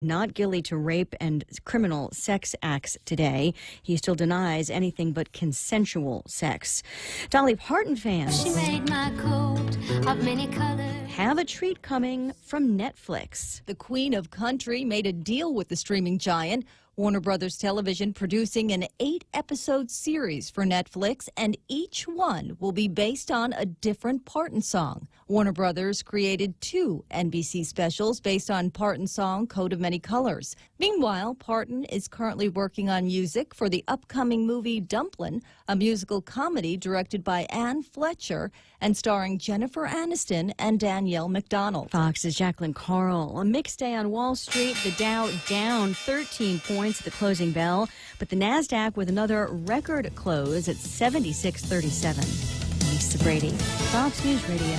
not guilty to rape and criminal sex acts today. He still denies anything but consensual sex. Dolly Parton fans She made my coat of many colors. have a treat coming from Netflix. The Queen of Country made a deal with the streaming giant. Warner Brothers Television producing an 8-episode series for Netflix, and each one will be based on a different Parton song. Warner Brothers created 2 NBC specials based on Parton's song Coat of Many Colors. Meanwhile, Parton is currently working on music for the upcoming movie Dumplin', a musical comedy directed by Anne Fletcher and starring Jennifer Aniston and Danielle McDonald. Fox's Jacqueline Carl. A mixed day on Wall Street. The Dow down 13 points at the closing bell, but the Nasdaq with another record close at 76.37. Lisa Brady, Fox News Radio.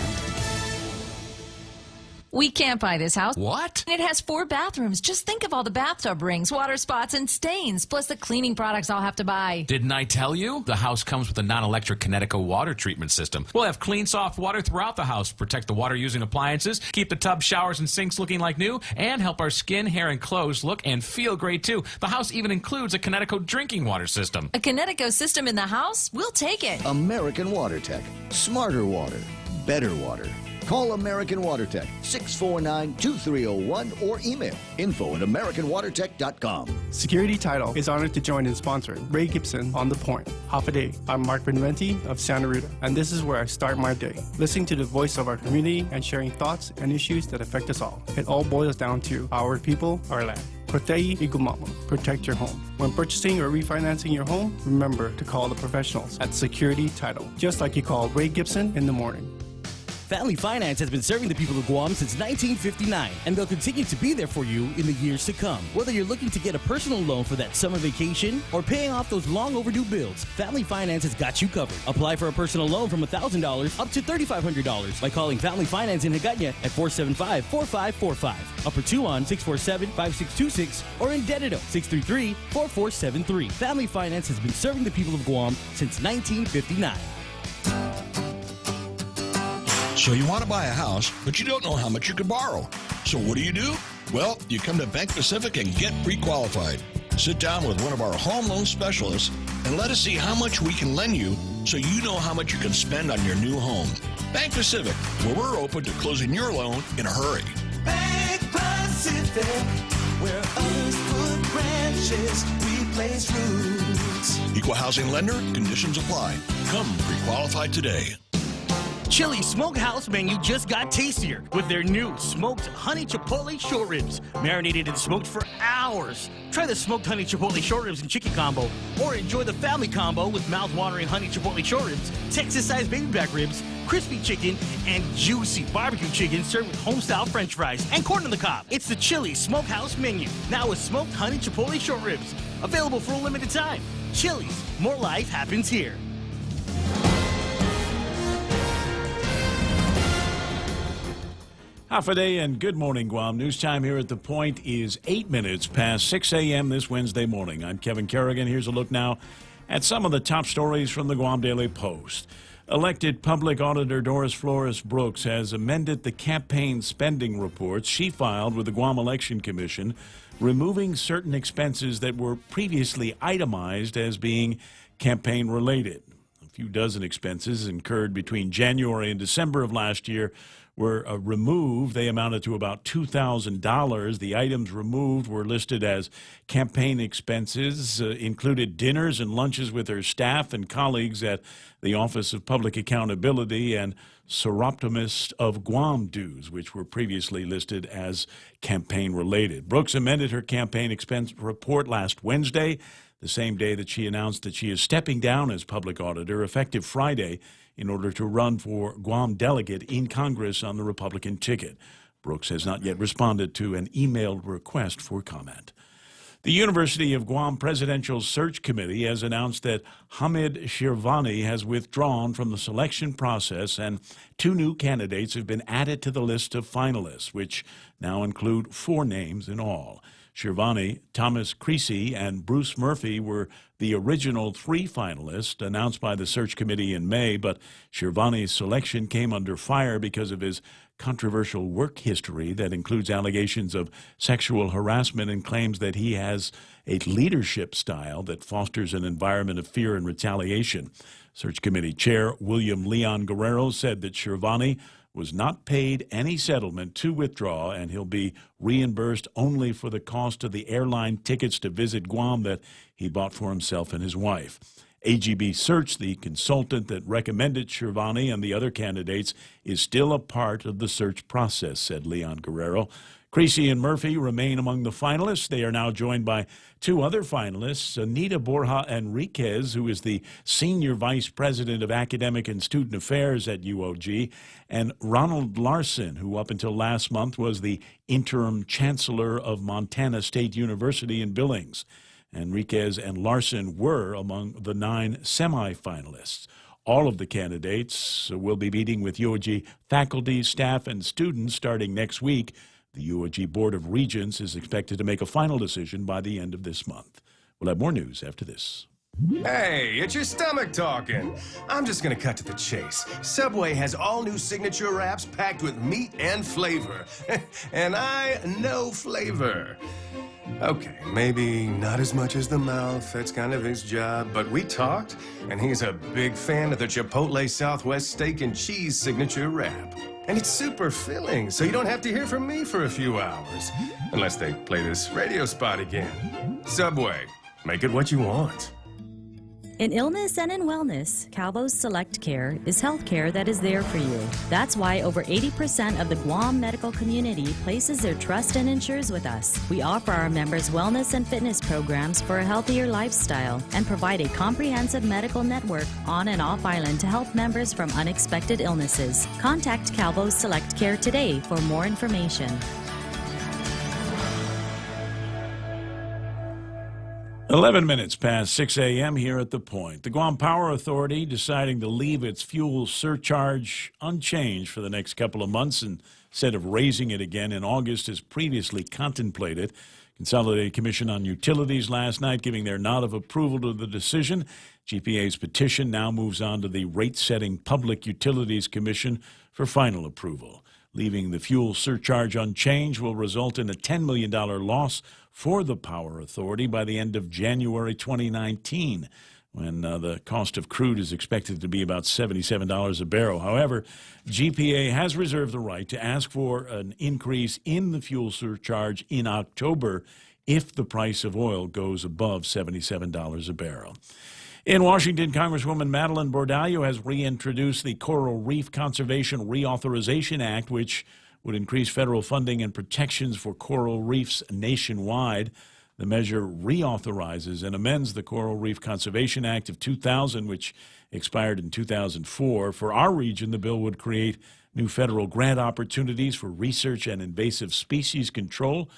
We can't buy this house. What? It has 4 bathrooms. Just think of all the bathtub rings, water spots, and stains, plus the cleaning products I'll have to buy. Didn't I tell you? The house comes with a non-electric Connecticut water treatment system. We'll have clean, soft water throughout the house, protect the water-using appliances, keep the tub, showers, and sinks looking like new, and help our skin, hair, and clothes look and feel great, too. The house even includes a Connecticut drinking water system. A Connecticut system in the house? We'll take it. American Water Tech. Smarter water. Better water. Call American Water Tech 649-2301 or email info@americanwatertech.com. Security Title is honored to join in sponsoring Ray Gibson on The Point. Half a day. I'm Mark Benventi of Santa Rita, and this is where I start my day, listening to the voice of our community and sharing thoughts and issues that affect us all. It all boils down to our people, our land. Protei Igumamo. Protect your home. When purchasing or refinancing your home, remember to call the professionals at Security Title, just like you call Ray Gibson in the morning. Family Finance has been serving the people of Guam since 1959, and they'll continue to be there for you in the years to come. Whether you're looking to get a personal loan for that summer vacation or paying off those long overdue bills, Family Finance has got you covered. Apply for a personal loan from $1,000 up to $3,500 by calling Family Finance in Hagåtña at 475-4545, Upper Tuon 647-5626, or in Dededo 633-4473. Family Finance has been serving the people of Guam since 1959. So you want to buy a house, but you don't know how much you could borrow. So what do? Well, you come to Bank Pacific and get pre-qualified. Sit down with one of our home loan specialists and let us see how much we can lend you so you know how much you can spend on your new home. Bank Pacific, where we're open to closing your loan in a hurry. Bank Pacific, where others put branches, we place roots. Equal housing lender, conditions apply. Come pre-qualified today. Chili's Smokehouse menu just got tastier with their new smoked honey chipotle short ribs, marinated and smoked for hours. Try the smoked honey chipotle short ribs and chicken combo, or enjoy the family combo with mouth-watering honey chipotle short ribs, Texas-sized baby back ribs, crispy chicken, and juicy barbecue chicken served with home-style french fries and corn on the cob. It's the Chili's Smokehouse menu, now with smoked honey chipotle short ribs, available for a limited time. Chili's, more life happens here. Half a day and good morning, Guam. News time here at The Point is 8 minutes past 6 a.m. this Wednesday morning. I'm Kevin Kerrigan. Here's a look now at some of the top stories from the Guam Daily Post. Elected Public Auditor Doris Flores Brooks has amended the campaign spending reports she filed with the Guam Election Commission, removing certain expenses that were previously itemized as being campaign-related. A few dozen expenses incurred between January and December of last year were removed. They amounted to about $2,000. The items removed were listed as campaign expenses, included dinners and lunches with her staff and colleagues at the Office of Public Accountability, and Soroptimist of Guam dues, which were previously listed as campaign-related. Brooks amended her campaign expense report last Wednesday, the same day that she announced that she is stepping down as public auditor effective Friday in order to run for Guam delegate in Congress on the Republican ticket. Brooks has not yet responded to an emailed request for comment. The University of Guam Presidential Search Committee has announced that Hamid Shirvani has withdrawn from the selection process, and 2 new candidates have been added to the list of finalists, which now include 4 names in all. Shirvani, Thomas Creasy, and Bruce Murphy were the original 3 finalists announced by the search committee in May, but Shirvani's selection came under fire because of his controversial work history that includes allegations of sexual harassment and claims that he has a leadership style that fosters an environment of fear and retaliation. Search Committee Chair William Leon Guerrero said that Shervani was not paid any settlement to withdraw, and he'll be reimbursed only for the cost of the airline tickets to visit Guam that he bought for himself and his wife. AGB Search, the consultant that recommended Shervani and the other candidates, is still a part of the search process, said Leon Guerrero. Creasy and Murphy remain among the finalists. They are now joined by two other finalists, Anita Borja Enriquez, who is the Senior Vice President of Academic and Student Affairs at UOG, and Ronald Larson, who up until last month was the Interim Chancellor of Montana State University in Billings. Enriquez and Larson were among the 9 semifinalists. All of the candidates will be meeting with UOG faculty, staff, and students starting next week. The UOG Board of Regents is expected to make a final decision by the end of this month. We'll have more news after this. Hey, it's your stomach talking. I'm just gonna cut to the chase. Subway has all new signature wraps packed with meat and flavor. And I know flavor. Okay, maybe not as much as the mouth, that's kind of his job, but we talked, and he's a big fan of the Chipotle Southwest Steak and Cheese signature wrap. And it's super filling, so you don't have to hear from me for a few hours. Unless they play this radio spot again. Subway, make it what you want. In illness and in wellness, Calvo's Select Care is health care that is there for you. That's why over 80% of the Guam medical community places their trust and insures with us. We offer our members wellness and fitness programs for a healthier lifestyle and provide a comprehensive medical network on and off island to help members from unexpected illnesses. Contact Calvo's Select Care today for more information. 11 minutes past 6 a.m. here at The Point. The Guam Power Authority deciding to leave its fuel surcharge unchanged for the next couple of months instead of raising it again in August as previously contemplated. Consolidated Commission on Utilities last night giving their nod of approval to the decision. GPA's petition now moves on to the Rate-Setting Public Utilities Commission for final approval. Leaving the fuel surcharge unchanged will result in a $10 million loss for the Power Authority by the end of January 2019, when the cost of crude is expected to be about $77 a barrel. However, GPA has reserved the right to ask for an increase in the fuel surcharge in October if the price of oil goes above $77 a barrel. In Washington, Congresswoman Madeline Bordallo has reintroduced the Coral Reef Conservation Reauthorization Act, which would increase federal funding and protections for coral reefs nationwide. The measure reauthorizes and amends the Coral Reef Conservation Act of 2000, which expired in 2004. For our region, the bill would create new federal grant opportunities for research and invasive species control,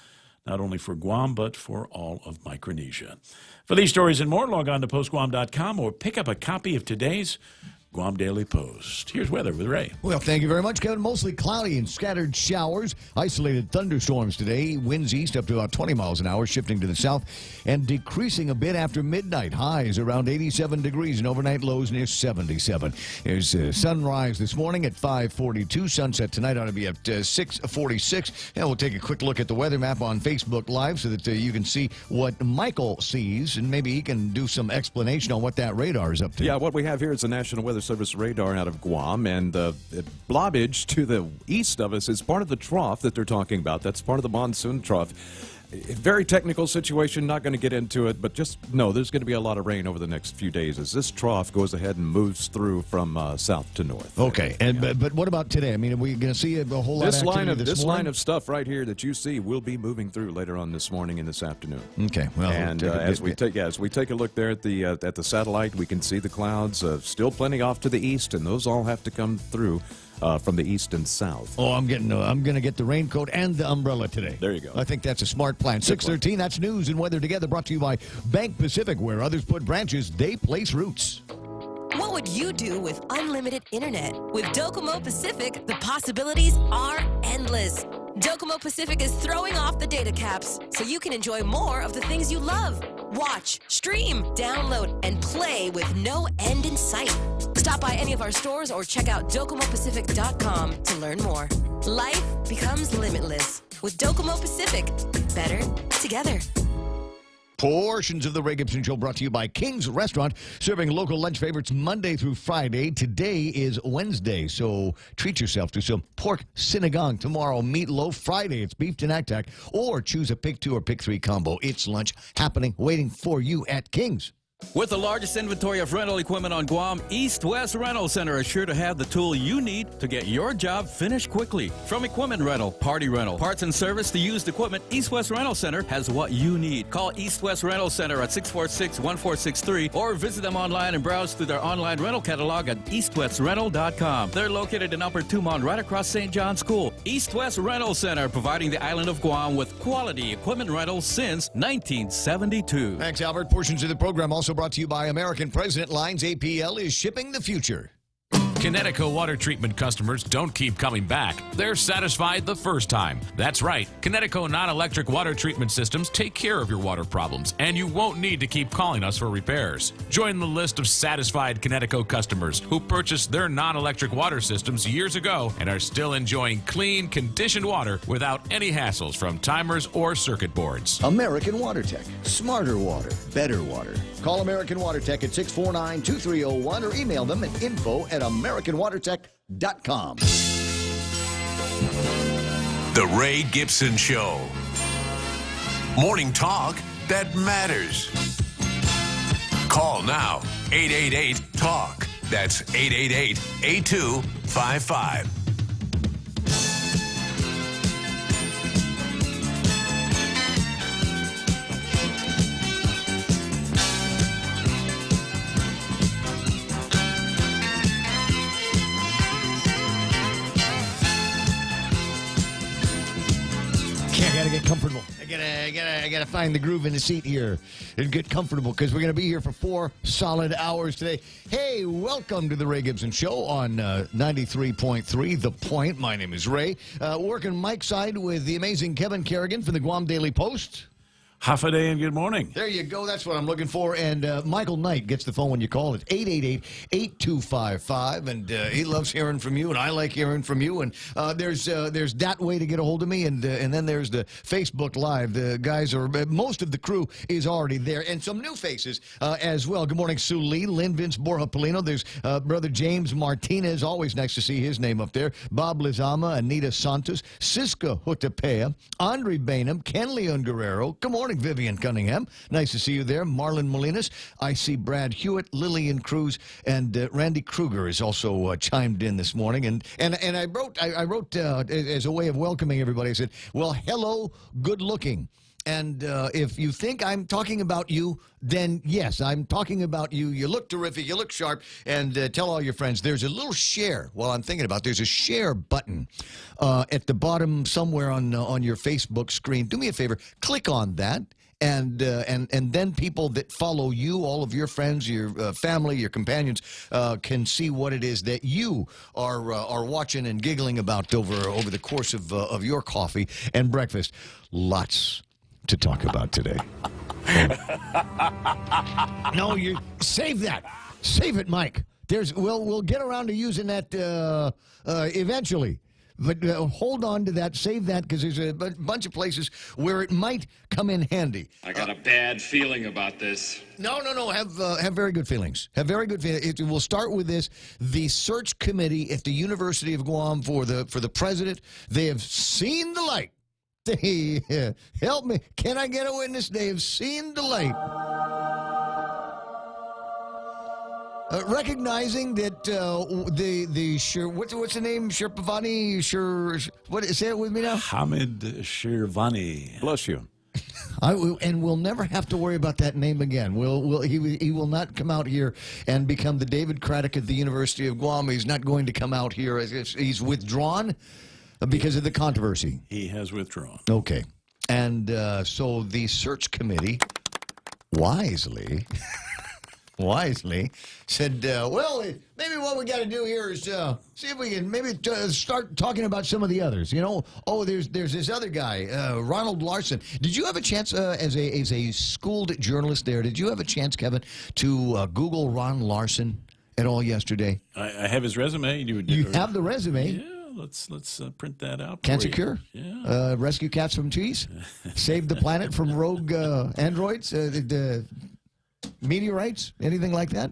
not only for Guam, but for all of Micronesia. For these stories and more, log on to postguam.com or pick up a copy of today's Guam Daily Post. Here's weather with Ray. Well, thank you very much, Kevin. Mostly cloudy and scattered showers. Isolated thunderstorms today. Winds east up to about 20 miles an hour, shifting to the south and decreasing a bit after midnight. Highs around 87 degrees and overnight lows near 77. There's sunrise this morning at 5:42. Sunset tonight ought to be at 6:46. And we'll take a quick look at the weather map on Facebook Live so that you can see what Michael sees, and maybe he can do some explanation on what that radar is up to. Yeah, what we have here is the National Weather Service radar out of Guam, and the blobbage to the east of us is part of the trough that they're talking about. That's part of the monsoon trough. Very technical situation, not going to get into it, but just know there's going to be a lot of rain over the next few days as this trough goes ahead and moves through from south to north. Okay, and but what about today? I mean, are we going to see a whole lot of activity this morning? Line of stuff right here that you see will be moving through later on this morning and this afternoon. Okay, well, and as we take a look there at the satellite, we can see the clouds still plenty off to the east, and those all have to come through from the east and south. Oh, I'm going to get the raincoat and the umbrella today. There you go. I think that's a smart plan. 6:13. That's news and weather together. Brought to you by Bank Pacific, where others put branches, they place roots. What would you do with unlimited internet? With Docomo Pacific, the possibilities are endless. Docomo Pacific is throwing off the data caps so you can enjoy more of the things you love. Watch, stream, download, and play with no end in sight. Stop by any of our stores or check out DocomoPacific.com to learn more. Life becomes limitless with Docomo Pacific. Better together. Portions of the Ray Gibson Show brought to you by King's Restaurant, serving local lunch favorites Monday through Friday. Today is Wednesday, so treat yourself to some pork sinigang. Tomorrow, meatloaf. Friday, it's beef tenactac. Or choose a pick 2 or pick 3 combo. It's lunch happening, waiting for you at King's. With the largest inventory of rental equipment on Guam, East West Rental Center is sure to have the tool you need to get your job finished quickly. From equipment rental, party rental, parts and service to used equipment, East West Rental Center has what you need. Call East West Rental Center at 646-1463 or visit them online and browse through their online rental catalog at eastwestrental.com. They're located in Upper Tumon, right across St. John's School. East West Rental Center, providing the island of Guam with quality equipment rentals since 1972. Thanks, Albert. Portions of the program also brought to you by American President Lines. APL is shipping the future. Connecticut water treatment customers don't keep coming back. They're satisfied the first time. That's right. Connecticut non-electric water treatment systems take care of your water problems, and you won't need to keep calling us for repairs. Join the list of satisfied Connecticut customers who purchased their non-electric water systems years ago and are still enjoying clean, conditioned water without any hassles from timers or circuit boards. American Water Tech. Smarter water, better water. Call American Water Tech at 649-2301 or email them at info@AmericanWaterTech.com. The Ray Gibson Show. Morning talk that matters. Call now. 888-TALK. That's 888-8255. I gotta get comfortable. I gotta find the groove in the seat here and get comfortable because we're gonna be here for 4 solid hours today. Hey, welcome to the Ray Gibson Show on 93.3 The Point. My name is Ray. Working Mike's side with the amazing Kevin Kerrigan from the Guam Daily Post. Half a day and good morning. There you go. That's what I'm looking for. And Michael Knight gets the phone when you call. It's 888-8255. And he loves hearing from you, and I like hearing from you. And there's that way to get a hold of me. And then there's the Facebook Live. The guys are, most of the crew is already there. And some new faces as well. Good morning, Sue Lee, Lynn Vince Borja Polino. There's Brother James Martinez. Always nice to see his name up there. Bob Lizama, Anita Santos, Siska Hutapea, Andre Bainham, Ken Leon Guerrero. Good morning, Vivian Cunningham. Nice to see you there. Marlon Molinas. I see Brad Hewitt, Lillian Cruz, and Randy Kruger is also chimed in this morning. And I wrote as a way of welcoming everybody. I said, well, hello, good looking. And if you think I'm talking about you, then yes, I'm talking about you. You look terrific. You look sharp. And tell all your friends. There's a little share. While I'm thinking about, there's a share button at the bottom somewhere on your Facebook screen. Do me a favor. Click on that. And then people that follow you, all of your friends, your family, your companions, can see what it is that you are watching and giggling about over the course of your coffee and breakfast. Lots to talk about today. No, you save that. Save it, Mike. We'll get around to using that eventually. But hold on to that. Save that because there's a bunch of places where it might come in handy. I got a bad feeling about this. No. Have very good feelings. Have very good feelings. We'll start with this. The search committee at the University of Guam for the president, they have seen the light. They help me. Can I get a witness? They have seen the light. Recognizing that what's the name? Sherpavani? Say it with me now. Hamid Shirvani. Bless you. And we'll never have to worry about that name again. He will not come out here and become the David Craddock at the University of Guam. He's not going to come out here. He's withdrawn because of the controversy. He has withdrawn. Okay. And so the search committee wisely wisely said, well, maybe what we got to do here is see if we can maybe start talking about some of the others. You know, there's this other guy, Ronald Larson. Did you have a chance as a schooled journalist there? Did you have a chance, Kevin, to Google Ron Larson at all yesterday? I have his resume. You have the resume? Yeah. Let's print that out. Cancer for you. cure? Yeah. Rescue cats from trees? Save the planet from rogue androids? The meteorites? Anything like that?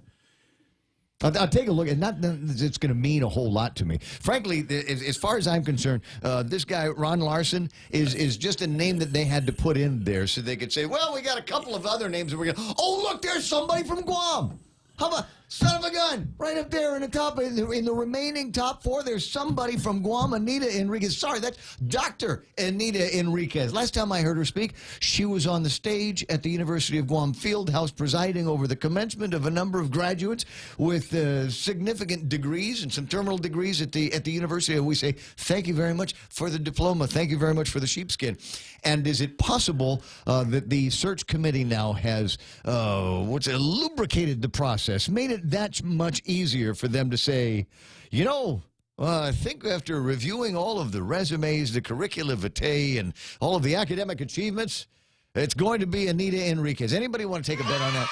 I'll take a look. And not that it's going to mean a whole lot to me. Frankly, as far as I'm concerned, this guy, Ron Larson, is just a name that they had to put in there so they could say, well, we got a couple of other names that we're going to... Oh, look, there's somebody from Guam. How about... Son of a gun! Right up there in the top, in the remaining top four, there's somebody from Guam, Anita Enriquez. Sorry, that's Dr. Anita Enriquez. Last time I heard her speak, she was on the stage at the University of Guam Fieldhouse presiding over the commencement of a number of graduates with significant degrees and some terminal degrees at the university. And we say, thank you very much for the diploma. Thank you very much for the sheepskin. And is it possible that the search committee now has lubricated the process, made it that much easier for them to say, you know, I think after reviewing all of the resumes, the curricula vitae, and all of the academic achievements, it's going to be Anita Enriquez. Anybody want to take a bet on that?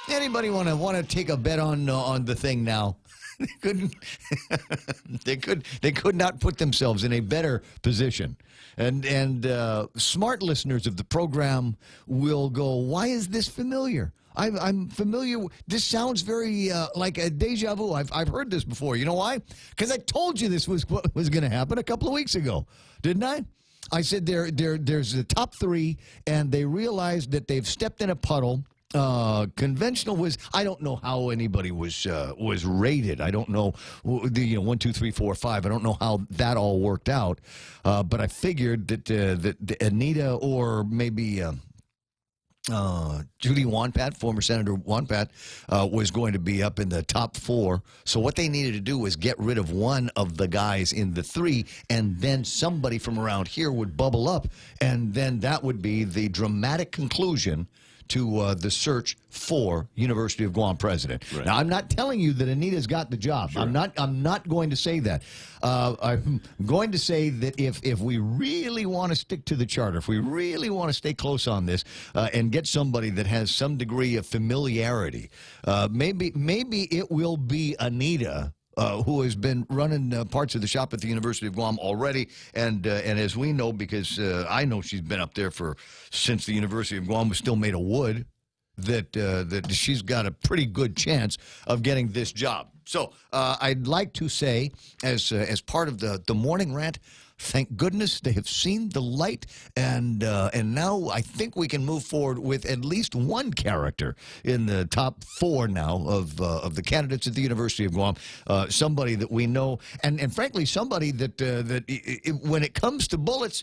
Anybody want to take a bet on the thing now? They could not put themselves in a better position. And smart listeners of the program will go, why is this familiar? I'm familiar. This sounds very like a deja vu. I've heard this before. You know why? Because I told you this was what was going to happen a couple of weeks ago, didn't I? I said there's the top three, and they realized that they've stepped in a puddle. Conventional was, I don't know how anybody was rated. I don't know, 1, 2, 3, 4, 5. I don't know how that all worked out. But I figured that Anita or maybe Judy Wonpat, former Senator Wonpat, was going to be up in the top 4. So what they needed to do was get rid of one of the guys in the 3, and then somebody from around here would bubble up, and then that would be the dramatic conclusion to the search for University of Guam president. Right. Now, I'm not telling you that Anita's got the job. Sure. I'm not going to say that. I'm going to say that if we really want to stick to the charter, if we really want to stay close on this and get somebody that has some degree of familiarity, maybe it will be Anita. Who has been running parts of the shop at the University of Guam already, and as we know, because I know she's been up there since the University of Guam was still made of wood, that she's got a pretty good chance of getting this job. So I'd like to say, as part of the morning rant, thank goodness they have seen the light, and now I think we can move forward with at least one character in the top 4 now of the candidates at the University of Guam. Somebody that we know, and frankly, somebody that when it comes to bullets,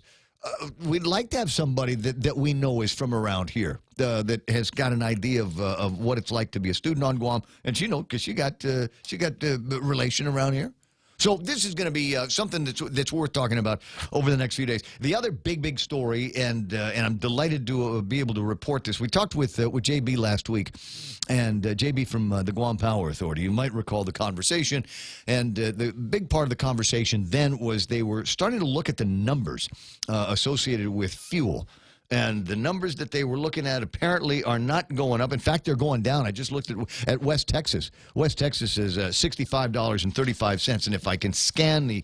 we'd like to have somebody that we know is from around here, that has got an idea of what it's like to be a student on Guam, and she knows because she got relation around here. So this is going to be something that's worth talking about over the next few days. The other big story, and I'm delighted to be able to report this. We talked with JB last week, and JB from the Guam Power Authority. You might recall the conversation, and the big part of the conversation then was they were starting to look at the numbers associated with fuel. And the numbers that they were looking at apparently are not going up. In fact, they're going down. I just looked at West Texas. West Texas is $65.35. And if I can scan the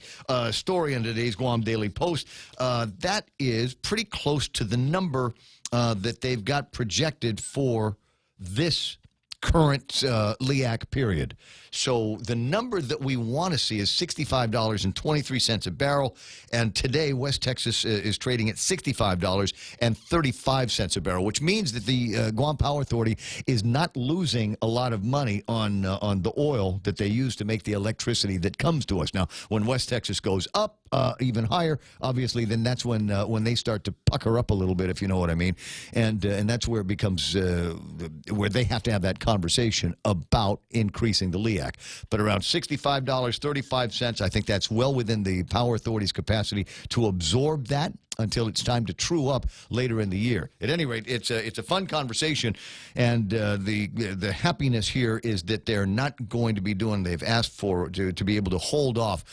story in today's Guam Daily Post, that is pretty close to the number that they've got projected for this current LEAC period. So the number that we want to see is $65.23 a barrel, and today West Texas is trading at $65.35 a barrel, which means that the Guam Power Authority is not losing a lot of money on the oil that they use to make the electricity that comes to us. Now, when West Texas goes up, even higher, obviously, then that's when they start to pucker up a little bit, if you know what I mean, and that's where it becomes where they have to have that conversation about increasing the LEAC. But around $65.35, I think that's well within the Power Authority's capacity to absorb that until it's time to true up later in the year. At any rate, it's a fun conversation, and the happiness here is that they're not going to be doing. They've asked for to be able to hold off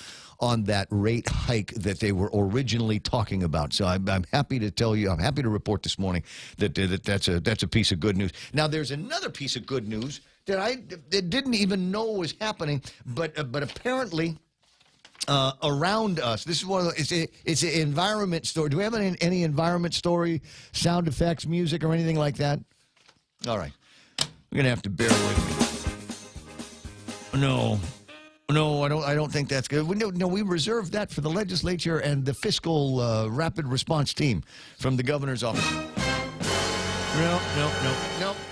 on that rate hike that they were originally talking about. So I'm happy to tell you, I'm happy to report this morning that that's a piece of good news. Now, there's another piece of good news that I didn't even know was happening, but apparently around us, this is one of the, it's an environment story. Do we have any environment story, sound effects, music, or anything like that? All right. You're going to have to bear with me. No, I don't think that's good. No, we reserved that for the legislature and the fiscal rapid response team from the governor's office.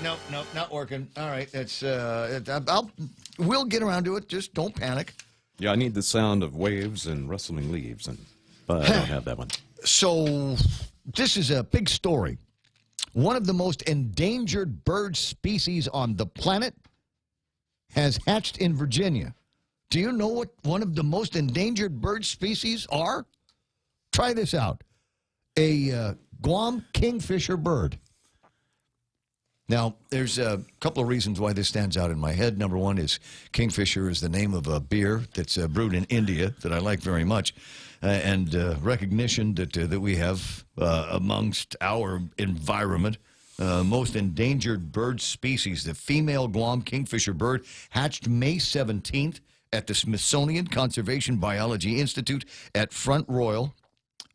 No, not working. All right, we'll get around to it. Just don't panic. Yeah, I need the sound of waves and rustling leaves, but I don't have that one. So this is a big story. One of the most endangered bird species on the planet has hatched in Virginia. Do you know what one of the most endangered bird species are? Try this out. A Guam kingfisher bird. Now, there's a couple of reasons why this stands out in my head. Number one is Kingfisher is the name of a beer that's brewed in India that I like very much, and recognition that we have amongst our environment. Most endangered bird species, the female Guam kingfisher bird, hatched May 17th at the Smithsonian Conservation Biology Institute at Front Royal.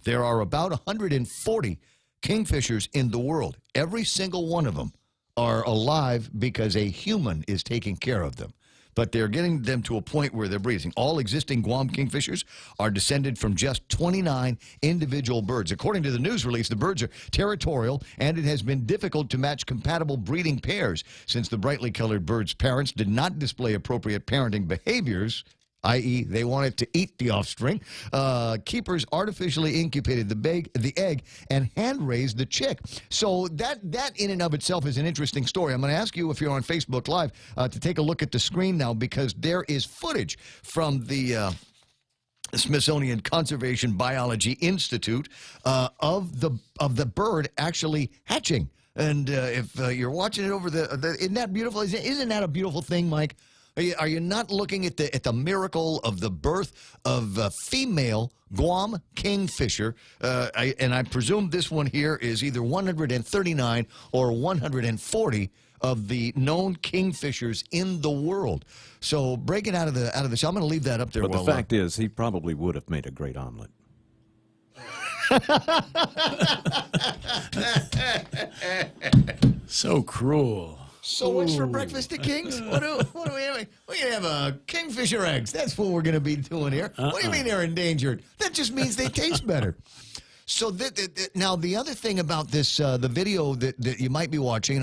There are about 140 kingfishers in the world. Every single one of them are alive because a human is taking care of them. But they're getting them to a point where they're breeding. All existing Guam kingfishers are descended from just 29 individual birds. According to the news release, the birds are territorial, and it has been difficult to match compatible breeding pairs since the brightly colored birds' parents did not display appropriate parenting behaviors, i.e., they wanted to eat the offspring. Keepers artificially incubated the egg and hand-raised the chick. So that in and of itself is an interesting story. I'm going to ask you, if you're on Facebook Live, to take a look at the screen now, because there is footage from the Smithsonian Conservation Biology Institute of the bird actually hatching. And if you're watching it over isn't that beautiful? Isn't that a beautiful thing, Mike? Are you not looking at the miracle of the birth of a female Guam kingfisher? And I presume this one here is either 139 or 140 of the known kingfishers in the world. So break it out of the show. I'm going to leave that up there. But the fact is, he probably would have made a great omelet. So cruel. So what's for breakfast at King's? What are we having? We're going to have kingfisher eggs. That's what we're going to be doing here. What do you mean they're endangered? That just means they taste better. So now the other thing about this, the video that you might be watching,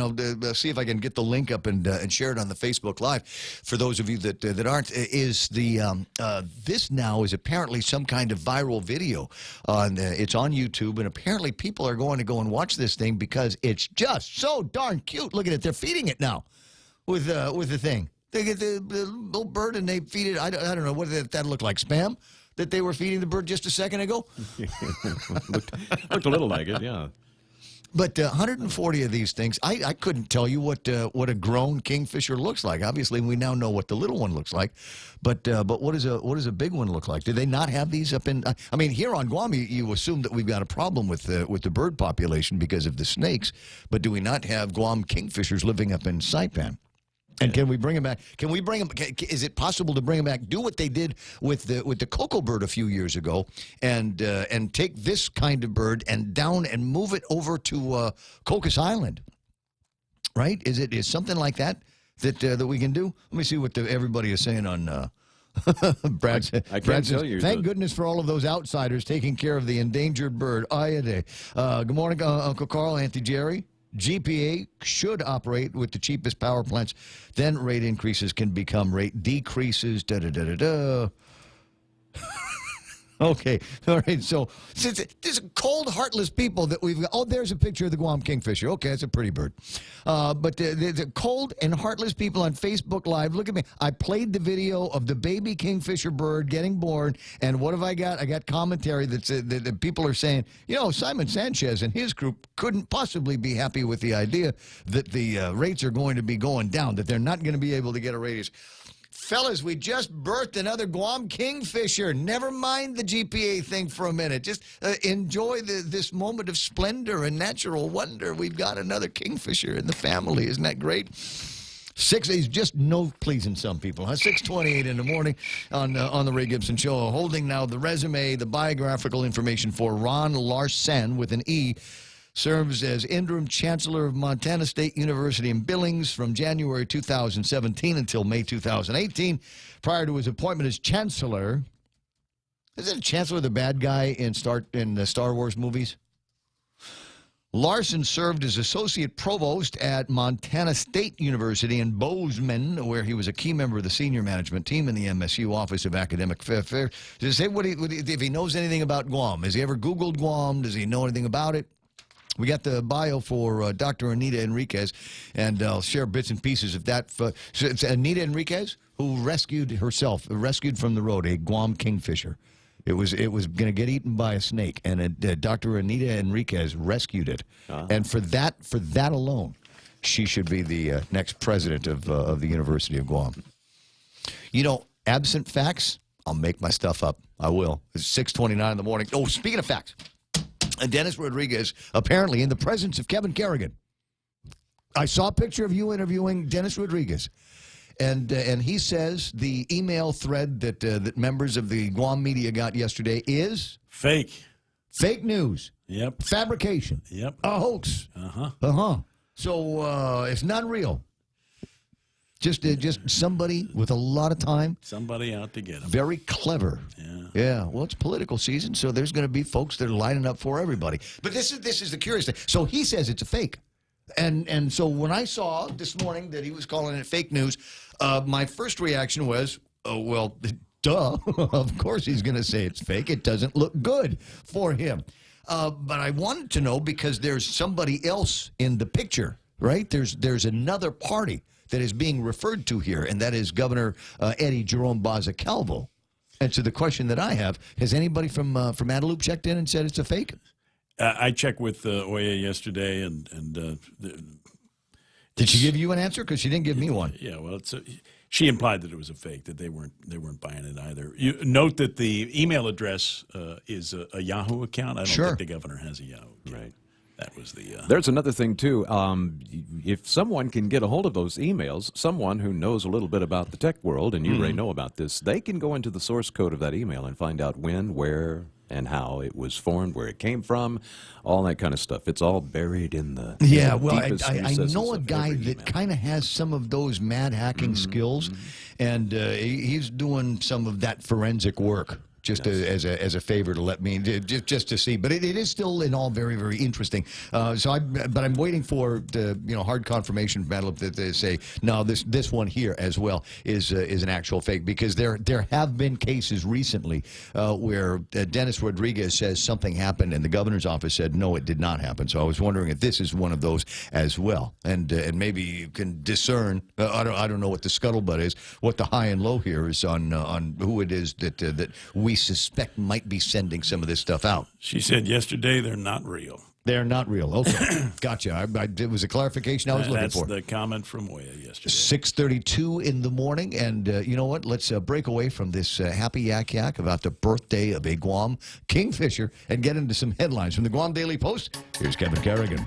see if I can get the link up and share it on the Facebook Live for those of you that aren't, is this now is apparently some kind of viral video. It's on YouTube, and apparently people are going to go and watch this thing because it's just so darn cute. Look at it. They're feeding it now with the thing. They get the little bird and they feed it. I don't know. What did that look like? Spam? That they were feeding the bird just a second ago? Looked a little like it, yeah. But 140 of these things, I couldn't tell you what a grown kingfisher looks like. Obviously, we now know what the little one looks like. But what does a big one look like? Do they not have these up in? I mean, here on Guam, you assume that we've got a problem with the bird population because of the snakes. But do we not have Guam kingfishers living up in Saipan? And can we bring them back? Can we bring them? Is it possible to bring them back? Do what they did with the cocoa bird a few years ago, and take this kind of bird and move it over to Cocos Island. Right? Is something like that we can do? Let me see what everybody is saying on. Brad says, thank goodness for all of those outsiders taking care of the endangered bird. Good morning, Uncle Carl, Auntie Jerry. GPA should operate with the cheapest power plants. Then rate increases can become rate decreases. Okay. All right. So since there's cold, heartless people that we've got. Oh, there's a picture of the Guam kingfisher. Okay, that's a pretty bird. But the cold and heartless people on Facebook Live. Look at me. I played the video of the baby kingfisher bird getting born, and what have I got? I got commentary that people are saying, Simon Sanchez and his group couldn't possibly be happy with the idea that the rates are going to be going down, that they're not going to be able to get a raise. Fellas, we just birthed another Guam kingfisher. Never mind the GPA thing for a minute. Just enjoy this moment of splendor and natural wonder. We've got another kingfisher in the family. Isn't that great? He's just no pleasing some people. 6:28 in the morning on the Ray Gibson Show. Holding now the resume, the biographical information for Ron Larsen with an E. Serves as interim chancellor of Montana State University in Billings from January 2017 until May 2018. Prior to his appointment as chancellor, isn't chancellor the bad guy in the Star Wars movies? Larson served as associate provost at Montana State University in Bozeman, where he was a key member of the senior management team in the MSU Office of Academic Affairs. Does it say if he knows anything about Guam? Has he ever Googled Guam? Does he know anything about it? We got the bio for Dr. Anita Enriquez, and I'll share bits and pieces of that. So it's Anita Enriquez who rescued from the road a Guam kingfisher. It was going to get eaten by a snake, and Dr. Anita Enriquez rescued it. And for that alone, she should be the next president of the University of Guam. Absent facts, I'll make my stuff up. I will. It's 6:29 in the morning. Oh, speaking of facts. Dennis Rodriguez, apparently in the presence of Kevin Kerrigan. I saw a picture of you interviewing Dennis Rodriguez. And he says the email thread that members of the Guam media got yesterday is... Fake. Fake news. Yep. Fabrication. Yep. A hoax. So it's not real. Just somebody with a lot of time. Somebody out to get him. Very clever. Yeah. Well, it's political season, so there's going to be folks that are lining up for everybody. But this is the curious thing. So he says it's a fake. And so when I saw this morning that he was calling it fake news, my first reaction was, oh, well, duh. Of course he's going to say it's fake. It doesn't look good for him. But I wanted to know because there's somebody else in the picture, right? There's another party that is being referred to here, and that is Governor Eddie Jerome Baza Calvo. And so the question that I have, has anybody from Antelope checked in and said it's a fake? I checked with Oya yesterday, and did she give you an answer? Because she didn't give me one. Yeah, well, she implied that it was a fake, that they weren't buying it either. You note that the email address is a Yahoo account. I don't think the governor has a Yahoo account. Right. That was the... There's another thing, too. If someone can get a hold of those emails, someone who knows a little bit about the tech world, and you Ray know about this, they can go into the source code of that email and find out when, where, and how it was formed, where it came from, all that kind of stuff. It's all buried in the I know a guy that kind of has some of those mad hacking skills, and he's doing some of that forensic work. Just as a favor to let me just to see, but it is still in all very, very interesting. But I'm waiting for the hard confirmation from Antelope that they say no, this one here as well is an actual fake, because there have been cases recently where Dennis Rodriguez says something happened and the governor's office said no, it did not happen. So I was wondering if this is one of those as well, and maybe you can discern. I don't know what the scuttlebutt is, what the high and low here is on who it is that we suspect might be sending some of this stuff out. She said yesterday they're not real. They're not real. Okay. Gotcha. It was a clarification I was looking for. That's the comment from Oya yesterday. 6:32 in the morning, and you know what? Let's break away from this happy yak about the birthday of a Guam kingfisher and get into some headlines from the Guam Daily Post. Here's Kevin Kerrigan.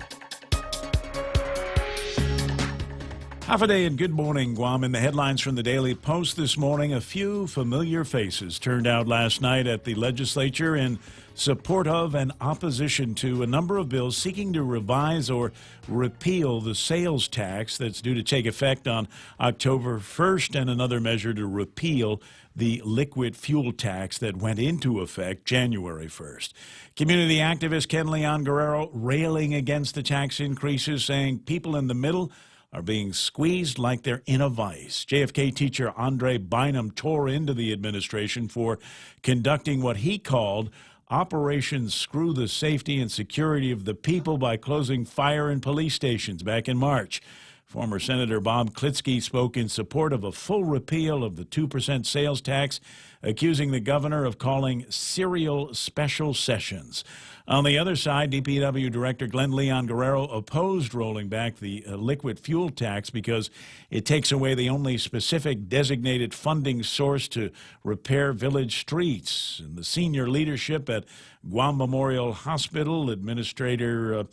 Half a day and good morning, Guam. In the headlines from the Daily Post this morning, a few familiar faces turned out last night at the legislature in support of and opposition to a number of bills seeking to revise or repeal the sales tax that's due to take effect on October 1st, and another measure to repeal the liquid fuel tax that went into effect January 1st. Community activist Ken Leon Guerrero railing against the tax increases, saying people in the middle are being squeezed like they're in a vice. JFK teacher Andre Bynum tore into the administration for conducting what he called Operation Screw the Safety and Security of the People by closing fire and police stations back in March. Former Senator Bob Klitsky spoke in support of a full repeal of the 2% sales tax, accusing the governor of calling serial special sessions. On the other side, DPW Director Glenn Leon Guerrero opposed rolling back the liquid fuel tax because it takes away the only specific designated funding source to repair village streets. And the senior leadership at Guam Memorial Hospital, Administrator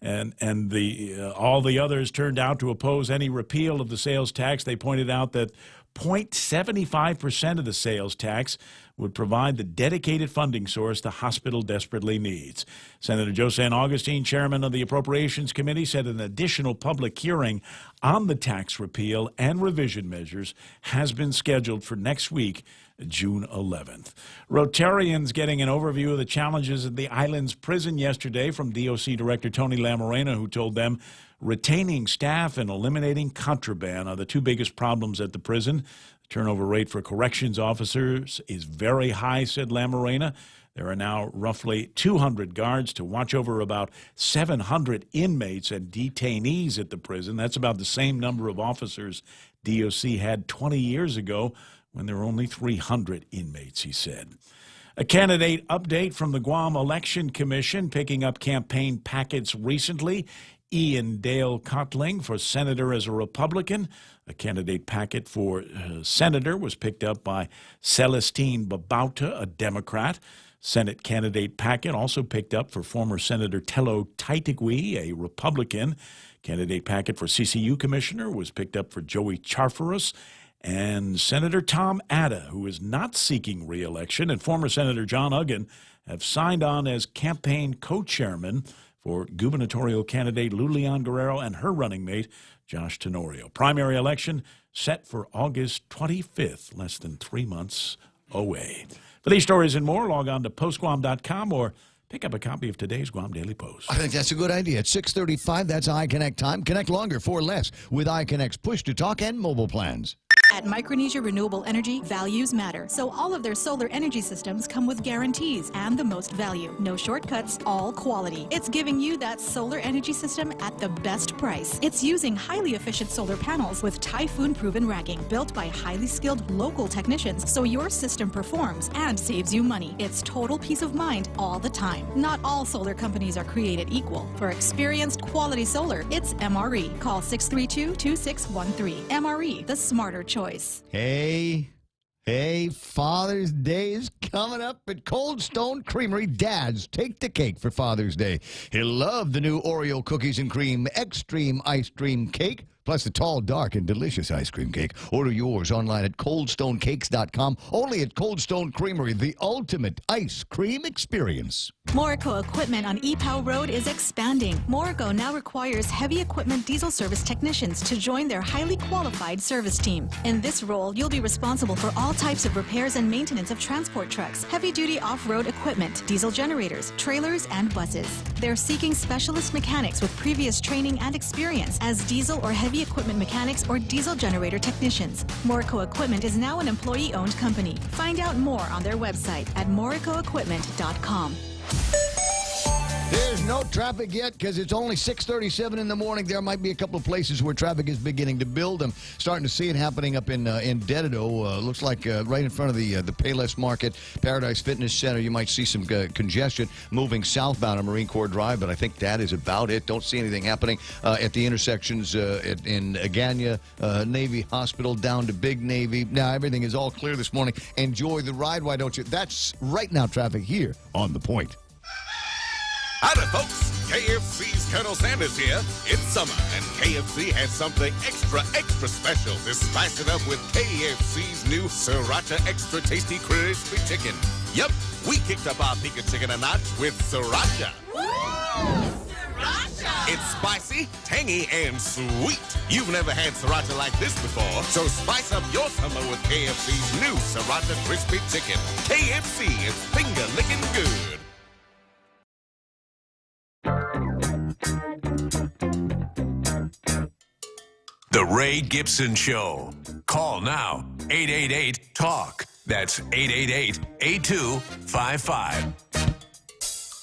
and all the others turned out to oppose any repeal of the sales tax. They pointed out that 0.75% of the sales tax would provide the dedicated funding source the hospital desperately needs. Senator Joe San Augustine, chairman of the Appropriations Committee, said an additional public hearing on the tax repeal and revision measures has been scheduled for next week, June 11th. Rotarians getting an overview of the challenges at the island's prison yesterday from DOC Director Tony Lamarena, who told them retaining staff and eliminating contraband are the two biggest problems at the prison. The turnover rate for corrections officers is very high, said Lamarena. There are now roughly 200 guards to watch over about 700 inmates and detainees at the prison. That's about the same number of officers DOC had 20 years ago when there were only 300 inmates, he said. A candidate update from the Guam Election Commission picking up campaign packets recently. Ian Dale Cotling for senator as a Republican. A candidate packet for senator was picked up by Celestine Babauta, a Democrat. Senate candidate packet also picked up for former Senator Tello Taitigui, a Republican. Candidate packet for CCU commissioner was picked up for Joey Charfaris. And Senator Tom Atta, who is not seeking re-election, and former Senator John Uggan have signed on as campaign co-chairman for gubernatorial candidate Lou Leon Guerrero and her running mate, Josh Tenorio. Primary election set for August 25th, less than 3 months away. For these stories and more, log on to postguam.com or pick up a copy of today's Guam Daily Post. I think that's a good idea. At 6:35, that's iConnect time. Connect longer for less with iConnect's push-to-talk and mobile plans. At Micronesia Renewable Energy, values matter. So all of their solar energy systems come with guarantees and the most value. No shortcuts, all quality. It's giving you that solar energy system at the best price. It's using highly efficient solar panels with typhoon-proven racking, built by highly skilled local technicians, so your system performs and saves you money. It's total peace of mind all the time. Not all solar companies are created equal. For experienced quality solar, it's MRE. Call 632-2613. MRE, the smarter choice. Hey, Father's Day is coming up at Cold Stone Creamery. Dads, take the cake for Father's Day. He'll love the new Oreo cookies and cream extreme ice cream cake, plus the tall, dark, and delicious ice cream cake. Order yours online at coldstonecakes.com. Only at Cold Stone Creamery, the ultimate ice cream experience. Morico Equipment on Epow Road is expanding. Morico now requires heavy equipment diesel service technicians to join their highly qualified service team. In this role, you'll be responsible for all types of repairs and maintenance of transport trucks, heavy-duty off-road equipment, diesel generators, trailers, and buses. They're seeking specialist mechanics with previous training and experience as diesel or heavy equipment mechanics or diesel generator technicians. Morico Equipment is now an employee-owned company. Find out more on their website at moricoequipment.com. There's no traffic yet because it's only 6:37 in the morning. There might be a couple of places where traffic is beginning to build. I'm starting to see it happening up in Dededo. Looks like right in front of the Payless Market, Paradise Fitness Center. You might see some congestion moving southbound on Marine Corps Drive, but I think that is about it. Don't see anything happening at the intersections in Agana, Navy Hospital, down to Big Navy. Now, everything is all clear this morning. Enjoy the ride, why don't you? That's right now traffic here on The Point. Howdy, folks. KFC's Colonel Sanders here. It's summer, and KFC has something extra special to spice it up with KFC's new Sriracha Extra Tasty Crispy Chicken. Yep, we kicked up our Pika chicken a notch with Sriracha. Sriracha! It's spicy, tangy, and sweet. You've never had Sriracha like this before, so spice up your summer with KFC's new Sriracha Crispy Chicken. KFC is finger-licking good. The Ray Gibson Show. Call now, 888-TALK. That's 888-8255.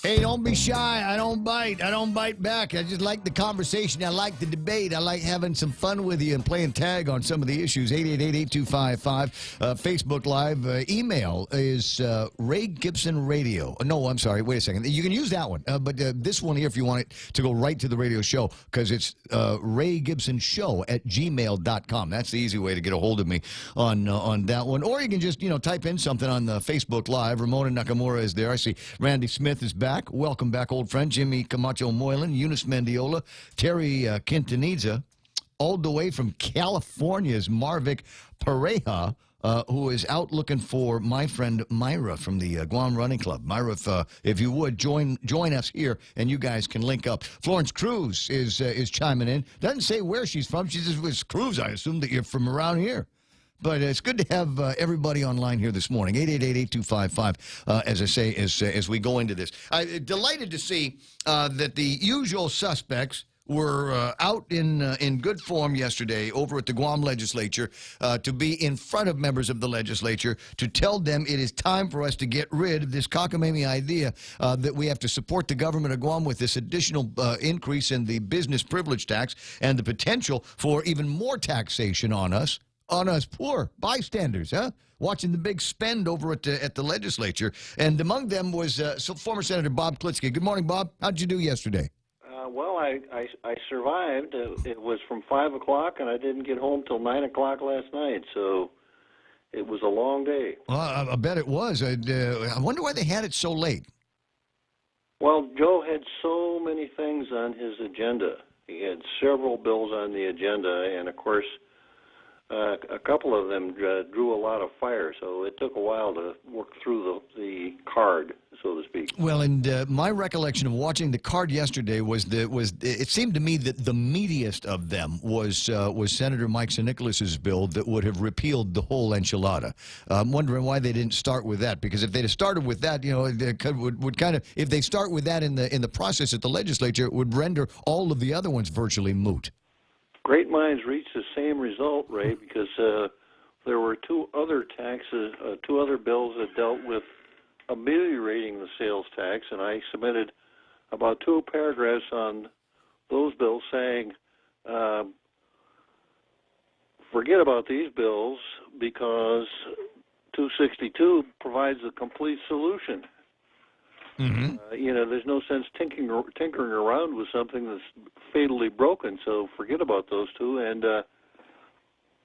Hey, don't be shy. I don't bite. I don't bite back. I just like the conversation. I like the debate. I like having some fun with you and playing tag on some of the issues. 888-8255. Facebook Live. Email is Ray Gibson Radio. No, I'm sorry. Wait a second. You can use that one. But this one here, if you want it to go right to the radio show, because it's raygibsonshow@gmail.com. That's the easy way to get a hold of me on that one. Or you can just, type in something on the Facebook Live. Ramona Nakamura is there. I see Randy Smith is back. Welcome back, old friend. Jimmy Camacho Moylan, Eunice Mendiola, Terry Quintanilla, all the way from California's Marvick Pareja, who is out looking for my friend Myra from the Guam Running Club. Myra, if you would, join us here, and you guys can link up. Florence Cruz is chiming in. Doesn't say where she's from. She says, it's Cruz. I assume that you're from around here. But it's good to have everybody online here this morning. 888-8255, as I say, as we go into this. I'm delighted to see that the usual suspects were out in good form yesterday over at the Guam legislature to be in front of members of the legislature to tell them it is time for us to get rid of this cockamamie idea that we have to support the government of Guam with this additional increase in the business privilege tax and the potential for even more taxation on us poor bystanders, watching the big spend over at the legislature. And among them was former Senator Bob Klitsky. Good morning, Bob. How'd you do yesterday? Well, I survived. It was from 5 o'clock, and I didn't get home till 9 o'clock last night, so it was a long day. Well, I bet it was. I wonder why they had it so late. Well, Joe had so many things on his agenda. He had several bills on the agenda, and, of course, a couple of them drew a lot of fire, so it took a while to work through the card, so to speak. Well, and my recollection of watching the card yesterday was it seemed to me that the meatiest of them was Senator Mike Nicholas's bill that would have repealed the whole enchilada. I'm wondering why they didn't start with that, because if they'd have started with that, would kind of, if they start with that in the process at the legislature, it would render all of the other ones virtually moot. Great minds reached the same result, Ray, because there were two other bills that dealt with ameliorating the sales tax, and I submitted about 2 paragraphs on those bills saying, forget about these bills because 262 provides a complete solution. Mm-hmm. There's no sense tinkering around with something that's fatally broken, so forget about those two. And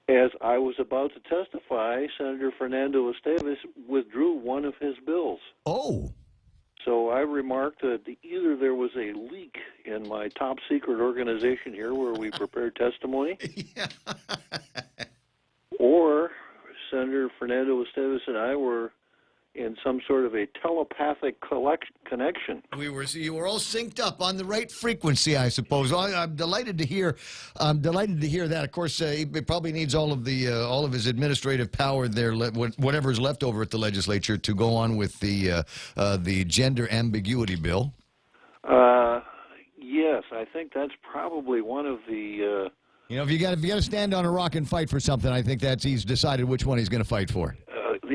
as I was about to testify, Senator Fernando Esteves withdrew one of his bills. Oh. So I remarked that either there was a leak in my top secret organization here where we prepared testimony, or Senator Fernando Esteves and I were in some sort of a telepathic connection. You were all synced up on the right frequency, I suppose. I'm delighted to hear. That. Of course, he probably needs all of his administrative power there, whatever's left over at the legislature, to go on with the gender ambiguity bill. Yes, I think that's probably one of the. If you got to stand on a rock and fight for something, I think he's decided which one he's going to fight for.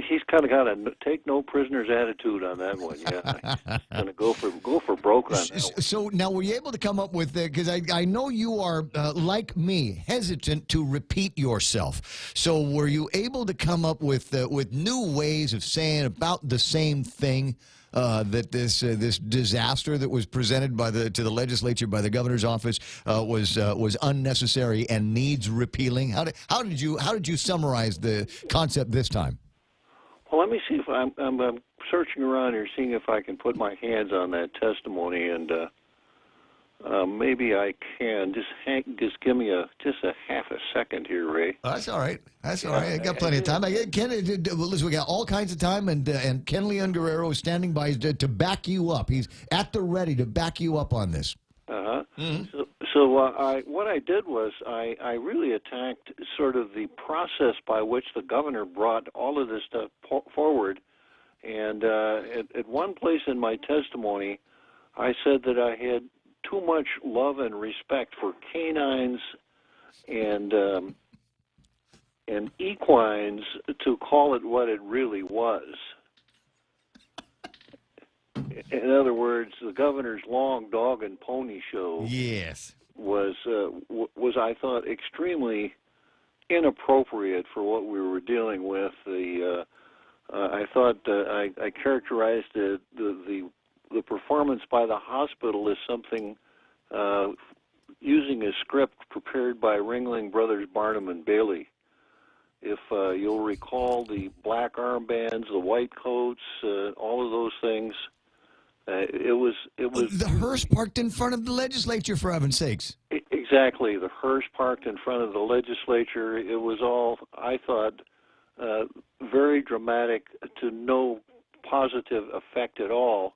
He's kind of got a take no prisoners attitude on that one. Yeah, going to go for broke on that one. So now, were you able to come up with because I know you are like me, hesitant to repeat yourself. So were you able to come up with new ways of saying about the same thing? That this disaster that was presented to the legislature by the governor's office was unnecessary and needs repealing. How did you summarize the concept this time? Well, let me see if I'm searching around here, seeing if I can put my hands on that testimony, and maybe I can. Just give me a half a second here, Ray. That's all right. I got plenty of time. Listen, we got all kinds of time, and Ken Leon Guerrero is standing by to back you up. He's at the ready to back you up on this. Mm-hmm. So what I did was I really attacked sort of the process by which the governor brought all of this stuff forward. And at one place in my testimony, I said that I had too much love and respect for canines and equines to call it what it really was. In other words, the governor's long dog and pony show was I thought extremely inappropriate for what we were dealing with. I thought I characterized the performance by the hospital as something using a script prepared by Ringling Brothers Barnum and Bailey. If you'll recall, the black armbands, the white coats, all of those things. It was the hearse parked in front of the legislature, for heaven's sakes. Exactly, the hearse parked in front of the legislature. It was all, I thought, very dramatic to no positive effect at all.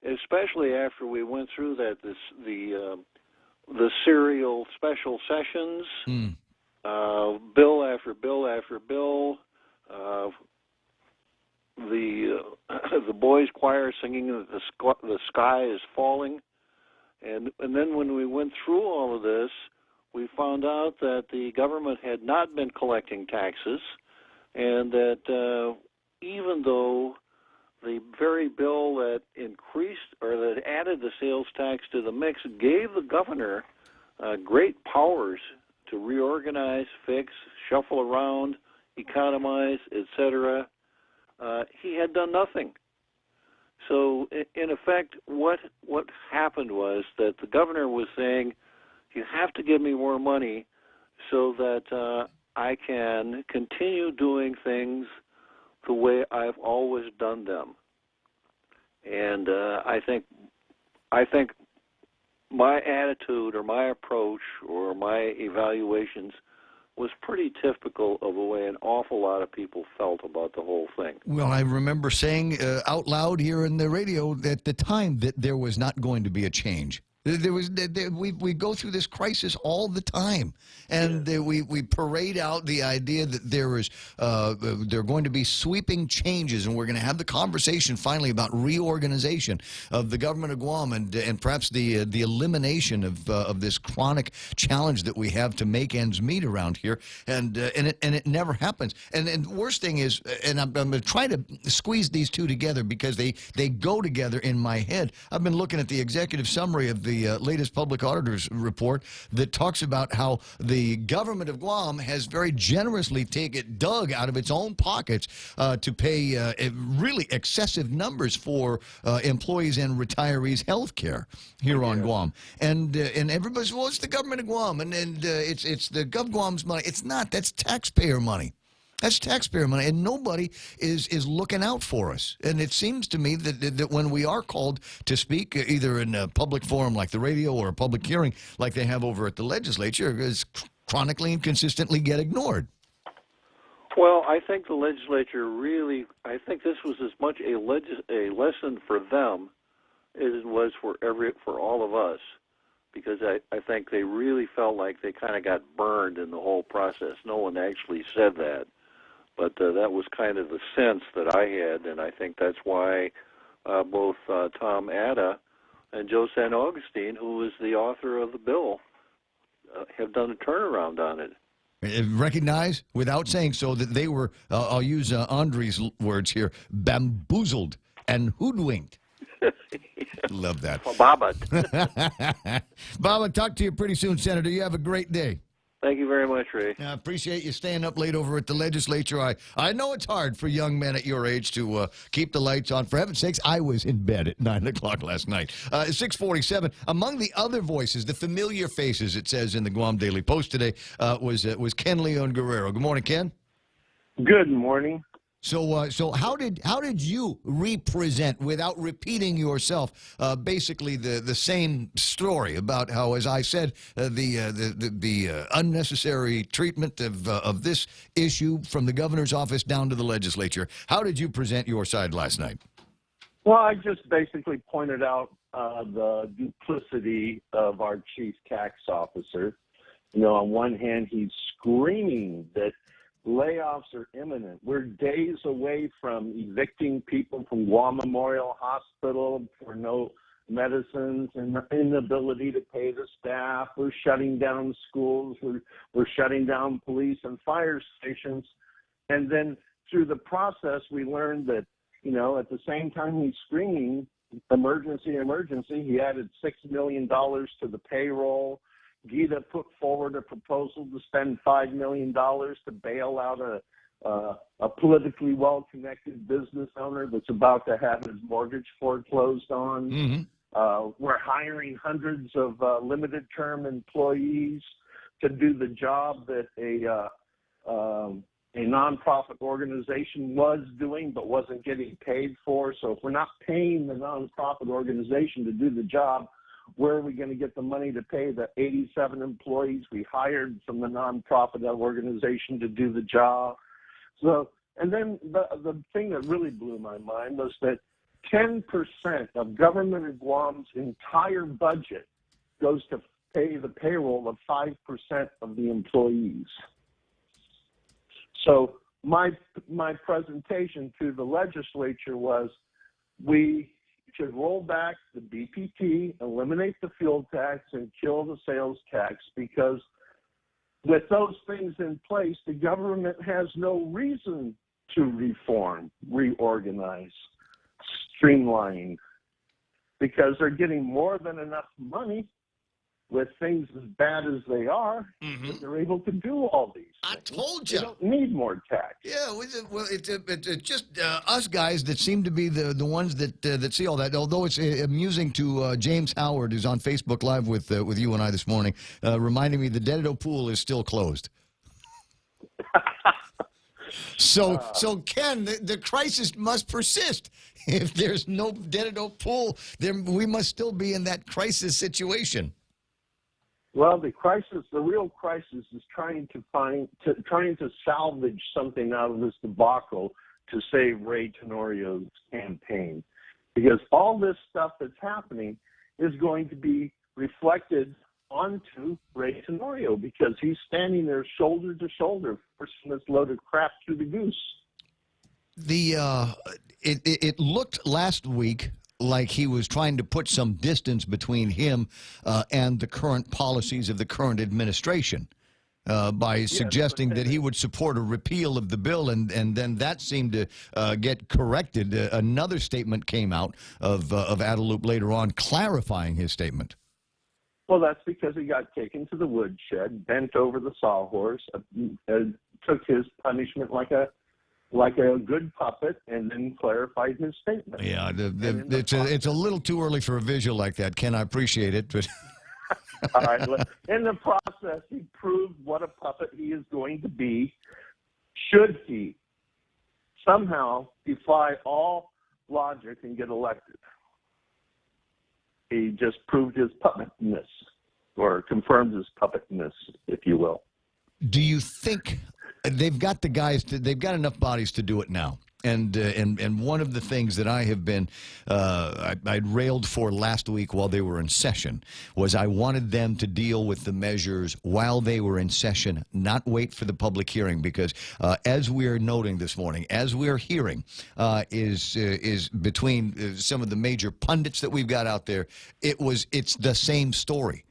Especially after we went through the serial special sessions, bill after bill after bill. The boys' choir singing that the sky is falling, and then when we went through all of this, we found out that the government had not been collecting taxes, and that even though the very bill that increased or that added the sales tax to the mix gave the governor great powers to reorganize, fix, shuffle around, economize, etc., he had done nothing. So, in effect, what happened was that the governor was saying, you have to give me more money so that I can continue doing things the way I've always done them. And I think my attitude or my approach or my evaluations was pretty typical of the way an awful lot of people felt about the whole thing. Well, I remember saying out loud here in the radio at the time that there was not going to be a change. We go through this crisis all the time, and we parade out the idea that there are going to be sweeping changes, and we're going to have the conversation finally about reorganization of the government of Guam and perhaps the elimination of this chronic challenge that we have to make ends meet around here, and it never happens. And the worst thing is, and I'm going to try to squeeze these two together because they go together in my head. I've been looking at the executive summary of the latest public auditor's report that talks about how the government of Guam has very generously dug out of its own pockets to pay really excessive numbers for employees and retirees' health care here on Guam. And everybody's, well, it's the government of Guam, and it's the GovGuam's money. It's not. That's taxpayer money. That's taxpayer money, and nobody is looking out for us. And it seems to me that when we are called to speak, either in a public forum like the radio or a public hearing like they have over at the legislature, is chronically and consistently get ignored. Well, I think the legislature really, I think this was as much a lesson for them as it was for all of us, because I think they really felt like they kind of got burned in the whole process. No one actually said that. But that was kind of the sense that I had, and I think that's why both Tom Atta and Joe San Augustine, who is the author of the bill, have done a turnaround on it. Recognize, without saying so, that they were, I'll use Andre's words here, bamboozled and hoodwinked. Love that. Baba. Baba, talk to you pretty soon, Senator. You have a great day. Thank you very much, Ray. I appreciate you staying up late over at the legislature. I know it's hard for young men at your age to keep the lights on. For heaven's sakes, I was in bed at 9 o'clock last night. 6:47. Among the other voices, the familiar faces, it says in the Guam Daily Post today, was Ken Leon Guerrero. Good morning, Ken. Good morning. So how did you represent, without repeating yourself, basically the same story about how, as I said, the unnecessary treatment of this issue from the governor's office down to the legislature? How did you present your side last night? Well, I just basically pointed out the duplicity of our chief tax officer. You know, on one hand, he's screaming that layoffs are imminent. We're days away from evicting people from Guam Memorial Hospital for no medicines and the inability to pay the staff. We're shutting down schools. We're shutting down police and fire stations. And then through the process, we learned that, at the same time he's screaming emergency, he added $6 million to the payroll. Gita put forward a proposal to spend $5 million to bail out a politically well-connected business owner that's about to have his mortgage foreclosed on. Mm-hmm. We're hiring hundreds of limited-term employees to do the job that a nonprofit organization was doing but wasn't getting paid for. So if we're not paying the nonprofit organization to do the job, where are we going to get the money to pay the 87 employees we hired from the nonprofit organization to do the job? So, and then the thing that really blew my mind was that 10% of government of Guam's entire budget goes to pay the payroll of 5% of the employees. So my presentation to the legislature was we should roll back the BPT, eliminate the fuel tax, and kill the sales tax, because with those things in place, the government has no reason to reform, reorganize, streamline, because they're getting more than enough money with things as bad as they are, that they're able to do all these things. I told you. They don't need more tax. Yeah, well, it's just us guys that seem to be the ones that see all that. Although it's amusing to James Howard, who's on Facebook Live with you and I this morning, reminding me the Dededo pool is still closed. So Ken, the crisis must persist. If there's no Dededo pool, then we must still be in that crisis situation. Well, the real crisis is trying to salvage something out of this debacle to save Ray Tenorio's campaign, because all this stuff that's happening is going to be reflected onto Ray Tenorio, because he's standing there shoulder to shoulder, forcing this load of crap through the goose. It looked last week like he was trying to put some distance between him and the current policies of the current administration by suggesting that he would support a repeal of the bill, and then that seemed to get corrected. Another statement came out of Adelup later on clarifying his statement. Well, that's because he got taken to the woodshed, bent over the sawhorse, took his punishment like a good puppet, and then clarified his statement. Yeah, it's a little too early for a visual like that, Ken. I appreciate it, but all right. In the process, he proved what a puppet he is going to be, should he somehow defy all logic and get elected. He just proved his puppetness, or confirmed his puppetness, if you will. Do you think they've got the guys? They've got enough bodies to do it now. And one of the things that I have been I'd railed for last week while they were in session was I wanted them to deal with the measures while they were in session, not wait for the public hearing, because as we are noting this morning, as we are hearing, is between some of the major pundits that we've got out there, it's the same story.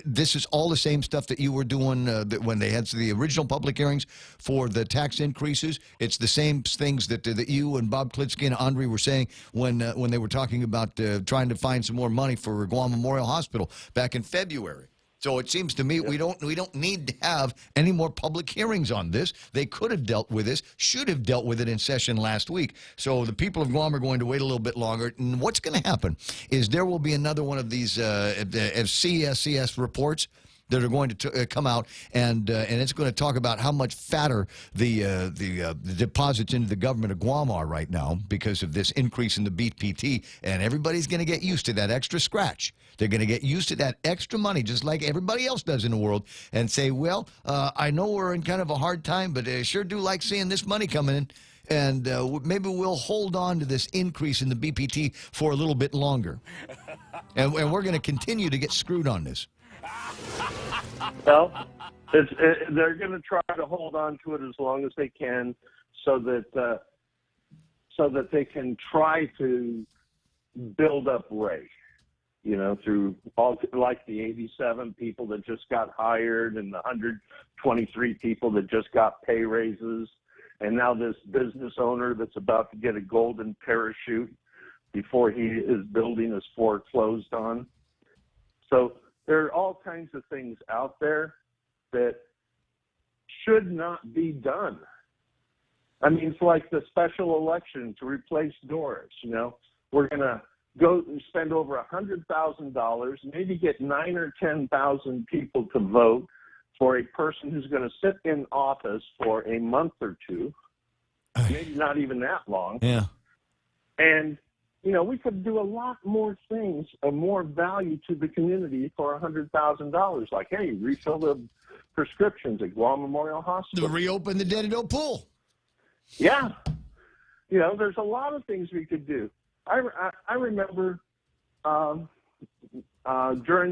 This is all the same stuff that you were doing when they had the original public hearings for the tax increases. It's the same things that you and Bob Klitsky and Andre were saying when they were talking about trying to find some more money for Guam Memorial Hospital back in February. So it seems to me we don't need to have any more public hearings on this. They could have dealt with this, should have dealt with it in session last week. So the people of Guam are going to wait a little bit longer. And what's going to happen is there will be another one of these CSCS reports that are going to come out, and it's going to talk about how much fatter the deposits into the government of Guam are right now because of this increase in the BPT, and everybody's going to get used to that extra scratch. They're going to get used to that extra money, just like everybody else does in the world, and say, well, I know we're in kind of a hard time, but I sure do like seeing this money coming in, and maybe we'll hold on to this increase in the BPT for a little bit longer. And we're going to continue to get screwed on this. Well, they're going to try to hold on to it as long as they can, so that they can try to build up Ray. through all like the 87 people that just got hired and the 123 people that just got pay raises, and now this business owner that's about to get a golden parachute before he is building is foreclosed on. So there are all kinds of things out there that should not be done. I mean, it's like the special election to replace Doris. We're going to go and spend over $100,000, maybe get 9,000 or 10,000 people to vote for a person who's going to sit in office for a month or two, maybe not even that long. Yeah. And, we could do a lot more things of more value to the community for $100,000. Like, hey, refill the prescriptions at Guam Memorial Hospital. To reopen the Dededo pool. Yeah. There's a lot of things we could do. I remember during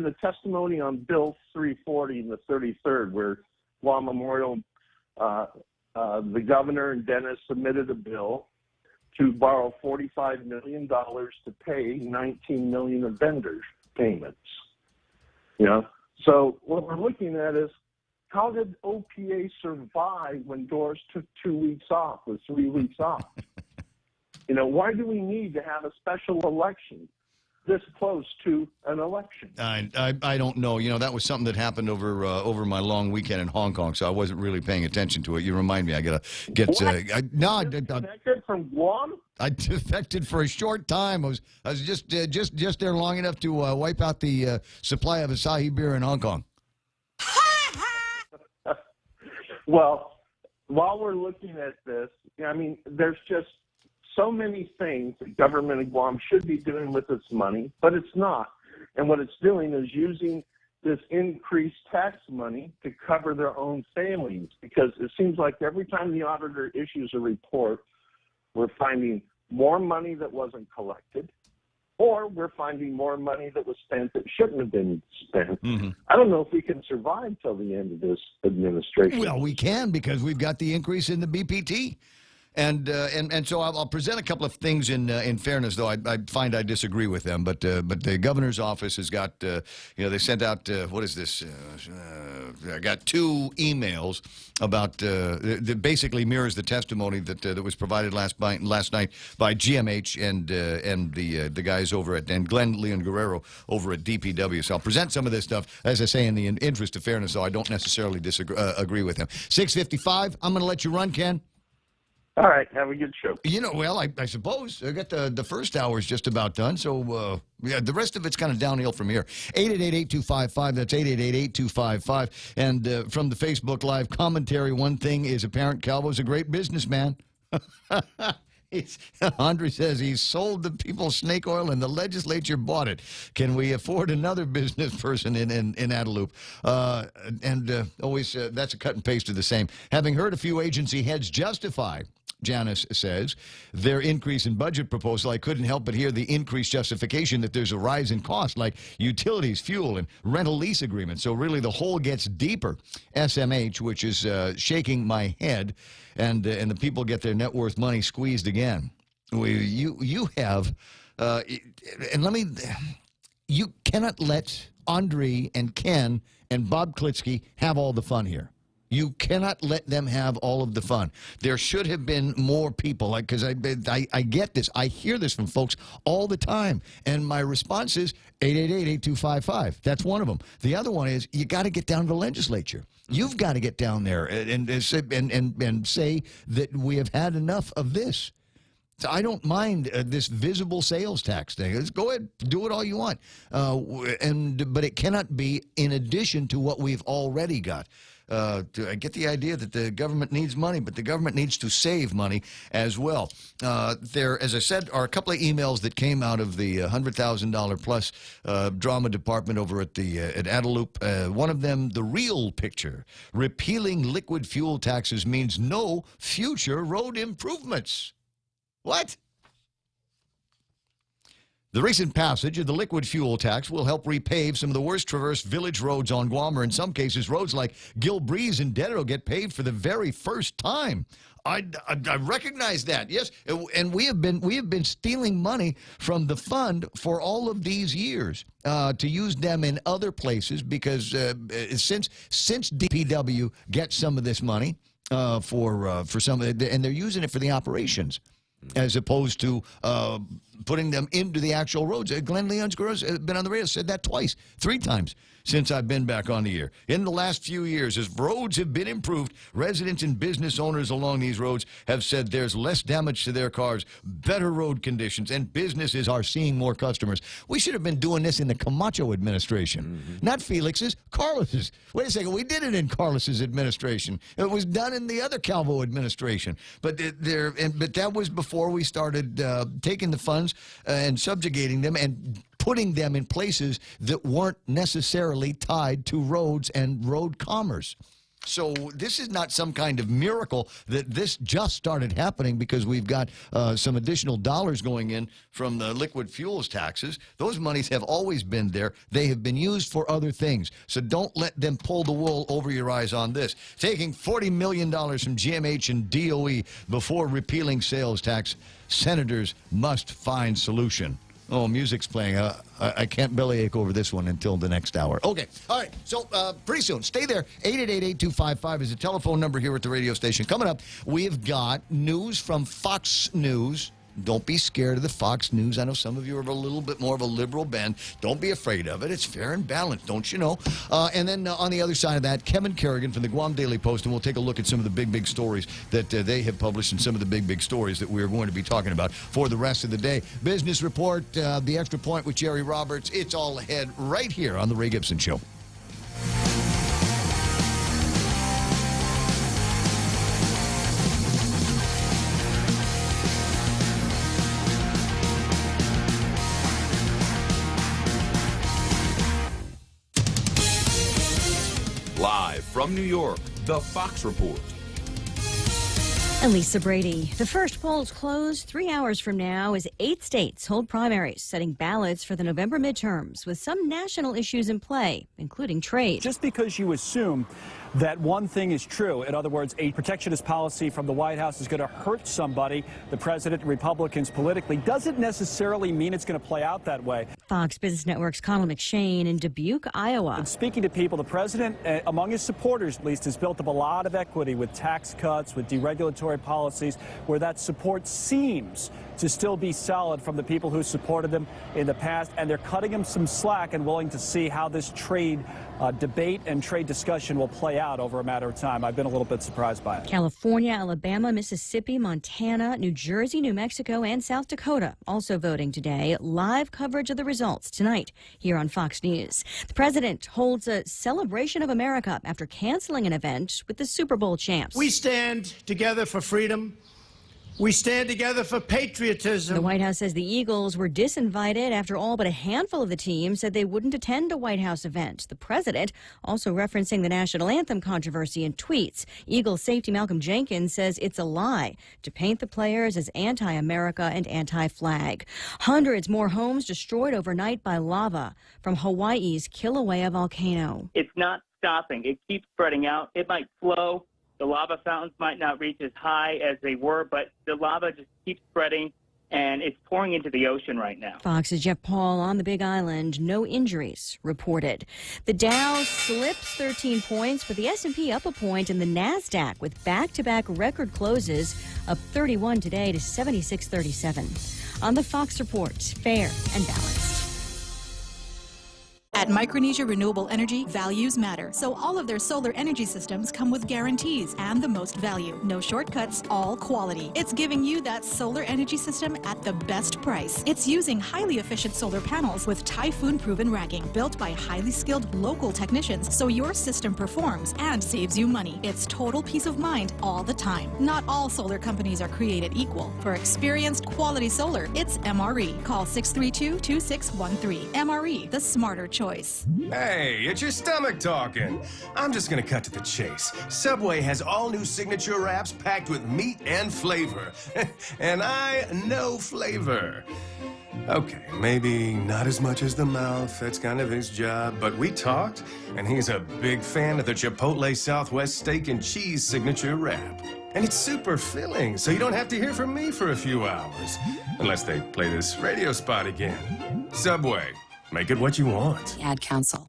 the testimony on Bill 340 in the 33rd, where Guam Memorial, the governor and Dennis submitted a bill to borrow $45 million to pay $19 million of vendors' payments. So what we're looking at is, how did OPA survive when Doris took 2 weeks off or 3 weeks off? Why do we need to have a special election this close to an election? I don't know. That was something that happened over my long weekend in Hong Kong, so I wasn't really paying attention to it. You remind me. I gotta get. Defected from Guam? I defected for a short time. I was just there long enough to wipe out the supply of Asahi beer in Hong Kong. Well, while we're looking at this, there's just so many things the government of Guam should be doing with its money, but it's not. And what it's doing is using this increased tax money to cover their own failings, because it seems like every time the auditor issues a report, we're finding more money that wasn't collected, or we're finding more money that was spent that shouldn't have been spent. Mm-hmm. I don't know if we can survive till the end of this administration. Well, we can, because we've got the increase in the BPT. And so I'll present a couple of things in fairness, though I find I disagree with them. But the governor's office has got, they sent out, what is this? I got 2 emails about, that basically mirrors the testimony that was provided last night by GMH and the guys over at, and Glenn Leon Guerrero over at DPW. So I'll present some of this stuff, as I say, in the interest of fairness, though I don't necessarily agree with them. 6:55, I'm going to let you run, Ken. All right, have a good show. Well, I suppose I got the first hour is just about done, so the rest of it's kind of downhill from here. 888-8255, that's 888-8255. And from the Facebook Live commentary, one thing is apparent: Calvo's a great businessman. Andre says he sold the people snake oil and the legislature bought it. Can we afford another business person in Adelup? Always, that's a cut and paste of the same. Having heard a few agency heads justify, Janice says, their increase in budget proposal, I couldn't help but hear the increased justification that there's a rise in cost, like utilities, fuel, and rental lease agreements. So really the hole gets deeper. SMH, which is shaking my head, and the people get their net worth money squeezed again. You have, you cannot let Andre and Ken and Bob Klitsky have all the fun here. You cannot let them have all of the fun. There should have been more people, because I get this. I hear this from folks all the time, and my response is 888-8255. That's one of them. The other one is, you got to get down to the legislature. You've got to get down there and say that we have had enough of this. So I don't mind this visible sales tax thing. Let's go ahead, do it all you want. But it cannot be in addition to what we've already got. I get the idea that the government needs money, but the government needs to save money as well. There, as I said, are a couple of emails that came out of the $100,000 plus drama department over at Adelup. One of them, the real picture: repealing liquid fuel taxes means no future road improvements. What? The recent passage of the liquid fuel tax will help repave some of the worst traversed village roads on Guam, or in some cases, roads like Gil Breeze and Dededo get paved for the very first time. I recognize that, yes, and we have been stealing money from the fund for all of these years to use them in other places because since DPW gets some of this money for some, and they're using it for the operations as opposed to putting them into the actual roads. Glenn Leon's girls have been on the radio, said that three times since I've been back on the air. In the last few years, as roads have been improved, residents and business owners along these roads have said there's less damage to their cars, better road conditions, and businesses are seeing more customers. We should have been doing this in the Camacho administration, not Felix's, Carlos's. Wait a second, we did it in Carlos's administration. It was done in the other Calvo administration. But that was before we started taking the funds and subjugating them and putting them in places that weren't necessarily tied to roads and road commerce. So this is not some kind of miracle that this just started happening because we've got some additional dollars going in from the liquid fuels taxes. Those monies have always been there. They have been used for other things. So don't let them pull the wool over your eyes on this. Taking $40 million from GMH and DOE before repealing sales tax, senators must find solution. Oh, music's playing. I can't bellyache over this one until the next hour. Okay. All right. So pretty soon, stay there. 888-8255 is the telephone number here at the radio station. Coming up, we've got news from Fox News. Don't be scared of the Fox News. I know some of you are a little bit more of a liberal bent. Don't be afraid of it. It's fair and balanced, don't you know? And then on the other side of that, Kevin Kerrigan from the Guam Daily Post, and we'll take a look at some of the big stories that they have published and some of the big stories that we're going to be talking about for the rest of the day. Business Report, The Extra Point with Jerry Roberts. It's all ahead right here on The Ray Gibson Show. Live from New York, The Fox Report. And Lisa Brady. The first polls close 3 hours from now as 8 states hold primaries, setting ballots for the November midterms with some national issues in play, including trade. Just because you assume that one thing is true, in other words, a protectionist policy from the White House is going to hurt somebody, the president and Republicans politically, doesn't necessarily mean it's going to play out that way. Fox Business Network's Colin McShane in Dubuque, Iowa. And speaking to people, the president, among his supporters at least, has built up a lot of equity with tax cuts, with deregulatory policies, where that support seems to still be solid from the people who supported them in the past, and they're cutting him some slack and willing to see how this trade debate and trade discussion will play out over a matter of time. I've been a little bit surprised by it. California, Alabama, Mississippi, Montana, New Jersey, New Mexico, and South Dakota also voting today. Live coverage of the results tonight here on Fox News. The president holds a celebration of America after canceling an event with the Super Bowl champs. We stand together for freedom. We stand together for patriotism. The White House says the Eagles were disinvited after all but a handful of the team said they wouldn't attend a White House event. The president also referencing the national anthem controversy in tweets. Eagles safety Malcolm Jenkins says it's a lie to paint the players as anti-America and anti-flag. Hundreds more homes destroyed overnight by lava from Hawaii's Kilauea volcano. It's not stopping. It keeps spreading out. It might flow. The lava fountains might not reach as high as they were, but the lava just keeps spreading, and it's pouring into the ocean right now. Fox's Jeff Paul on the Big Island. No injuries reported. The Dow slips 13 points, but the S&P up a point, and the NASDAQ with back-to-back record closes up 31 today to 76.37. On the Fox Report, fair and balanced. At Micronesia Renewable Energy, values matter. So all of their solar energy systems come with guarantees and the most value. No shortcuts, all quality. It's giving you that solar energy system at the best price. It's using highly efficient solar panels with typhoon-proven racking, built by highly skilled local technicians, so your system performs and saves you money. It's total peace of mind all the time. Not all solar companies are created equal. For experienced quality solar, it's MRE. Call 632-2613. MRE, the smarter choice. Hey, it's your stomach talking. I'm just gonna cut to the chase. Subway has all new signature wraps packed with meat and flavor. And I know flavor. Okay, maybe not as much as the mouth. That's kind of his job. But we talked, and he's a big fan of the Chipotle Southwest Steak and Cheese signature wrap. And it's super filling, so you don't have to hear from me for a few hours. Unless they play this radio spot again. Subway, make it what you want. Ad Council.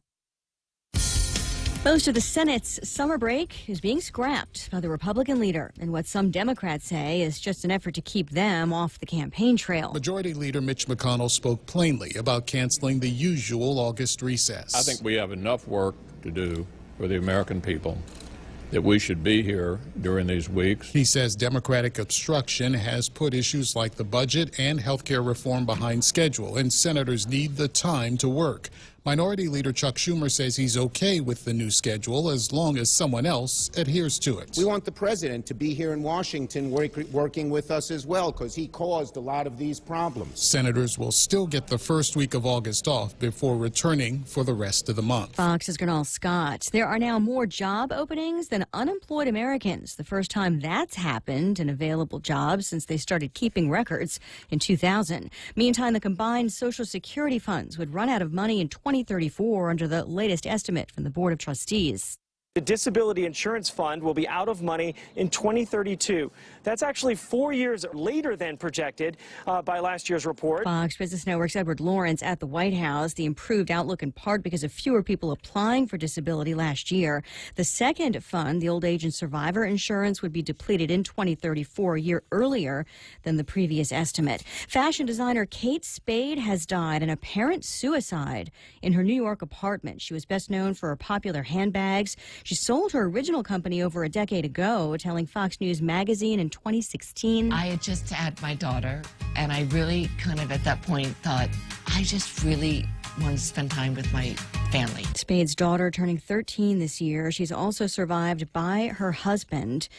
Most of the Senate's summer break is being scrapped by the Republican leader in what some Democrats say is just an effort to keep them off the campaign trail. Majority Leader Mitch McConnell spoke plainly about canceling the usual August recess. I think we have enough work to do for the American people that we should be here during these weeks. He says Democratic obstruction has put issues like the budget and health care reform behind schedule, and senators need the time to work. Minority Leader Chuck Schumer says he's okay with the new schedule as long as someone else adheres to it. We want the president to be here in Washington working with us as well, because he caused a lot of these problems. Senators will still get the first week of August off before returning for the rest of the month. Fox's Gernal Scott. There are now more job openings than unemployed Americans. The first time that's happened in available jobs since they started keeping records in 2000. Meantime, the combined Social Security funds would run out of money in 2034 under the latest estimate from the Board of Trustees. The Disability Insurance Fund will be out of money in 2032. That's actually 4 years later than projected by last year's report. Fox Business Network's Edward Lawrence at the White House. The improved outlook in part because of fewer people applying for disability last year. The second fund, the Old Age and Survivor Insurance, would be depleted in 2034, a year earlier than the previous estimate. Fashion designer Kate Spade has died an apparent suicide in her New York apartment. She was best known for her popular handbags. She sold her original company over a decade ago, telling Fox News Magazine in 2016. I had just had my daughter, and I really kind of at that point thought, I just really want to spend time with my family. Spade's daughter turning 13 this year. She's also survived by her husband.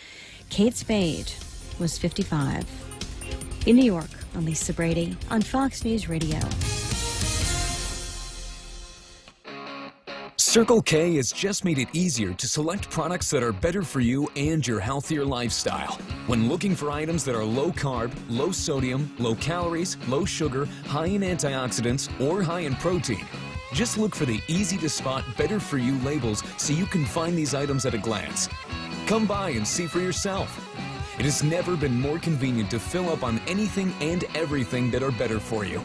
Kate Spade was 55. In New York, I'm Lisa Brady on Fox News Radio. Circle K has just made it easier to select products that are better for you and your healthier lifestyle. When looking for items that are low carb, low sodium, low calories, low sugar, high in antioxidants, or high in protein, just look for the easy to spot better for you labels so you can find these items at a glance. Come by and see for yourself. It has never been more convenient to fill up on anything and everything that are better for you.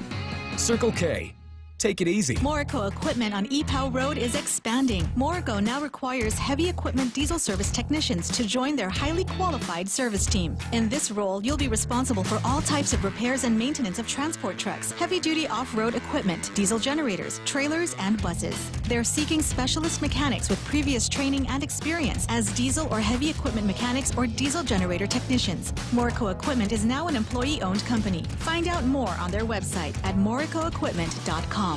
Circle K. Take it easy. Morico Equipment on EPOW Road is expanding. Morico now requires heavy equipment diesel service technicians to join their highly qualified service team. In this role, you'll be responsible for all types of repairs and maintenance of transport trucks, heavy-duty off-road equipment, diesel generators, trailers, and buses. They're seeking specialist mechanics with previous training and experience as diesel or heavy equipment mechanics or diesel generator technicians. Morico Equipment is now an employee-owned company. Find out more on their website at moricoequipment.com.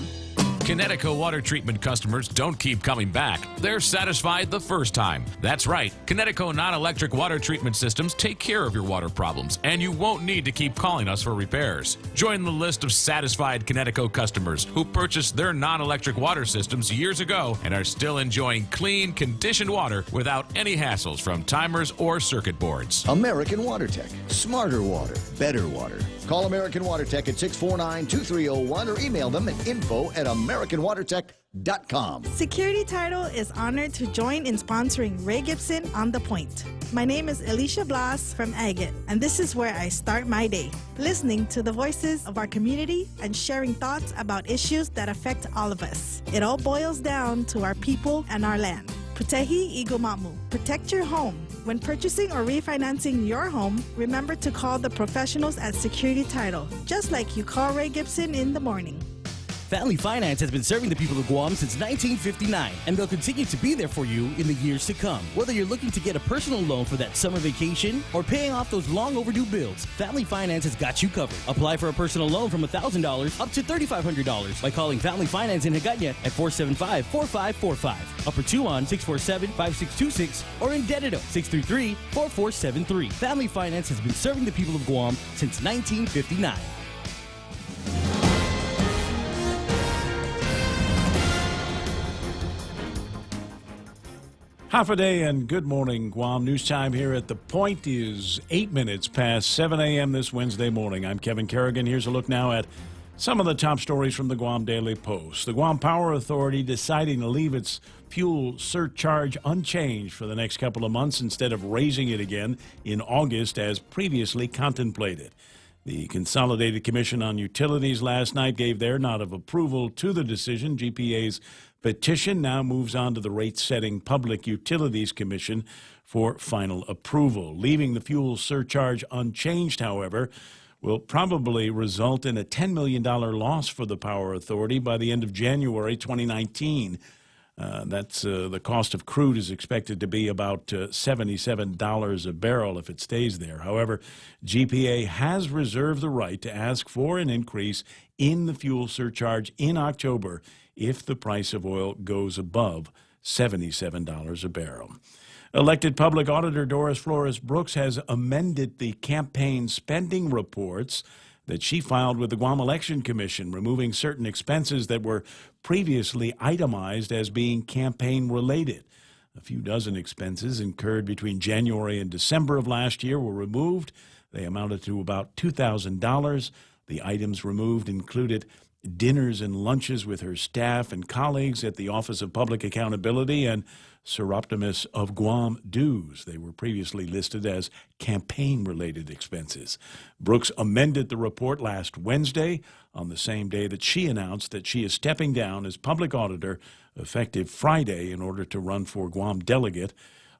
Connecticut water treatment customers don't keep coming back. They're satisfied the first time. That's right. Connecticut non-electric water treatment systems take care of your water problems, and you won't need to keep calling us for repairs. Join the list of satisfied Connecticut customers who purchased their non-electric water systems years ago and are still enjoying clean, conditioned water without any hassles from timers or circuit boards. American Water Tech. Smarter water, better water. Call American Water Tech at 649-2301 or email them at info@americanwatertech.com. Security Title is honored to join in sponsoring Ray Gibson on The Point. My name is Alicia Blas from Agate, and this is where I start my day, listening to the voices of our community and sharing thoughts about issues that affect all of us. It all boils down to our people and our land. Putehi Igomamu. Protect your home. When purchasing or refinancing your home, remember to call the professionals at Security Title, just like you call Ray Gibson in the morning. Family Finance has been serving the people of Guam since 1959, and they'll continue to be there for you in the years to come. Whether you're looking to get a personal loan for that summer vacation or paying off those long overdue bills, Family Finance has got you covered. Apply for a personal loan from $1,000 up to $3,500 by calling Family Finance in Hagåtña at 475-4545, Upper Tuon 647-5626, or in Dededo 633-4473. Family Finance has been serving the people of Guam since 1959. Half a day and good morning, Guam. News time here at The Point is 8 minutes past 7 a.m. this Wednesday morning. I'm Kevin Kerrigan. Here's a look now at Some of the top stories from the Guam Daily Post. The Guam Power Authority deciding to leave its fuel surcharge unchanged for the next couple of months instead of raising it again in August as previously contemplated. The Consolidated Commission on Utilities last night gave their nod of approval to the decision. GPA's petition now moves on to the Rate-Setting Public Utilities Commission for final approval. Leaving the fuel surcharge unchanged, however, will probably result in a $10 million loss for the Power Authority by the end of January 2019. The cost of crude is expected to be about $77 a barrel if it stays there. However, GPA has reserved the right to ask for an increase in the fuel surcharge in October if the price of oil goes above $77 a barrel. Elected Public Auditor Doris Flores Brooks has amended the campaign spending reports that she filed with the Guam Election Commission, removing certain expenses that were previously itemized as being campaign-related. A few dozen expenses incurred between January and December of last year were removed. They amounted to about $2,000. The items removed included dinners and lunches with her staff and colleagues at the Office of Public Accountability and Seroptimus of Guam dues. They were previously listed as campaign-related expenses. Brooks amended the report last Wednesday, on the same day that she announced that she is stepping down as public auditor effective Friday in order to run for Guam delegate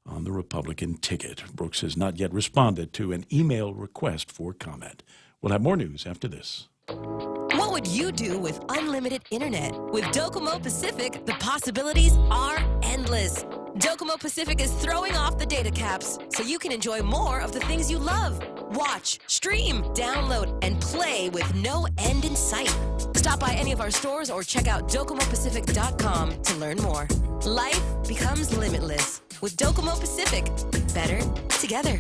on the Republican ticket. Brooks has not yet responded to an email request for comment. We'll have more news after this. What would you do with unlimited internet? With Docomo Pacific, the possibilities are endless. Docomo Pacific is throwing off the data caps so you can enjoy more of the things you love. Watch, stream, download, and play with no end in sight. Stop by any of our stores or check out DocomoPacific.com to learn more. Life becomes limitless with Docomo Pacific. Better together.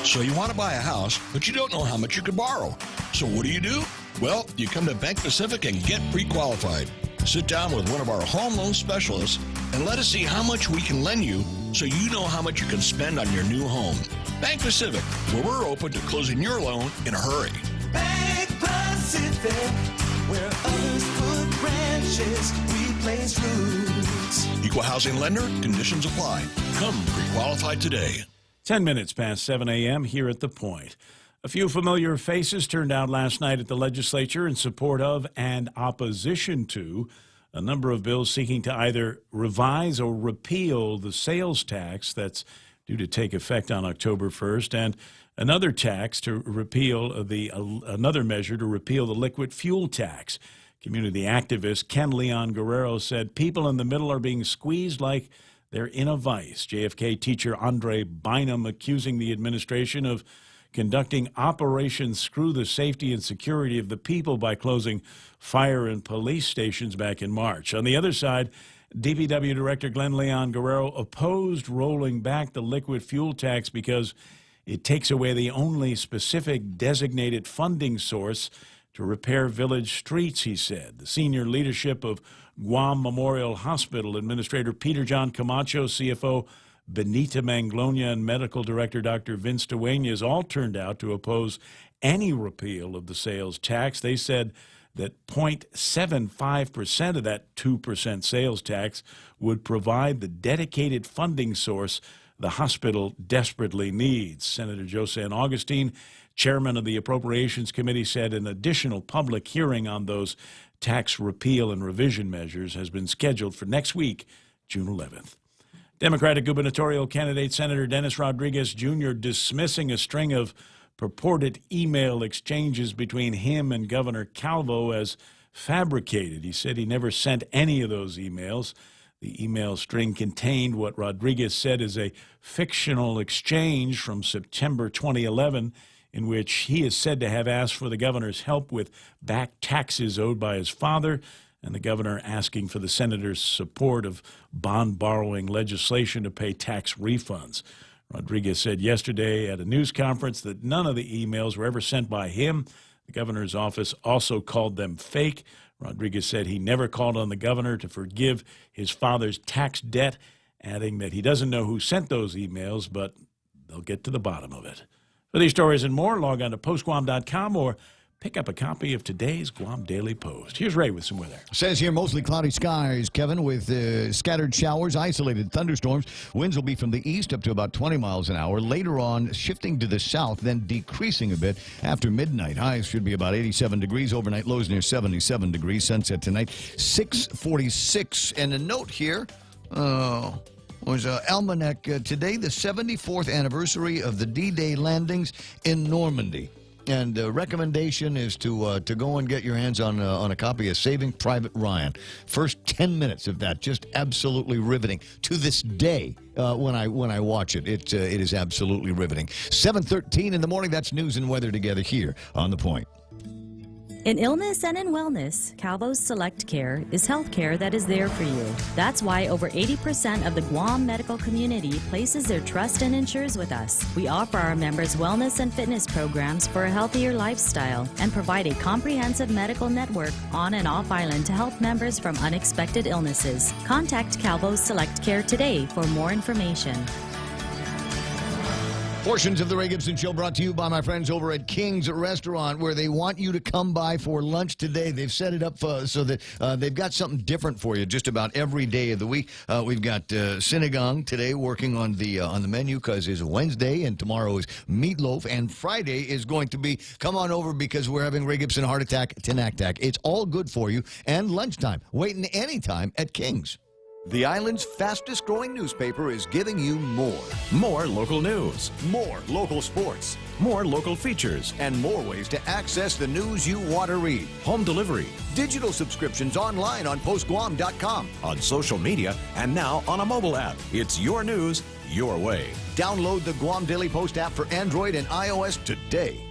So you want to buy a house, but you don't know how much you could borrow. So what do? Well, you come to Bank Pacific and get pre-qualified. Sit down with one of our home loan specialists and let us see how much we can lend you so you know how much you can spend on your new home. Bank Pacific, where we're open to closing your loan in a hurry. Bank Pacific, where others put branches, we place roots. Equal housing lender, conditions apply. Come pre-qualified today. 10 minutes past 7 a.m. here at The Point. A few familiar faces turned out last night at the legislature in support of and opposition to a number of bills seeking to either revise or repeal the sales tax that's due to take effect on October 1st, and another tax to repeal another measure to repeal the liquid fuel tax. Community activist Ken Leon Guerrero said people in the middle are being squeezed like they're in a vice. JFK teacher Andre Bynum accusing the administration of conducting Operation Screw the Safety and Security of the People by closing fire and police stations back in March. On the other side, DPW Director Glenn Leon Guerrero opposed rolling back the liquid fuel tax because it takes away the only specific designated funding source to repair village streets, he said. The senior leadership of Guam Memorial Hospital, Administrator Peter John Camacho, CFO Benita Manglonia, and Medical Director Dr. Vince Duenas all turned out to oppose any repeal of the sales tax. They said that 0.75% of that 2% sales tax would provide the dedicated funding source the hospital desperately needs. Senator Joe San Augustine, chairman of the Appropriations Committee, said an additional public hearing on those tax repeal and revision measures has been scheduled for next week, June 11th. Democratic gubernatorial candidate Senator Dennis Rodriguez Jr. dismissing a string of purported email exchanges between him and Governor Calvo as fabricated. He said he never sent any of those emails. The email string contained what Rodriguez said is a fictional exchange from September 2011 in which he is said to have asked for the governor's help with back taxes owed by his father, and the governor asking for the senator's support of bond borrowing legislation to pay tax refunds. Rodriguez said yesterday at a news conference that none of the emails were ever sent by him. The governor's office also called them fake. Rodriguez said he never called on the governor to forgive his father's tax debt, adding that he doesn't know who sent those emails, but they'll get to the bottom of it. For these stories and more, log on to postguam.com or pick up a copy of today's Guam Daily Post. Here's Ray with some weather. Says here mostly cloudy skies, Kevin, with scattered showers, isolated thunderstorms. Winds will be from the east up to about 20 miles an hour. Later on, shifting to the south, then decreasing a bit after midnight. Highs should be about 87 degrees. Overnight lows near 77 degrees. Sunset tonight, 6:46. And a note here. Was Almanac today, the 74th anniversary of the D-Day landings in Normandy. And the recommendation is to go and get your hands on a copy of Saving Private Ryan. First 10 minutes of that, just absolutely riveting. To this day, when I watch it, it is absolutely riveting. 7:13 in the morning, that's news and weather together here on The Point. In illness and in wellness, Calvo's Select Care is health care that is there for you. That's why over 80% of the Guam medical community places their trust and insures with us. We offer our members wellness and fitness programs for a healthier lifestyle and provide a comprehensive medical network on and off island to help members from unexpected illnesses. Contact Calvo's Select Care today for more information. Portions of the Ray Gibson Show brought to you by my friends over at King's Restaurant, where they want you to come by for lunch today. They've set it up so that they've got something different for you just about every day of the week. We've got sinigang today working on the menu because it's Wednesday, and tomorrow is meatloaf, and Friday is going to be come on over because we're having Ray Gibson Heart Attack Tinactac. It's all good for you, and lunchtime. Waiting anytime at King's. The island's fastest growing newspaper is giving you more. More local news. More local sports. More local features. And more ways to access the news you want to read. Home delivery. Digital subscriptions online on postguam.com. On social media and now on a mobile app. It's your news, your way. Download the Guam Daily Post app for Android and iOS today.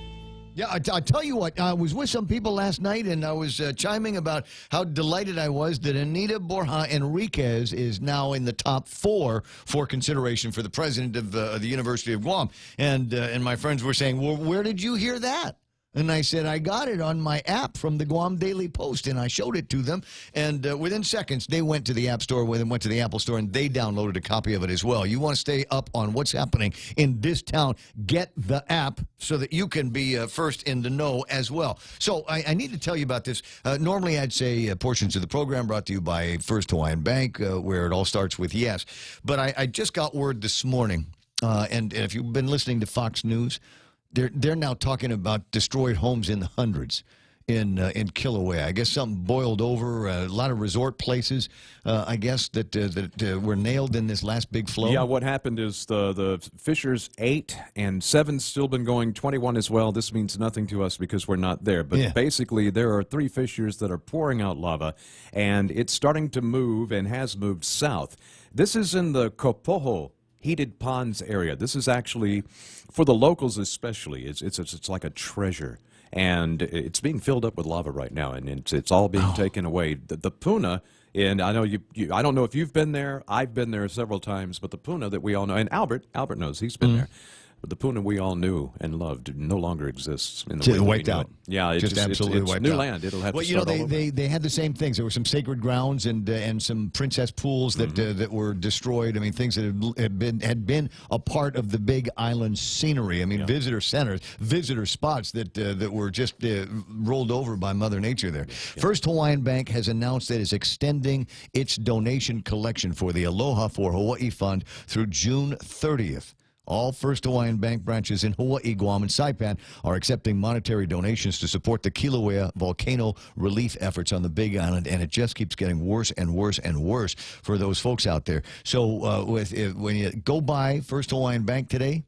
Yeah, I tell you what, I was with some people last night, and I was chiming about how delighted I was that Anita Borja Enriquez is now in the top 4 for consideration for the president of the University of Guam. And my friends were saying, well, where did you hear that? And I said, I got it on my app from the Guam Daily Post, and I showed it to them. And within seconds, they went to the App Store, went to the Apple Store, and they downloaded a copy of it as well. You want to stay up on what's happening in this town, get the app so that you can be first in the know as well. So I need to tell you about this. Normally, I'd say portions of the program brought to you by First Hawaiian Bank, where it all starts with yes. But I just got word this morning, and if you've been listening to Fox News, they're now talking about destroyed homes in the hundreds in Kilauea. I guess something boiled over. A lot of resort places, I guess, that were nailed in this last big flow. Yeah, what happened is the fissures 8 and 7's still been going, 21 as well. This means nothing to us because we're not there. But basically, there are 3 fissures that are pouring out lava, and it's starting to move and has moved south. This is in the Kopoho Heated Ponds area. This is actually, for the locals especially, it's like a treasure. And it's being filled up with lava right now, and it's all being taken away. The Puna, and I know I don't know if you've been there. I've been there several times, but the Puna that we all know, and Albert knows, he's been there. But the Puna we all knew and loved no longer exists in the way wiped out. Yeah, it's absolutely wiped new out. land. It'll have to start all over. They had the same things. There were some sacred grounds and some princess pools that were destroyed. I mean, things that had been a part of the Big Island scenery. I mean, visitor centers, visitor spots that were just rolled over by Mother Nature there. Yeah. First Hawaiian Bank has announced that it's extending its donation collection for the Aloha for Hawaii Fund through June 30th. All First Hawaiian Bank branches in Hawaii, Guam, and Saipan are accepting monetary donations to support the Kilauea volcano relief efforts on the Big Island, and it just keeps getting worse and worse and worse for those folks out there. So when you go by First Hawaiian Bank today,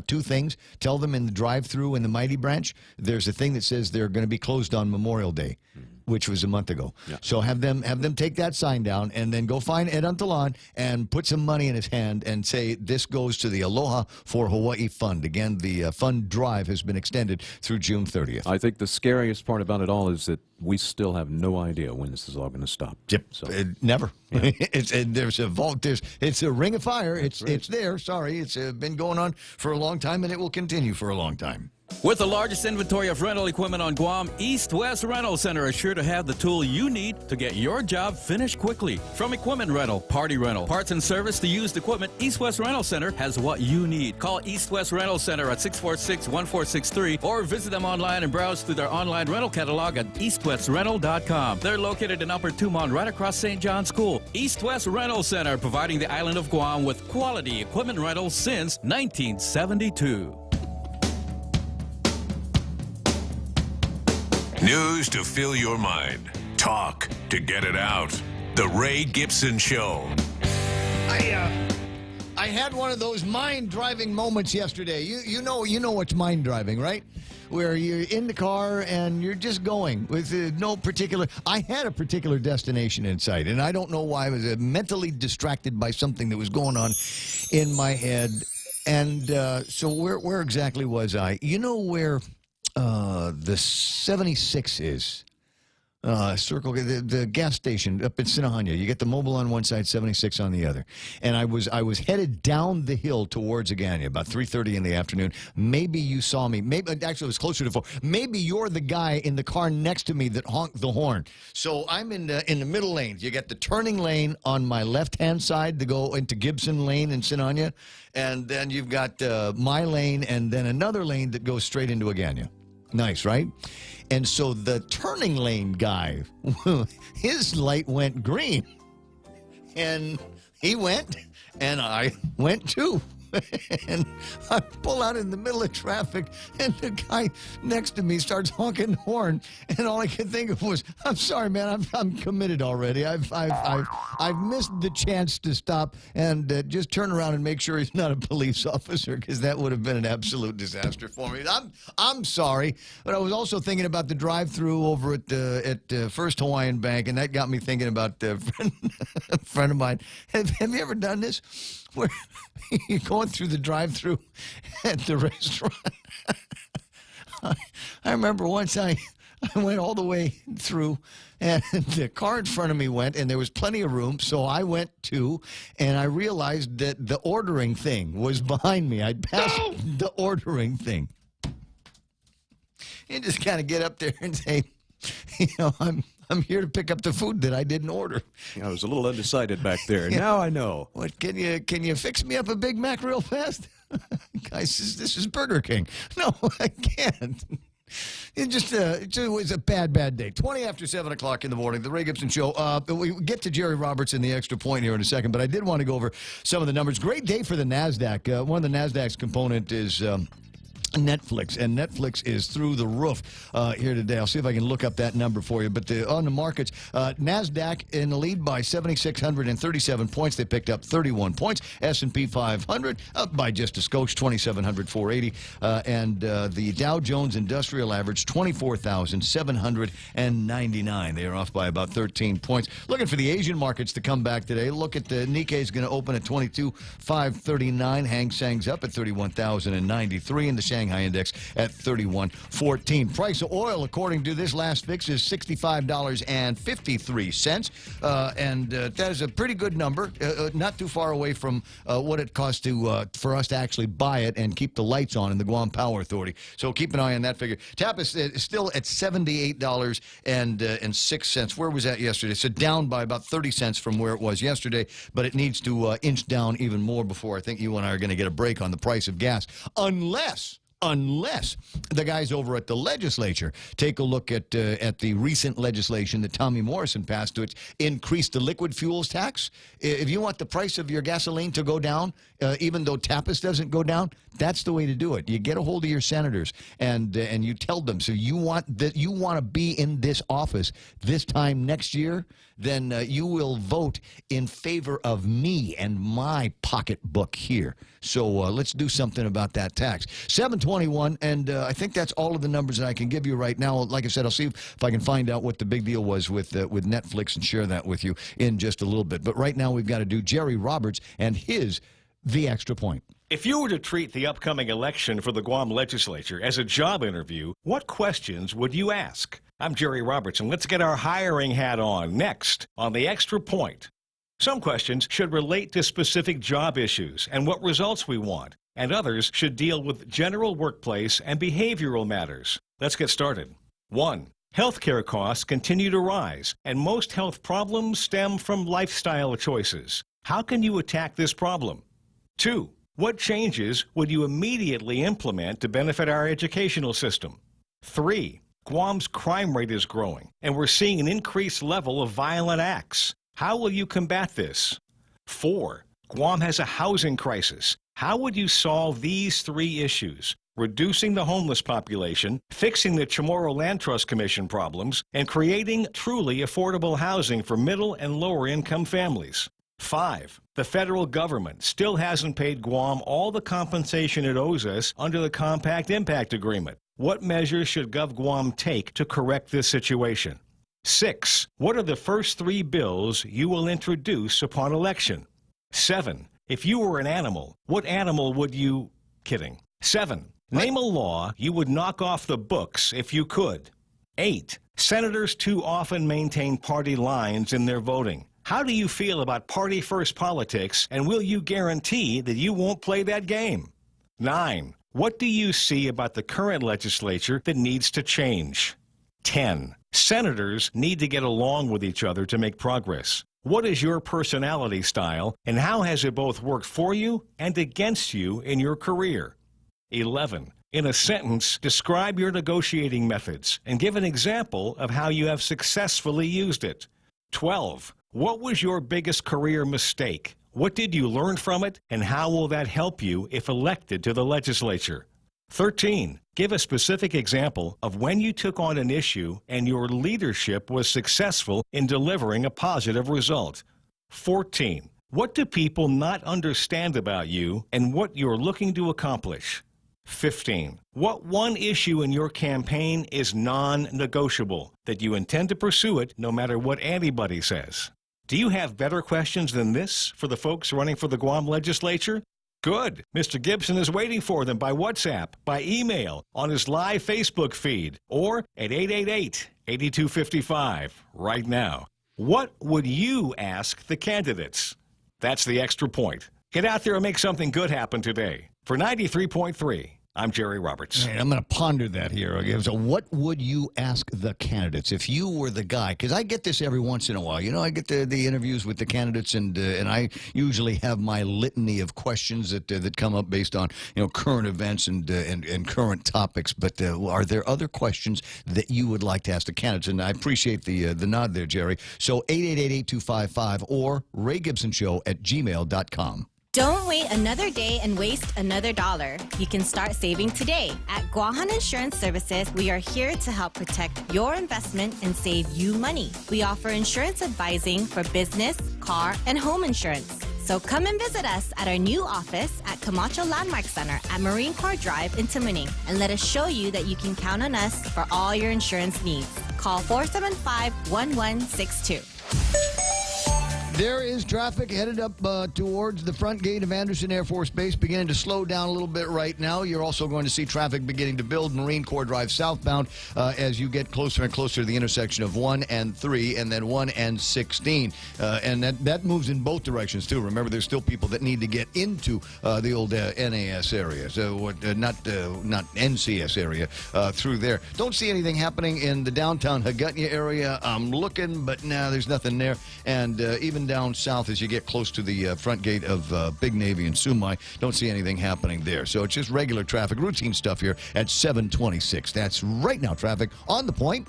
2 things. Tell them in the drive-thru in the Mighty branch, there's a thing that says they're going to be closed on Memorial Day, which was a month ago. Yeah. So have them take that sign down, and then go find Ed Antalan and put some money in his hand and say this goes to the Aloha for Hawaii Fund. Again, the fund drive has been extended through June 30th. I think the scariest part about it all is that we still have no idea when this is all going to stop. Yep. So. Never. Yeah. It's a ring of fire. It's there. Sorry. It's been going on for a long time, and it will continue for a long time. With the largest inventory of rental equipment on Guam, East West Rental Center is sure to have the tool you need to get your job finished quickly. From equipment rental, party rental, parts and service to used equipment, East West Rental Center has what you need. Call East West Rental Center at 646-1463 or visit them online and browse through their online rental catalog at eastwestrental.com. They're located in Upper Tumon, right across St. John's School. East West Rental Center, providing the island of Guam with quality equipment rentals since 1972. News to fill your mind. Talk to get it out. The Ray Gibson Show. I had one of those mind-driving moments yesterday. You know what's mind-driving, right? Where you're in the car and you're just going with no particular... I had a particular destination in sight, and I don't know why. I was mentally distracted by something that was going on in my head. And so where exactly was I? You know where... the 76 is Circle, the gas station up in Sinahanya. You get the Mobile on one side, 76 on the other. And I was headed down the hill towards Agana about 3:30 in the afternoon. Maybe you saw me. Maybe actually it was closer to 4. Maybe you're the guy in the car next to me that honked the horn. So I'm in the middle lane. You get the turning lane on my left-hand side to go into Gibson Lane in Sinahanya, and then you've got my lane and then another lane that goes straight into Agana. Nice, right? And so the turning lane guy, his light went green. And he went, and I went too. And I pull out in the middle of traffic, and the guy next to me starts honking the horn, and all I could think of was, "I'm sorry, man, I'm committed already. I've missed the chance to stop and just turn around and make sure he's not a police officer, because that would have been an absolute disaster for me. I'm sorry, but I was also thinking about the drive-through over at First Hawaiian Bank, and that got me thinking about a friend of mine. Have you ever done this? Where you're going through the drive-thru at the restaurant. I remember once I went all the way through, and the car in front of me went, and there was plenty of room, so I went too, and I realized that the ordering thing was behind me. I'd passed the ordering thing. You just kind of get up there and say, I'm here to pick up the food that I didn't order. I was a little undecided back there. Yeah. Now I know. What, can you fix me up a Big Mac real fast? Guy says, this is Burger King. No, I can't. It was a bad day. 20 after 7 o'clock in the morning, the Ray Gibson Show. We get to Jerry Roberts in the extra point here in a second, but I did want to go over some of the numbers. Great day for the NASDAQ. One of the NASDAQ's component is... Netflix, and Netflix is through the roof here today. I'll see if I can look up that number for you. But on the markets, NASDAQ in the lead by 7,637 points. They picked up 31 points. S&P 500 up by just a skosh, 2,780. And the Dow Jones Industrial Average, 24,799. They are off by about 13 points. Looking for the Asian markets to come back today. Look at the Nikkei is going to open at 22,539. Hang Seng's up at 31,093. And the Shanghai Index at 31.14. Price of oil, according to this last fix, is $65.53. And that is a pretty good number, not too far away from what it costs for us to actually buy it and keep the lights on in the Guam Power Authority. So keep an eye on that figure. TAP is still at $78.06. Where was that yesterday? So down by about 30 cents from where it was yesterday, but it needs to inch down even more before I think you and I are going to get a break on the price of gas. Unless the guys over at the legislature take a look at the recent legislation that Tommy Morrison passed to increase the liquid fuels tax. If you want the price of your gasoline to go down, even though TAPIS doesn't go down, that's the way to do it. You get a hold of your senators and you tell them, so you want to be in this office this time next year, then you will vote in favor of me and my pocketbook here. So let's do something about that tax. 721, and I think that's all of the numbers that I can give you right now. Like I said, I'll see if I can find out what the big deal was with Netflix and share that with you in just a little bit. But right now we've got to do Jerry Roberts and his The Extra Point. If you were to treat the upcoming election for the Guam legislature as a job interview, what questions would you ask? I'm Jerry Roberts, and let's get our hiring hat on next on The Extra Point. Some questions should relate to specific job issues and what results we want. and others should deal with general workplace and behavioral matters. Let's get started. 1. Healthcare costs continue to rise, and most health problems stem from lifestyle choices. How can you attack this problem? 2. What changes would you immediately implement to benefit our educational system? 3. Guam's crime rate is growing, and we're seeing an increased level of violent acts. How will you combat this? 4. Guam has a housing crisis. How would you solve these 3 issues? Reducing the homeless population, fixing the Chamorro Land Trust Commission problems, and creating truly affordable housing for middle and lower income families. 5. The federal government still hasn't paid Guam all the compensation it owes us under the Compact Impact Agreement. What measures should GovGuam take to correct this situation? 6. What are the first 3 bills you will introduce upon election? 7. If you were an animal, what animal would you... Kidding. 7. Name a law you would knock off the books if you could. 8. Senators too often maintain party lines in their voting. How do you feel about party-first politics, and will you guarantee that you won't play that game? 9. What do you see about the current legislature that needs to change? 10. Senators need to get along with each other to make progress. What is your personality style, and how has it both worked for you and against you in your career? 11. In a sentence, describe your negotiating methods and give an example of how you have successfully used it. 12. What was your biggest career mistake? What did you learn from it, and how will that help you if elected to the legislature? 13. Give a specific example of when you took on an issue and your leadership was successful in delivering a positive result. 14. What do people not understand about you and what you're looking to accomplish? 15. What one issue in your campaign is non-negotiable, that you intend to pursue it no matter what anybody says? Do you have better questions than this for the folks running for the Guam legislature? Good. Mr. Gibson is waiting for them by WhatsApp, by email, on his live Facebook feed, or at 888-8255 right now. What would you ask the candidates? That's the extra point. Get out there and make something good happen today. For 93.3, I'm Jerry Roberts. All right, I'm going to ponder that here. Okay? So what would you ask the candidates if you were the guy? Because I get this every once in a while. You know, I get the interviews with the candidates, and I usually have my litany of questions that come up based on, you know, current events and current topics. But are there other questions that you would like to ask the candidates? And I appreciate the nod there, Jerry. So 888-8255 or RayGibsonShow@gmail.com. Don't wait another day and waste another dollar. You can start saving today. At Guahan Insurance Services, we are here to help protect your investment and save you money. We offer insurance advising for business, car, and home insurance. So come and visit us at our new office at Camacho Landmark Center at Marine Corps Drive in Tamuning, and let us show you that you can count on us for all your insurance needs. Call 475-1162. There is traffic headed up towards the front gate of Anderson Air Force Base, beginning to slow down a little bit right now. You're also going to see traffic beginning to build Marine Corps Drive southbound as you get closer and closer to the intersection of 1 and 3 and then 1 and 16. And that moves in both directions, too. Remember, there's still people that need to get into the old NAS area, so not NCS area through there. Don't see anything happening in the downtown Hagutnya area. I'm looking, but there's nothing there. And even down south as you get close to the front gate of Big Navy and Sumai, don't see anything happening there. So it's just regular traffic, routine stuff here at 726. That's right now traffic on the point.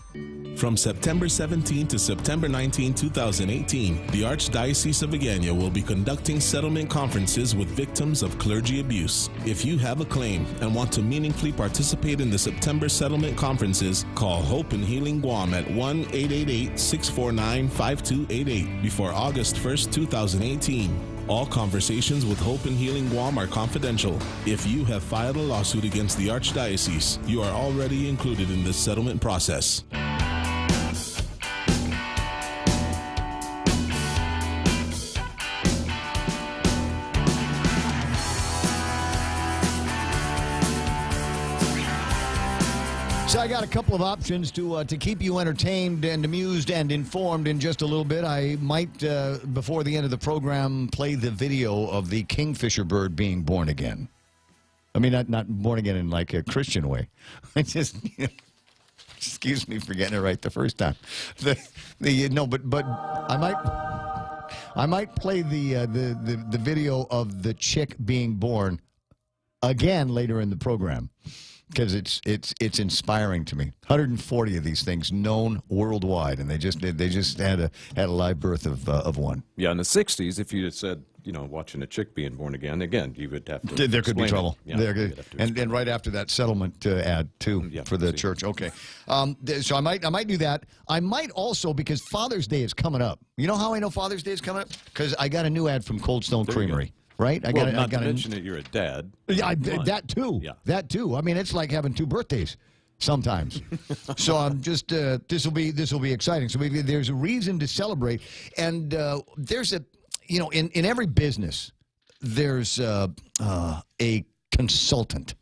From September 17 to September 19, 2018, the Archdiocese of Agana will be conducting settlement conferences with victims of clergy abuse. If you have a claim and want to meaningfully participate in the September settlement conferences, call Hope and Healing Guam at 1-888-649-5288 before August 1st, 2018. All conversations with Hope and Healing Guam are confidential. If you have filed a lawsuit against the Archdiocese, you are already included in this settlement process. So I got a couple of options to keep you entertained and amused and informed in just a little bit. I might, before the end of the program, play the video of the kingfisher bird being born again. I mean, not born again in like a Christian way. I just, excuse me for getting it right the first time. No, but I might play the video of the chick being born again later in the program, because it's inspiring to me. 140 of these things known worldwide, and they just had a live birth of one. Yeah, in the 60s, if you had said, watching a chick being born again, you would have to. There could be trouble. Yeah, and right after that settlement ad too for the church. Okay, so I might do that. I might also, because Father's Day is coming up. You know how I know Father's Day is coming up? Because I got a new ad from Cold Stone Creamery. Right? I got to mention that you're a dad. Yeah, that too. Yeah. That too. I mean, it's like having 2 birthdays sometimes. So I'm just this will be exciting. So maybe there's a reason to celebrate, and there's a in every business there's a consultant.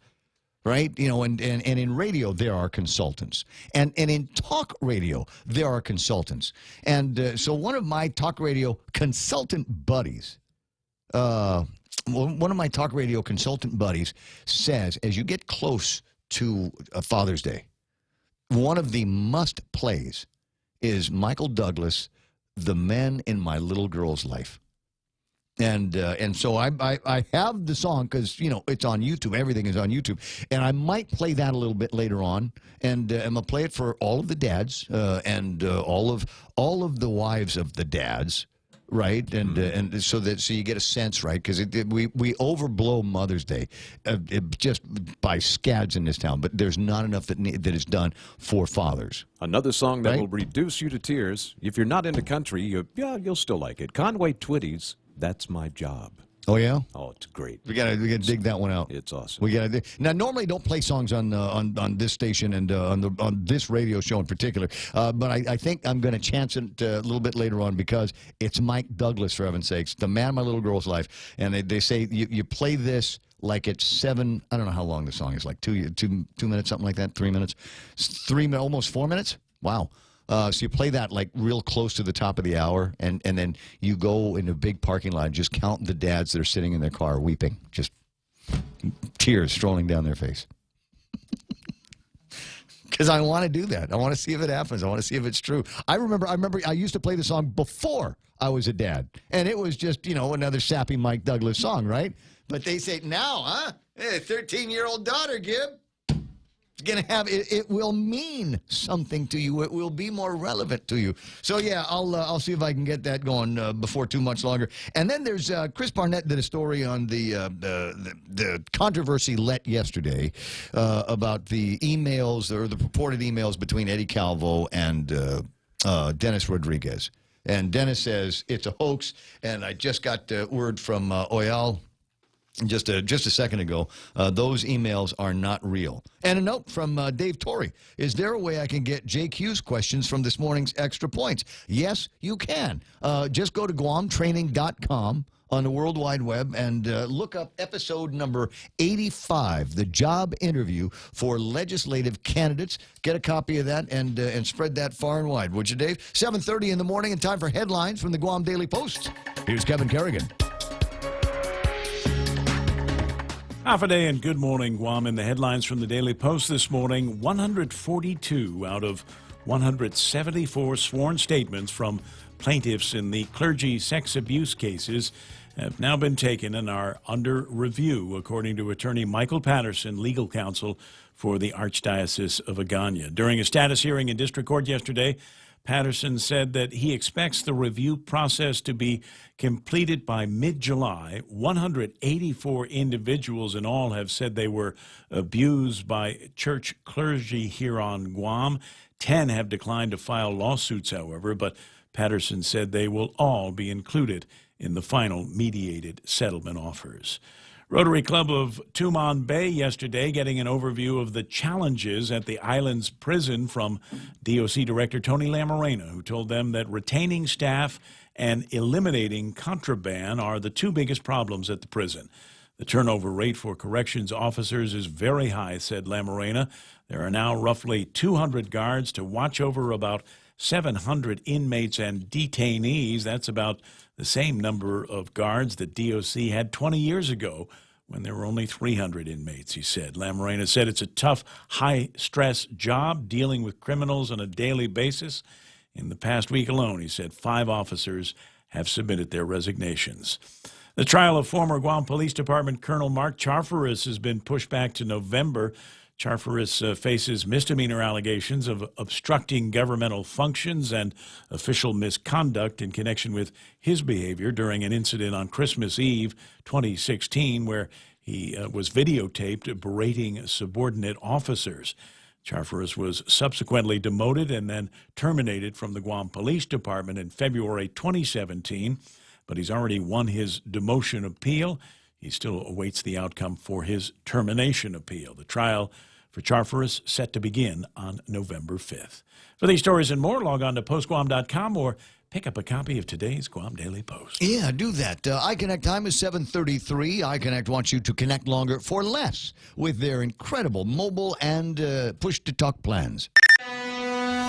Right? And in radio, there are consultants. And in talk radio, there are consultants. And so one of my talk radio consultant buddies, one of my talk radio consultant buddies says, as you get close to Father's Day, one of the must plays is Michael Douglas, "The Men in My Little Girl's Life." And so I have the song because it's on YouTube. Everything is on YouTube, and I might play that a little bit later on. And I'm gonna play it for all of the dads and all of the wives of the dads. Right, and so you get a sense, right? Because we overblow Mother's Day just by scads in this town, but there's not enough that is done for fathers. Another song that will reduce you to tears. If you're not into country, you'll still like it. Conway Twitty's "That's My Job." Oh yeah. Oh, it's great. We gotta dig that one out. It's awesome. We gotta now. Normally, don't play songs on this station and on this radio show in particular. But I think I'm going to chance it a little bit later on because it's Mike Douglas, for heaven's sakes, "The Man in My Little Girl's Life," and they say you play this like it's 7. I don't know how long the song is, like 2 minutes, something like that. 3 minutes, almost 4 minutes. Wow. So you play that like real close to the top of the hour, and then you go in a big parking lot and just count the dads that are sitting in their car weeping, just tears strolling down their face. Because I want to do that. I want to see if it happens. I want to see if it's true. I remember I used to play the song before I was a dad, and it was just another sappy Mike Douglas song, right? But they say now, huh? Hey, 13-year-old daughter, Gib. Going to have it will mean something to you. It will be more relevant to you. So yeah, I'll see if I can get that going before too much longer. And then there's Chris Barnett did a story on the controversy let yesterday about the emails or the purported emails between Eddie Calvo and Dennis Rodriguez. And Dennis says it's a hoax. And I just got word from Oyal just a second ago, those emails are not real. And a note from Dave Torrey. Is there a way I can get JQ's questions from this morning's Extra Points? Yes, you can. Just go to GuamTraining.com on the World Wide Web and look up episode number 85, the job interview for legislative candidates. Get a copy of that and spread that far and wide, would you, Dave? 7:30 in the morning and time for headlines from the Guam Daily Post. Here's Kevin Kerrigan. Half a day and good morning, Guam. In the headlines from the Daily Post this morning, 142 out of 174 sworn statements from plaintiffs in the clergy sex abuse cases have now been taken and are under review, according to attorney Michael Patterson, legal counsel for the Archdiocese of Agana. During a status hearing in district court yesterday, Patterson said that he expects the review process to be completed by mid-July. 184 individuals in all have said they were abused by church clergy here on Guam. 10 have declined to file lawsuits, however, but Patterson said they will all be included in the final mediated settlement offers. Rotary Club of Tumon Bay yesterday getting an overview of the challenges at the island's prison from DOC Director Tony Lamarena, who told them that retaining staff and eliminating contraband are the 2 biggest problems at the prison. The turnover rate for corrections officers is very high, said Lamarena. There are now roughly 200 guards to watch over about 700 inmates and detainees. That's about the same number of guards that DOC had 20 years ago when there were only 300 inmates, he said. Lamarena said it's a tough, high-stress job dealing with criminals on a daily basis. In the past week alone, he said 5 officers have submitted their resignations. The trial of former Guam Police Department Colonel Mark Charfaris has been pushed back to November. Charfaris faces misdemeanor allegations of obstructing governmental functions and official misconduct in connection with his behavior during an incident on Christmas Eve 2016 where he was videotaped berating subordinate officers. Charfaris was subsequently demoted and then terminated from the Guam Police Department in February 2017, but he's already won his demotion appeal. He still awaits the outcome for his termination appeal. The trial for Charfaris set to begin on November 5th. For these stories and more, log on to postguam.com or pick up a copy of today's Guam Daily Post. Yeah, do that. iConnect time is 7:33. iConnect wants you to connect longer for less with their incredible mobile and push-to-talk plans.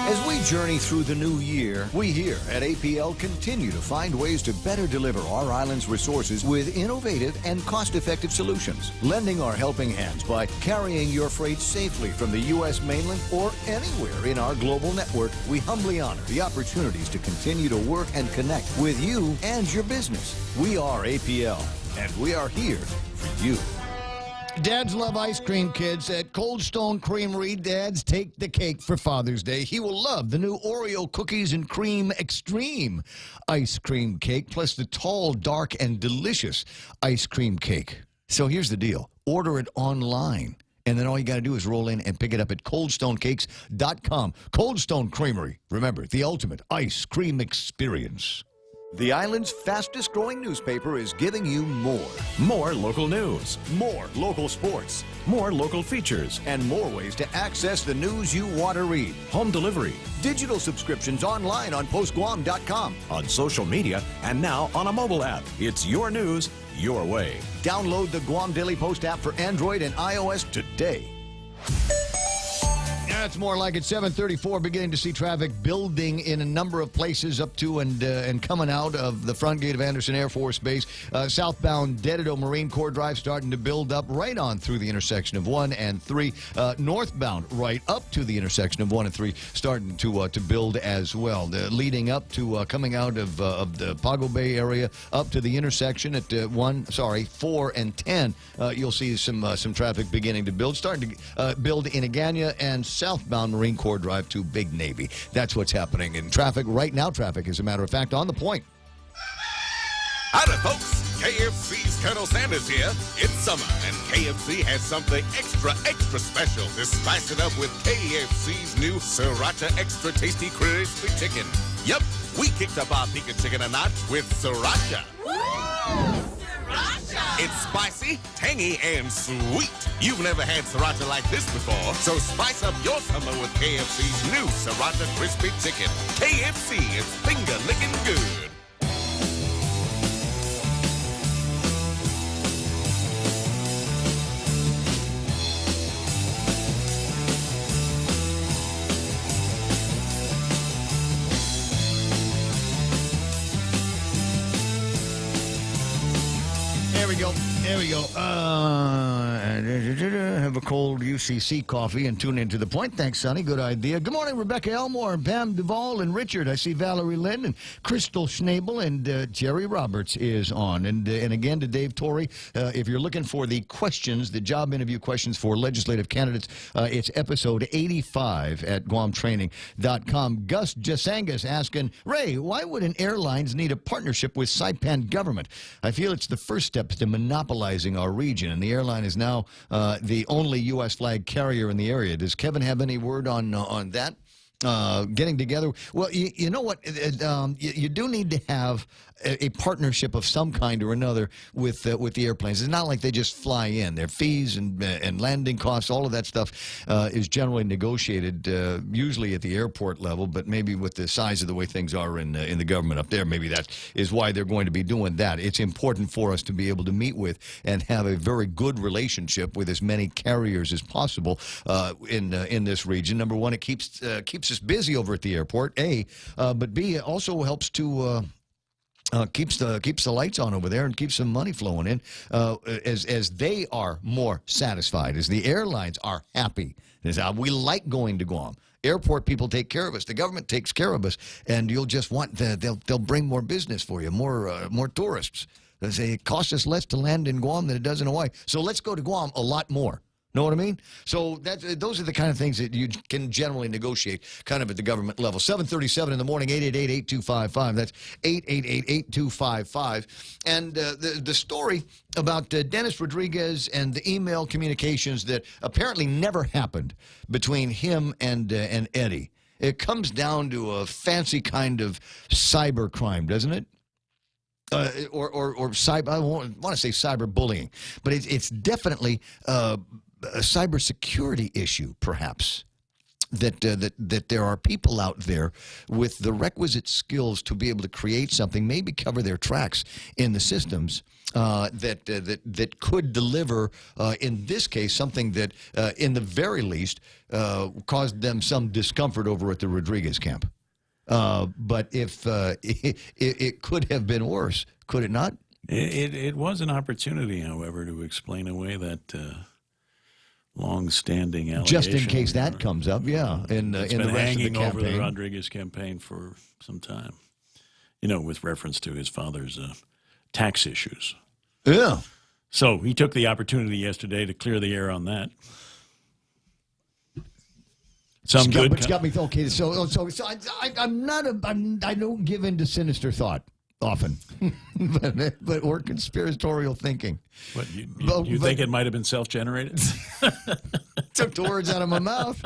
As we journey through the new year, we here at APL continue to find ways to better deliver our island's resources with innovative and cost-effective solutions, lending our helping hands by carrying your freight safely from the U.S. mainland or anywhere in our global network. We humbly honor the opportunities to continue to work and connect with you and your business. We are APL, and we are here for you. Dads love ice cream, kids. At Cold Stone Creamery, dads take the cake for Father's Day. He will love the new Oreo Cookies and Cream Extreme ice cream cake, plus the tall, dark, and delicious ice cream cake. So here's the deal. Order it online, and then all you got to do is roll in and pick it up at coldstonecakes.com. Cold Stone Creamery. Remember, the ultimate ice cream experience. The island's fastest-growing newspaper is giving you more. More local news. More local sports. More local features. And more ways to access the news you want to read. Home delivery. Digital subscriptions online on postguam.com. On social media, and now on a mobile app. It's your news, your way. Download the Guam Daily Post app for Android and iOS today. It's more like it's 7:34, beginning to see traffic building in a number of places up to and coming out of the front gate of Anderson Air Force Base. Southbound Dededo Marine Corps Drive starting to build up right on through the intersection of 1 and 3. Northbound right up to the intersection of 1 and 3 starting to build as well. Leading up to coming out of the Pago Bay area up to the intersection at 4 and 10. You'll see some traffic beginning to build. Starting to build in Agana and southbound Marine Corps Drive to Big Navy. That's what's happening in traffic right now. Traffic, as a matter of fact, on the point. Howdy, folks. KFC's Colonel Sanders here. It's summer, and KFC has something extra special to spice it up with KFC's new Sriracha Extra Tasty Crispy Chicken. Yep, we kicked up our Pika chicken a notch with Sriracha. It's spicy, tangy, and sweet. You've never had Sriracha like this before, so spice up your summer with KFC's new Sriracha Crispy Chicken. KFC is finger-licking good. There we go. Have a cold UCC coffee and tune into The Point. Thanks, Sonny. Good idea. Good morning, Rebecca Elmore, and Pam Duvall, and Richard. I see Valerie Lynn and Crystal Schnabel, and Jerry Roberts is on. And again, to Dave Torrey, if you're looking for the questions, the job interview questions for legislative candidates, it's episode 85 at GuamTraining.com. Gus Jasangas asking, Ray, why would an airlines need a partnership with Saipan government? I feel it's the first step to monopolizing our region, and the airline is now the only U.S. flag carrier in the area. Does Kevin have any word on that? Getting together. Well, you know what? You do need to have a partnership of some kind or another with the airplanes. It's not like they just fly in. Their fees and landing costs, all of that stuff is generally negotiated, usually at the airport level, but maybe with the size of the way things are in the government up there, maybe that is why they're going to be doing that. It's important for us to be able to meet with and have a very good relationship with as many carriers as possible in this region. Number one, it keeps us busy over at the airport, A, but B, it also helps to Keeps the lights on over there and keeps some money flowing in as they are more satisfied, as the airlines are happy. We like going to Guam. Airport people take care of us. The government takes care of us, and you'll just want they'll bring more business for you, more tourists. They say it costs us less to land in Guam than it does in Hawaii, so let's go to Guam a lot more. Know what I mean? So those are the kind of things that you can generally negotiate kind of at the government level. 7:37 in the morning, 888-8255. That's 888-8255. And the story about Dennis Rodriguez and the email communications that apparently never happened between him and Eddie. It comes down to a fancy kind of cyber crime, doesn't it? Or cyber, I want to say cyberbullying, but it's definitely a cybersecurity issue, perhaps. That there are people out there with the requisite skills to be able to create something, maybe cover their tracks in the systems that could deliver, in this case, something that, in the very least, caused them some discomfort over at the Rodriguez camp. But if it could have been worse, could it not? It was an opportunity, however, to explain away that long-standing allegation. Just in case that comes up, yeah. In the rest of the campaign, over the Rodriguez campaign for some time. With reference to his father's tax issues. Yeah. So he took the opportunity yesterday to clear the air on that. Some good. But it's got me okay. So I don't give in to sinister thought often, but or conspiratorial thinking. What you think it might have been self-generated? Took the words out of my mouth.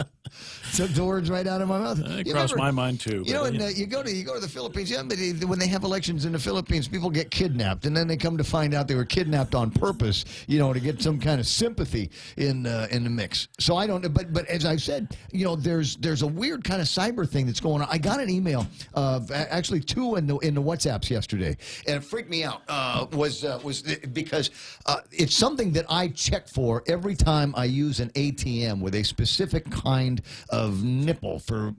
Took the words right out of my mouth. It crossed my mind too. You go to the Philippines. Yeah, but when they have elections in the Philippines, people get kidnapped, and then they come to find out they were kidnapped on purpose. To get some kind of sympathy in the mix. So I don't. But as I said, there's a weird kind of cyber thing that's going on. I got an email, actually two in the WhatsApps yesterday, and it freaked me out. Was because it's something that I check for every time I use an ATM with a specific kind of nipple for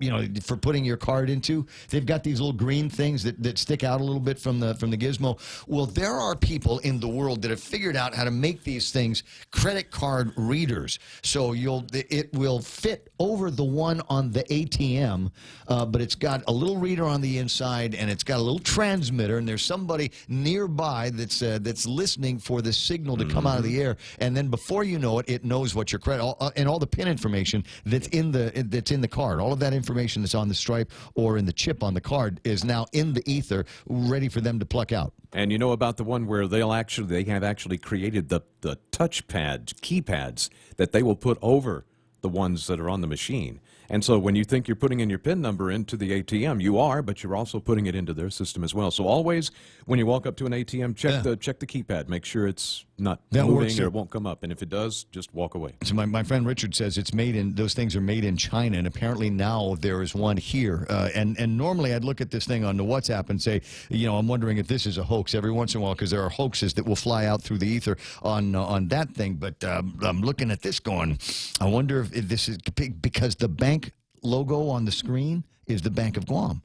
putting your card into. They've got these little green things that stick out a little bit from the gizmo. Well, there are people in the world that have figured out how to make these things credit card readers. So it will fit over the one on the ATM, but it's got a little reader on the inside, and it's got a little transmitter, and there's somebody nearby that's listening for the signal to come out of the air, and then before you know it, it knows what your credit and all the PIN information that's in the card. All of that information that's on the stripe or in the chip on the card is now in the ether, ready for them to pluck out. And you know about the one where they have actually created the touch pads, keypads that they will put over the ones that are on the machine. And so when you think you're putting in your PIN number into the ATM, you are, but you're also putting it into their system as well. So always, when you walk up to an ATM, check the keypad. Make sure it's not moving or it won't come up. And if it does, just walk away. So my friend Richard says those things are made in China, and apparently now there is one here. And normally I'd look at this thing on the WhatsApp and say, I'm wondering if this is a hoax every once in a while, because there are hoaxes that will fly out through the ether on that thing. But I'm looking at this going, I wonder if this is because the bank logo on the screen is the Bank of Guam.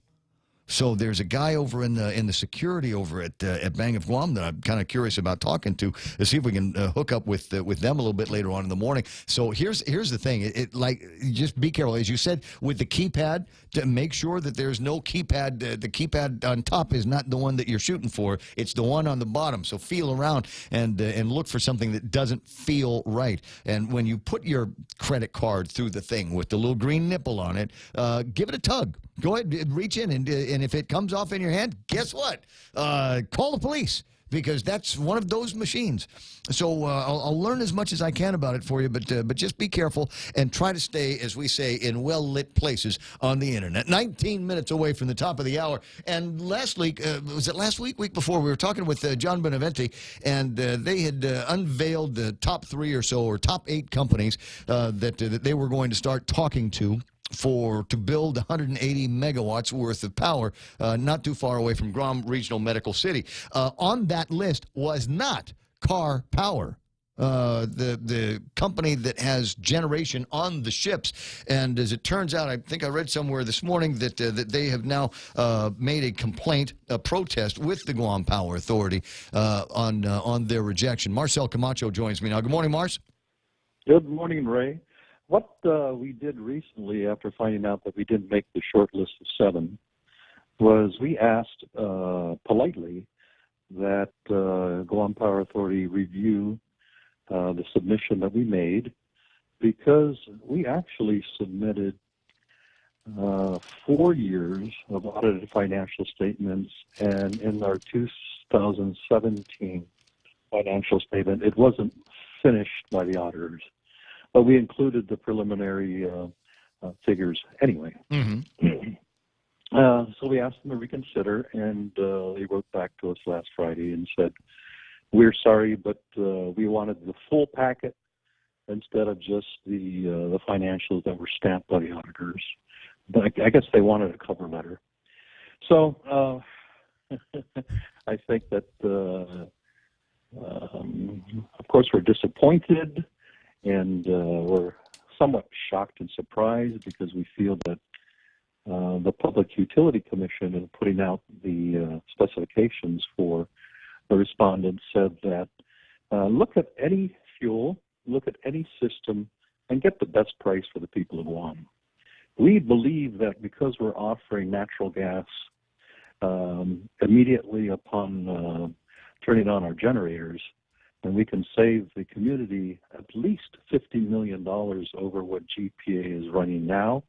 So there's a guy over in the security over at Bank of Guam that I'm kind of curious about talking to see if we can hook up with them a little bit later on in the morning. So here's the thing. Just be careful, as you said, with the keypad, to make sure that there's no keypad. The keypad on top is not the one that you're shooting for. It's the one on the bottom. So feel around and look for something that doesn't feel right. And when you put your credit card through the thing with the little green nipple on it, give it a tug. Go ahead, reach in, and if it comes off in your hand, guess what? Call the police, because that's one of those machines. So I'll learn as much as I can about it for you, but just be careful and try to stay, as we say, in well-lit places on the Internet. 19 minutes away from the top of the hour. And last week, was it last week, week before, we were talking with John Beneventi, and they had unveiled the top 3 or so, or top 8 companies that they were going to start talking to build 180 megawatts worth of power not too far away from Guam Regional Medical City. On that list was not Car Power. the company that has generation on the ships. And as it turns out, I think I read somewhere this morning that that they have now made a complaint, a protest with the Guam Power Authority on their rejection. Marcel Camacho joins me now. Good morning, Mars. Good morning, Ray. What we did recently after finding out that we didn't make the short list of 7 was we asked politely that Guam Power Authority review the submission that we made, because we actually submitted 4 years of audited financial statements, and in our 2017 financial statement, it wasn't finished by the auditors, but we included the preliminary figures anyway. So we asked them to reconsider, and they wrote back to us last Friday and said, "We're sorry, but we wanted the full packet instead of just the financials that were stamped by the auditors." But I guess they wanted a cover letter. So I think that, of course, we're disappointed, and we're somewhat shocked and surprised, because we feel that the Public Utility Commission, in putting out the specifications for the respondents, said that look at any fuel, look at any system, and get the best price for the people of Guam. We believe that because we're offering natural gas immediately upon turning on our generators, and we can save the community at least $50 million over what GPA is running now,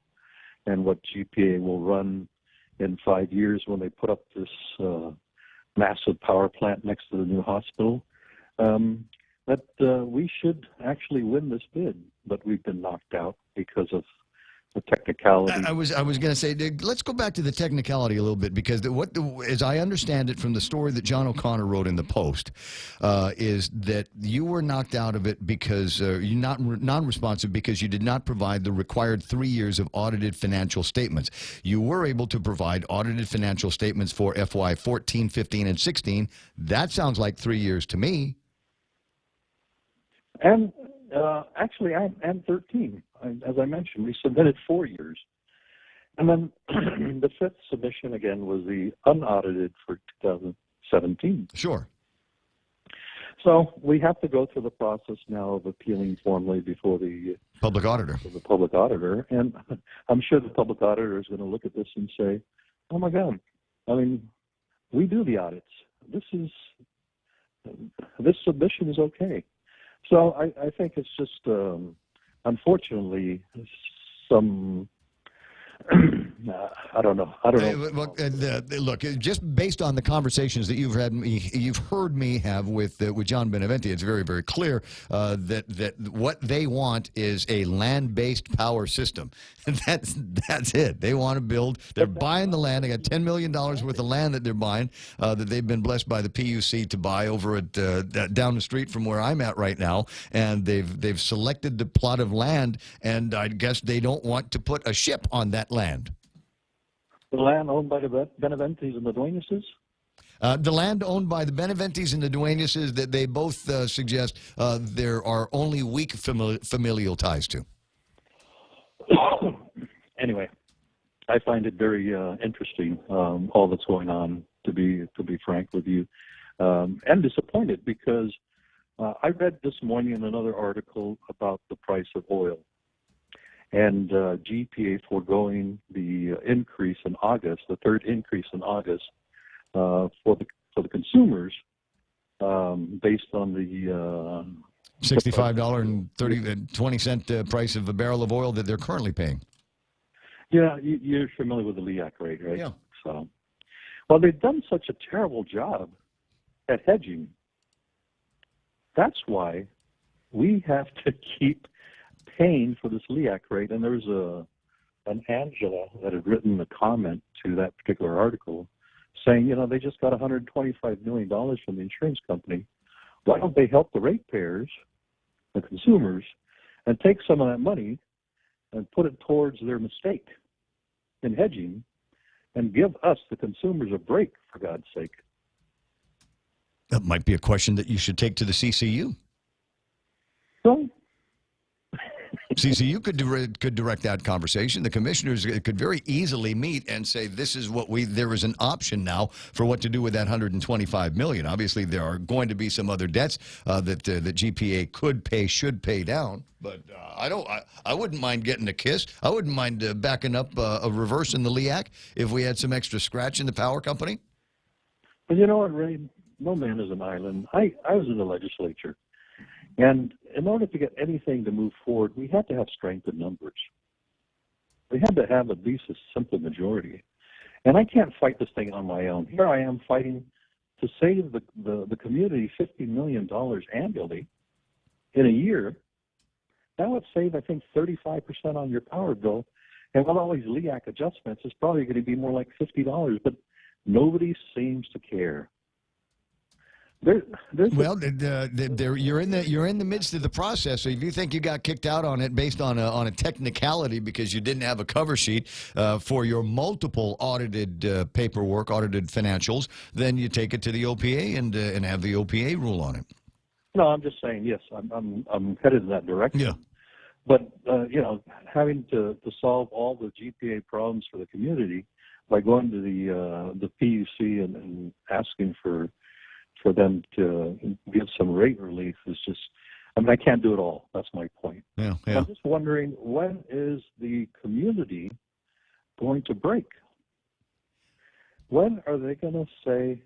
and what GPA will run in 5 years when they put up this massive power plant next to the new hospital, that we should actually win this bid, but we've been knocked out because of the technicality. I was going to say, let's go back to the technicality a little bit, because as I understand it from the story that John O'Connor wrote in the Post, is that you were knocked out of it because you're non-responsive because you did not provide the required 3 years of audited financial statements. You were able to provide audited financial statements for FY 14, 15, and 16. That sounds like 3 years to me. And actually, and 13. As I mentioned, we submitted 4 years. And then the 5th submission, again, was the unaudited for 2017. Sure. So we have to go through the process now of appealing formally before the public auditor. The public auditor. And I'm sure the public auditor is going to look at this and say, oh, my God, I mean, we do the audits. This submission is okay. So I think it's just, unfortunately, some, I don't know. Look, just based on the conversations that you've heard me have with John Beneventi, it's very, very clear that what they want is a land-based power system. That's it. They want to build. They're buying the land. They got $10 million worth of land that they're buying, that they've been blessed by the PUC to buy over at down the street from where I'm at right now. And they've selected the plot of land, and I guess they don't want to put a ship on that land. The land owned by the Beneventis and the Dueñases? The land owned by the Beneventis and the Dueñases, that they both suggest there are only weak familial ties to. Anyway, I find it very interesting, all that's going on, to be frank with you, and disappointed, because I read this morning in another article about the price of oil, and GPA foregoing the increase in August, the third increase in August, for the consumers, based on the $65.20 price of a barrel of oil that they're currently paying. Yeah, you're familiar with the LEAC rate, right? Yeah. So, well, they've done such a terrible job at hedging. That's why we have to keep paying for this LEAC rate. And there's an Angela that had written a comment to that particular article saying, they just got $125 million from the insurance company. Why don't they help the ratepayers, the consumers, and take some of that money and put it towards their mistake in hedging and give us, the consumers, a break, for God's sake? That might be a question that you should take to the CCU. So, See, you could direct that conversation. The commissioners could very easily meet and say, "This is what there is an option now for what to do with that $125 million." Obviously, there are going to be some other debts that GPA should pay down. But I wouldn't mind getting a KISS. I wouldn't mind backing up reversing the LEAC if we had some extra scratch in the power company. but you know what, Ray? No man is an island. I was in the legislature. And in order to get anything to move forward, we had to have strength in numbers. We had to have at least a simple majority. And I can't fight this thing on my own. Here I am fighting to save the community $50 million annually in a year. That would save, I think, 35% on your power bill. And with all these LEAC adjustments, it's probably going to be more like $50. But nobody seems to care. You're in the midst of the process. So if you think you got kicked out on it based on a technicality because you didn't have a cover sheet for your multiple audited paperwork, audited financials, then you take it to the OPA and have the OPA rule on it. No, I'm just saying, yes, I'm headed in that direction. Yeah. But having to solve all the GPA problems for the community by going to the PUC and asking for them to give some rate relief is just, I can't do it all. That's my point. Yeah. I'm just wondering, when is the community going to break? When are they going to say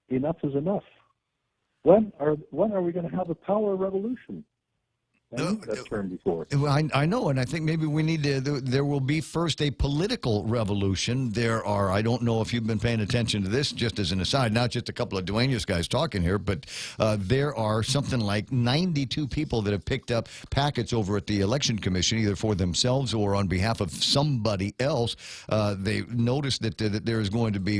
enough is enough? When are we going to have a power revolution? I used that term before. I know, and I think maybe we need to. There will be first a political revolution. I don't know if you've been paying attention to this, just as an aside, not just a couple of Dueñas guys talking here, but there are something like 92 people that have picked up packets over at the Election Commission, either for themselves or on behalf of somebody else. They noticed that there is going to be,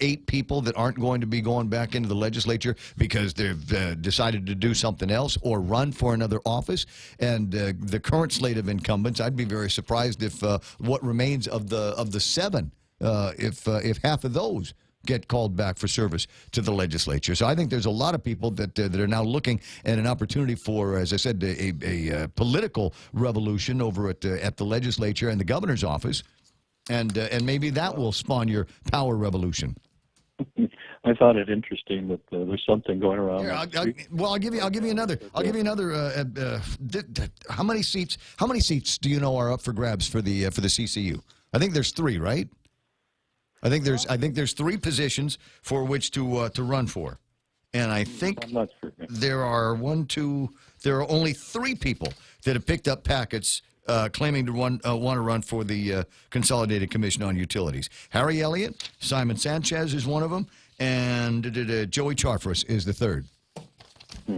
8 people that aren't going to be going back into the legislature because they've decided to do something else or run for another office. And the current slate of incumbents, I'd be very surprised if what remains of the 7, if half of those get called back for service to the legislature. So I think there's a lot of people that are now looking at an opportunity for, as I said, a political revolution over at the legislature and the governor's office, and maybe that will spawn your power revolution. I found it interesting that there's something going around. Here, I'll give you another. How many seats do you know are up for grabs for the CCU? I think there's 3, right? I think there's 3 positions for which to run for, and I think I'm not sure. There are only 3 people that have picked up packets claiming to want to run for the Consolidated Commission on Utilities. Harry Elliott, Simon Sanchez is one of them, and Joey Charfris is the third.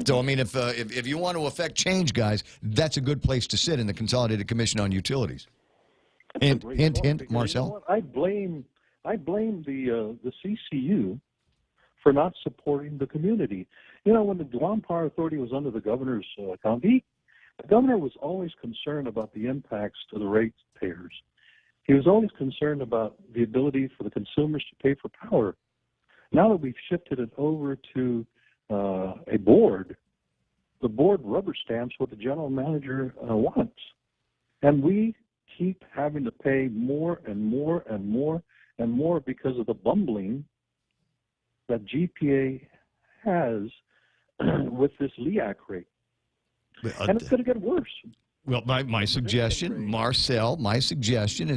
So, if you want to affect change, guys, that's a good place to sit in the Consolidated Commission on Utilities. Hint, Marcel. You know what? I blame the CCU for not supporting the community. When the Guam Power Authority was under the governor's county, the governor was always concerned about the impacts to the ratepayers. He was always concerned about the ability for the consumers to pay for power. Now that we've shifted it over to a board, the board rubber stamps what the general manager wants. And we keep having to pay more and more and more and more because of the bumbling that GPA has with this LEAC rate. And it's going to get worse. Well, my suggestion, Marcel, as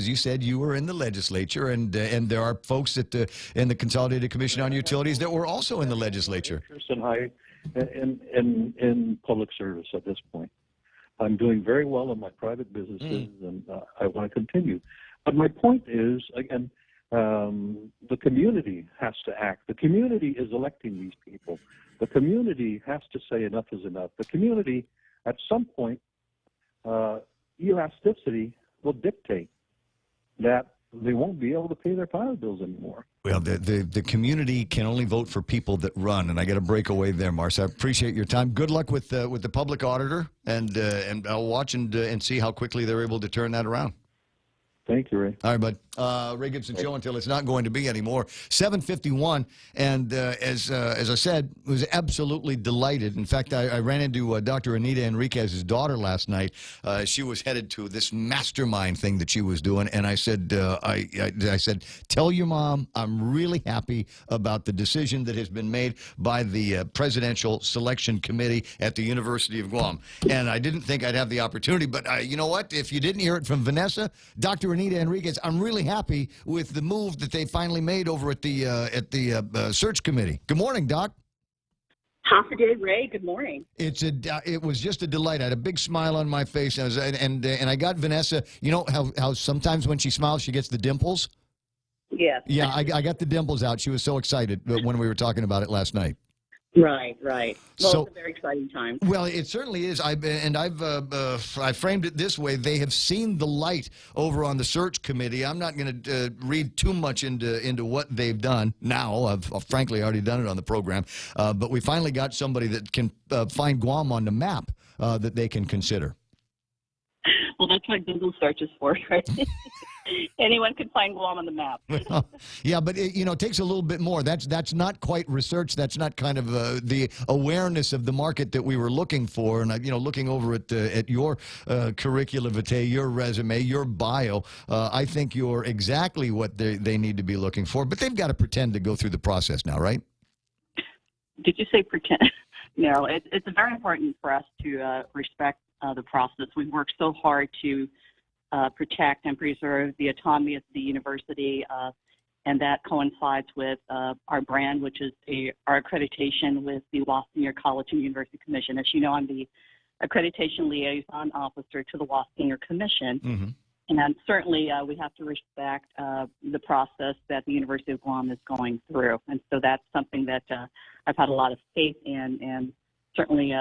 you said, you were in the legislature, and there are folks in the Consolidated Commission on Utilities that were also in the legislature. In public service at this point. I'm doing very well in my private businesses, and I want to continue. But my point is, again, the community has to act. The community is electing these people. The community has to say enough is enough. The community, at some point, elasticity will dictate that they won't be able to pay their power bills anymore. Well, the community can only vote for people that run, and I got to break away there, Marcia. I appreciate your time. Good luck with the public auditor, and I'll watch and see how quickly they're able to turn that around. Thank you, Ray. All right, bud. Ray Gibson Show, until it's not going to be anymore. 7:51, and as I said, was absolutely delighted. In fact, I ran into Dr. Anita Enriquez's daughter last night. She was headed to this mastermind thing that she was doing, and I said, I said, tell your mom I'm really happy about the decision that has been made by the Presidential Selection Committee at the University of Guam. And I didn't think I'd have the opportunity, but you know what? If you didn't hear it from Vanessa, Dr. Anita Enriquez, I'm really happy with the move that they finally made over at the search committee. Good morning, Doc. Half a day, Ray. Good morning. It was just a delight. I had a big smile on my face, and I got Vanessa. You know how sometimes when she smiles, she gets the dimples. Yes. Yeah, I got the dimples out. She was so excited when we were talking about it last night. Right. Well, So- it's a very exciting time. Well, it certainly is. I framed it this way: they have seen the light over on the search committee. I'm not going to read too much into what they've done now. I've frankly already done it on the program, but we finally got somebody that can find Guam on the map that they can consider. Well, that's what Google search is for, right? Anyone can find Guam on the map. Yeah, but it takes a little bit more. That's not quite research. That's not kind of the awareness of the market that we were looking for. And looking over at your curricula vitae, your resume, your bio, I think you're exactly what they need to be looking for. But they've got to pretend to go through the process now, right? Did you say pretend? No, it's very important for us to respect the process. We work so hard to protect and preserve the autonomy of the university, and that coincides with our brand, which is our accreditation with the Wassinger College and University Commission. As you know, I'm the accreditation liaison officer to the Wassinger Commission, Mm-hmm. and certainly we have to respect the process that the University of Guam is going through, and so that's something that I've had a lot of faith in, and certainly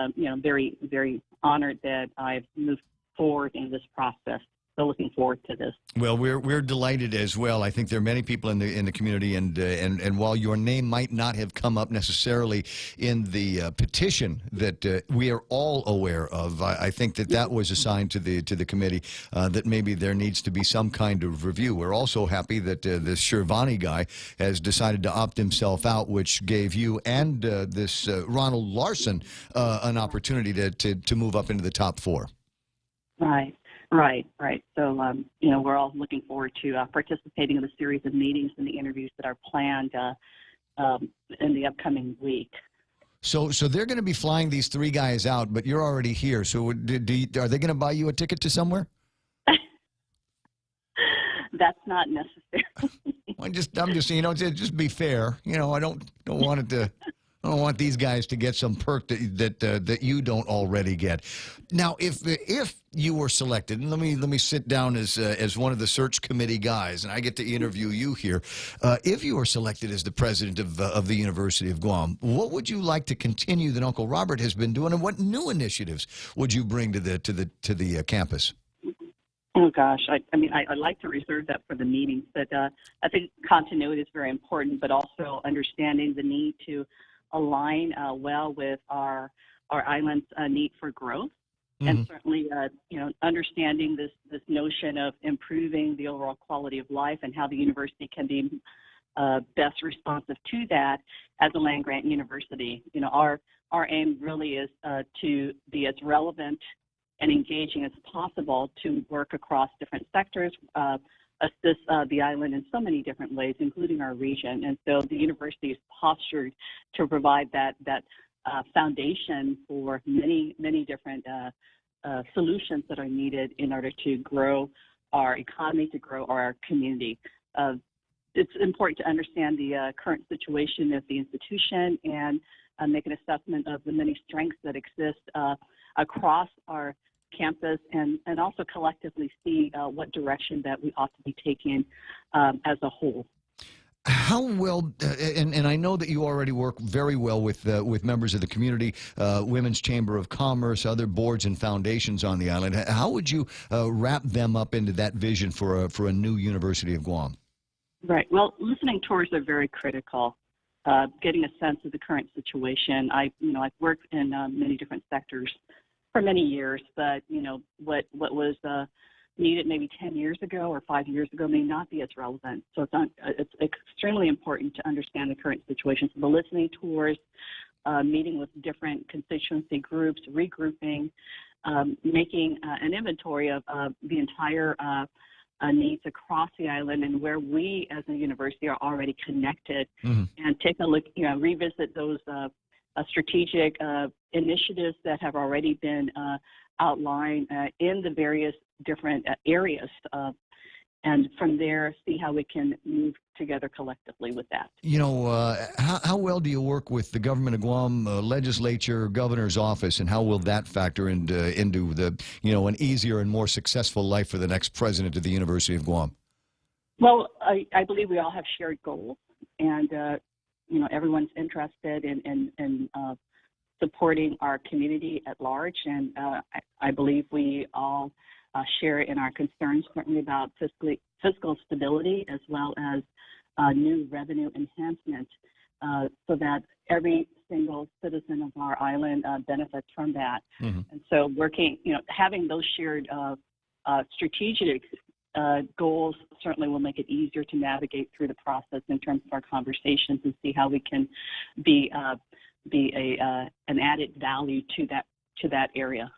very, very honored that I've moved forward in this process. So looking forward to this. Well, we're delighted as well. I think there are many people in the community, and while your name might not have come up necessarily in the petition that we are all aware of, I think that was assigned to the committee that maybe there needs to be some kind of review. We're also happy that this Shirvani guy has decided to opt himself out, which gave you and this Ronald Larson an opportunity to move up into the top 4. Right. So, we're all looking forward to participating in the series of meetings and the interviews that are planned in the upcoming week. So they're going to be flying these 3 guys out, but you're already here. So are they going to buy you a ticket to somewhere? That's not necessary. I'm just just be fair. I don't want it to. I don't want these guys to get some perk that you don't already get. Now, if you were selected, and let me sit down as one of the search committee guys, and I get to interview you here. If you were selected as the president of the University of Guam, what would you like to continue that Uncle Robert has been doing, and what new initiatives would you bring to the campus? Oh gosh, I like to reserve that for the meetings, but I think continuity is very important, but also understanding the need to align well with our island's need for growth, and certainly understanding this notion of improving the overall quality of life and how the university can be best responsive to that as a land grant university. Our aim really is to be as relevant and engaging as possible to work across different sectors, assist the island in so many different ways, including our region. And so the university is postured to provide that foundation for many, many different solutions that are needed in order to grow our economy, to grow our community. It's important to understand the current situation of the institution and make an assessment of the many strengths that exist across our campus, and also collectively see what direction that we ought to be taking as a whole. How well, and I know that you already work very well with members of the community, Women's Chamber of Commerce, other boards and foundations on the island. How would you wrap them up into that vision for a new University of Guam? Right. Well, listening tours are very critical. Getting a sense of the current situation. I've worked in many different sectors for many years, but what was needed maybe 10 years ago or 5 years ago may not be as relevant. So it's extremely important to understand the current situation. So the listening tours, meeting with different constituency groups, regrouping, making an inventory of the entire needs across the island and where we as a university are already connected, and take a look, revisit those strategic initiatives that have already been outlined in the various different areas, and from there see how we can move together collectively with that. How well do you work with the government of Guam legislature, governor's office, and how will that factor into the an easier and more successful life for the next president of the University of Guam? Well, I believe we all have shared goals, and everyone's interested in supporting our community at large, and I believe we all share in our concerns certainly about fiscal stability as well as new revenue enhancement, so that every single citizen of our island benefits from that. And so working, having those shared strategic goals certainly will make it easier to navigate through the process in terms of our conversations and see how we can be an added value to that area.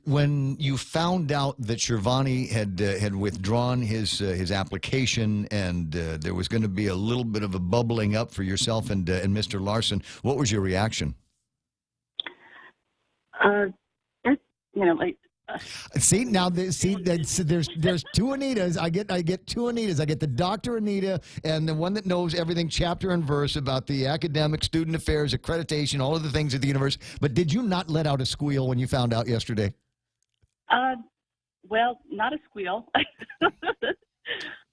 When you found out that Shirvani had withdrawn his application and there was going to be a little bit of a bubbling up for yourself and Mr. Larson, what was your reaction? See, now there's two Anitas. I get two Anitas. I get the Dr. Anita and the one that knows everything chapter and verse about the academic, student affairs, accreditation, all of the things at the university. But did you not let out a squeal when you found out yesterday? Well, not a squeal.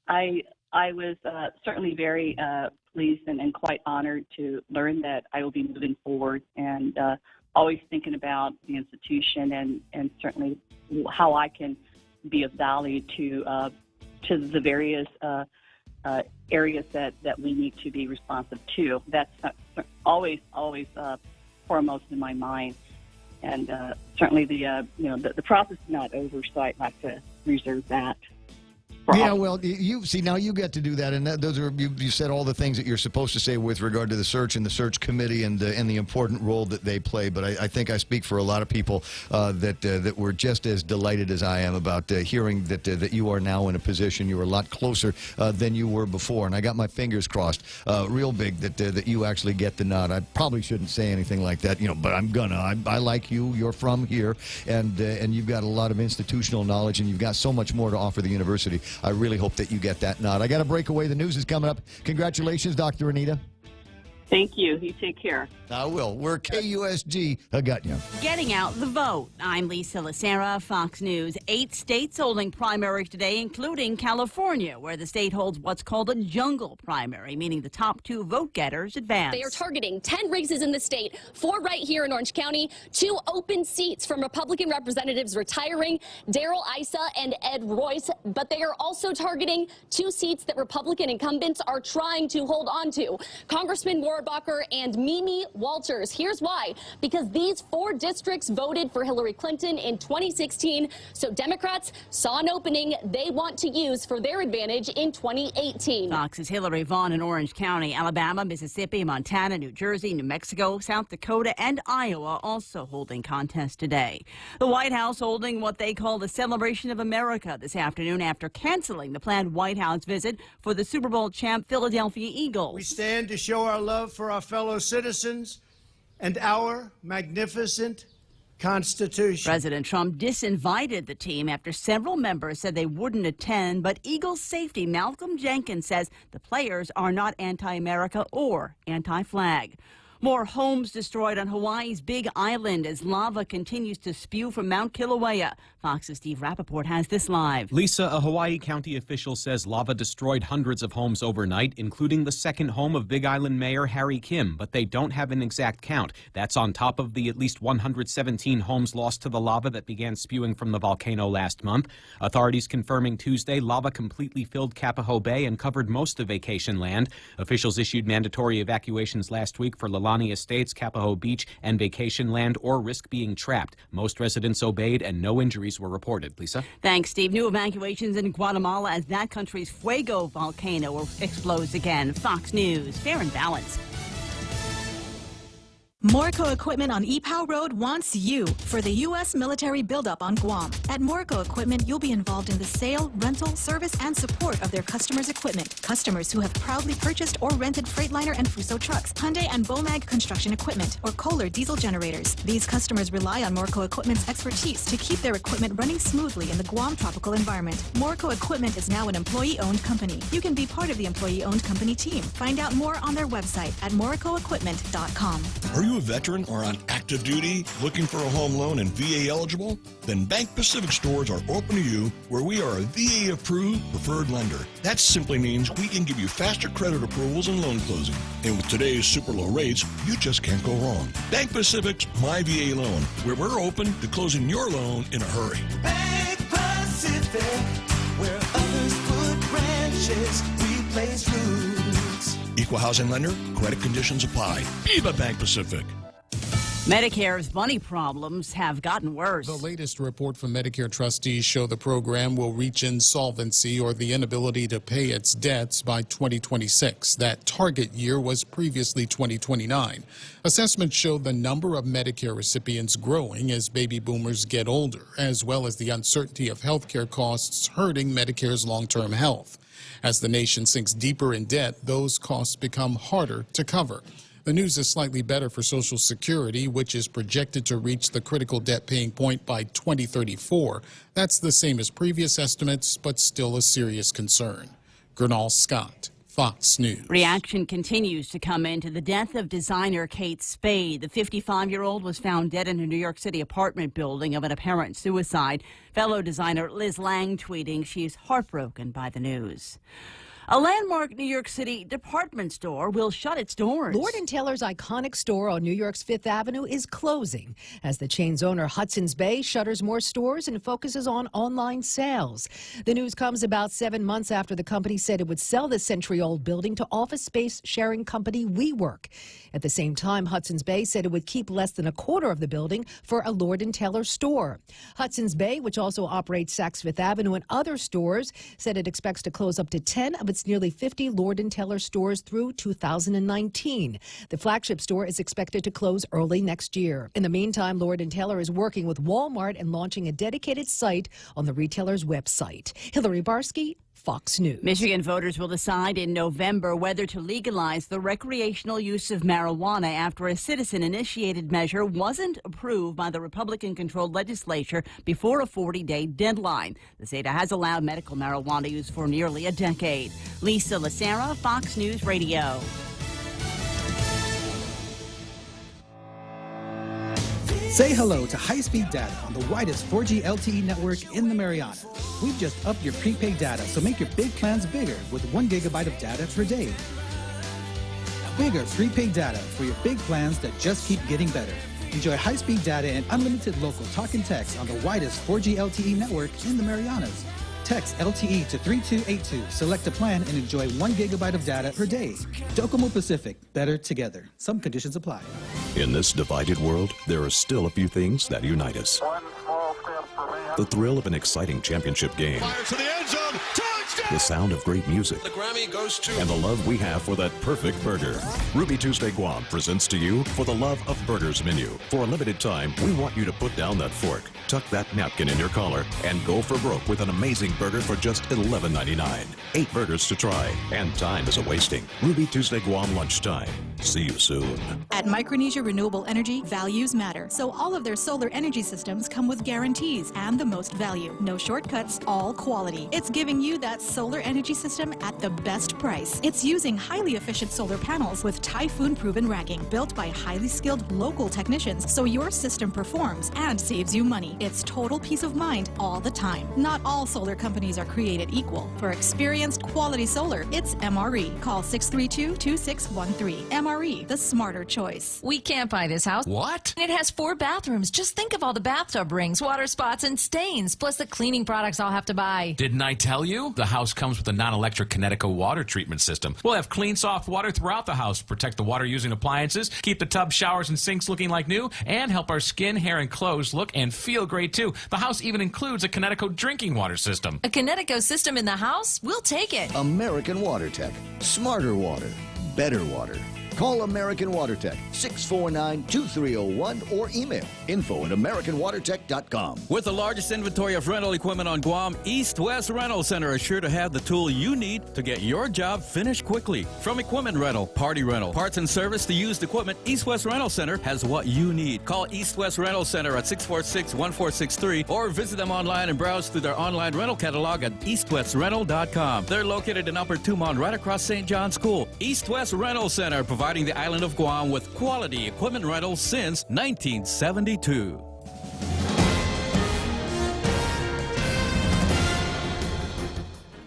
I was certainly very pleased and quite honored to learn that I will be moving forward, and always thinking about the institution and certainly how I can be of value to the various areas that we need to be responsive to. That's always foremost in my mind, and certainly the process is not over, so I'd like to reserve that. Yeah, well, you see, now you get to do that, and those are you said all the things that you're supposed to say with regard to the search and the search committee and the important role that they play. But I think I speak for a lot of people that were just as delighted as I am about hearing that you are now in a position. You are a lot closer than you were before, and I got my fingers crossed real big that you actually get the nod. I probably shouldn't say anything like that, but I'm gonna. I like you. You're from here, and you've got a lot of institutional knowledge, and you've got so much more to offer the university. I really hope that you get that nod. I got to break away. The news is coming up. Congratulations, Dr. Anita. Thank you. You take care. I will. We're KUSG. I got you. Getting out the vote. I'm Lisa Lacera, Fox News. 8 states holding primaries today, including California, where the state holds what's called a jungle primary, meaning the top 2 vote getters advance. They are targeting 10 races in the state, 4 right here in Orange County, 2 open seats from Republican representatives retiring, Darrell Issa and Ed Royce, but they are also targeting 2 seats that Republican incumbents are trying to hold on to. Congressman Rohrabacher and Mimi Walters. Here's why. Because these 4 districts voted for Hillary Clinton in 2016, so Democrats saw an opening they want to use for their advantage in 2018. Fox's Hillary Vaughn in Orange County, Alabama, Mississippi, Montana, New Jersey, New Mexico, South Dakota, and Iowa also holding contests today. The White House holding what they call the Celebration of America this afternoon after canceling the planned White House visit for the Super Bowl champ Philadelphia Eagles. We stand to show our love for our fellow citizens and our magnificent Constitution. President Trump disinvited the team after several members said they wouldn't attend, but Eagles safety Malcolm Jenkins says the players are not anti-America or anti-flag. More homes destroyed on Hawaii's Big Island as lava continues to spew from Mount Kilauea. Fox's Steve Rappaport has this live. Lisa, a Hawaii county official says lava destroyed hundreds of homes overnight, including the second home of Big Island Mayor Harry Kim, but they don't have an exact count. That's on top of the at least 117 homes lost to the lava that began spewing from the volcano last month. Authorities confirming Tuesday lava completely filled Kapaho Bay and covered most of vacation land. Officials issued mandatory evacuations last week for Kalani Estates, Kapaho Beach, and Vacation Land, or risk being trapped. Most residents obeyed and no injuries were reported. Lisa? Thanks, Steve. New evacuations in Guatemala as that country's Fuego volcano explodes again. Fox News, fair and balanced. Morco Equipment on Ipoh Road wants you for the U.S. military buildup on Guam. At Morco Equipment, you'll be involved in the sale, rental, service, and support of their customers' equipment. Customers who have proudly purchased or rented Freightliner and Fuso trucks, Hyundai and Bomag construction equipment, or Kohler diesel generators. These customers rely on Morco Equipment's expertise to keep their equipment running smoothly in the Guam tropical environment. Morco Equipment is now an employee-owned company. You can be part of the employee-owned company team. Find out more on their website at morcoequipment.com. Are you a veteran or on active duty looking for a home loan and VA eligible? Then Bank Pacific stores are open to you, where we are a VA approved preferred lender. That simply means we can give you faster credit approvals and loan closing. And with today's super low rates, you just can't go wrong. Bank Pacific's My VA Loan, where we're open to closing your loan in a hurry. Bank Pacific, where others put branches, we place roots. Equal housing lender, credit conditions apply. Viva Bank Pacific. Medicare's money problems have gotten worse. The latest report from Medicare trustees show the program will reach insolvency or the inability to pay its debts by 2026. That target year was previously 2029. Assessments show the number of Medicare recipients growing as baby boomers get older, as well as the uncertainty of health care costs hurting Medicare's long-term health. As the nation sinks deeper in debt, those costs become harder to cover. The news is slightly better for Social Security, which is projected to reach the critical debt-paying point by 2034. That's the same as previous estimates, but still a serious concern. Gernal Scott, Fox News. Reaction continues to come into the death of designer Kate Spade. The 55-year-old was found dead in a New York City apartment building of an apparent suicide. Fellow designer Liz Lang tweeting she's heartbroken by the news. A landmark New York City department store will shut its doors. Lord & Taylor's iconic store on New York's Fifth Avenue is closing as the chain's owner, Hudson's Bay, shutters more stores and focuses on online sales. The news comes about 7 months after the company said it would sell the century-old building to office space sharing company WeWork. At the same time, Hudson's Bay said it would keep less than a quarter of the building for a Lord & Taylor store. Hudson's Bay, which also operates Saks Fifth Avenue and other stores, said it expects to close up to 10 of its nearly 50 Lord & Taylor stores through 2019. The flagship store is expected to close early next year. In the meantime, Lord & Taylor is working with Walmart and launching a dedicated site on the retailer's website. Hillary Barsky, Fox News. Michigan voters will decide in November whether to legalize the recreational use of marijuana after a citizen-initiated measure wasn't approved by the Republican-controlled legislature before a 40-day deadline. The state has allowed medical marijuana use for nearly a decade. Lisa Lacera, Fox News Radio. Say hello to high-speed data on the widest 4G LTE network in the Marianas. We've just upped your prepaid data, so make your big plans bigger with 1 gigabyte of data per day. Bigger prepaid data for your big plans that just keep getting better. Enjoy high-speed data and unlimited local talk and text on the widest 4G LTE network in the Marianas. Text LTE to 3282, select a plan, and enjoy 1 gigabyte of data per day. Docomo Pacific, better together. Some conditions apply. In this divided world, there are still a few things that unite us. The thrill of an exciting championship game. Fires to the end zone. Touchdown! The sound of great music. The Grammy goes to... And the love we have for that perfect burger. Ruby Tuesday Guam presents to you For the Love of Burgers menu. For a limited time, we want you to put down that fork, tuck that napkin in your collar, and go for broke with an amazing burger for just $11.99. 8 burgers to try, and time isn't wasting. Ruby Tuesday Guam lunchtime. See you soon. At Micronesia Renewable Energy, values matter. So all of their solar energy systems come with guarantees and the most value. No shortcuts, all quality. It's giving you that solar energy system at the best price. It's using highly efficient solar panels with typhoon-proven racking, built by highly skilled local technicians, so your system performs and saves you money. It's total peace of mind all the time. Not all solar companies are created equal. For experienced quality solar, it's MRE. Call 632-2613. MRE, the smarter choice. We can't buy this house. What? It has 4 bathrooms. Just think of all the bathtub rings, water spots, and stains, plus the cleaning products I'll have to buy. Didn't I tell you? The house house comes with a non-electric Kinetico water treatment system. We'll have clean, soft water throughout the house, protect the water-using appliances, keep the tub, showers, and sinks looking like new, and help our skin, hair, and clothes look and feel great, too. The house even includes a Kinetico drinking water system. A Kinetico system in the house? We'll take it. American Water Tech. Smarter water. Better water. Call American Water Tech, 649-2301, or email info@americanwatertech.com. With the largest inventory of rental equipment on Guam, East West Rental Center is sure to have the tool you need to get your job finished quickly. From equipment rental, party rental, parts and service to used equipment, East West Rental Center has what you need. Call East West Rental Center at 646-1463 or visit them online and browse through their online rental catalog at eastwestrental.com. They're located in Upper Tumon, right across St. John's School. East West Rental Center, providing the island of Guam with quality equipment rentals since 1972.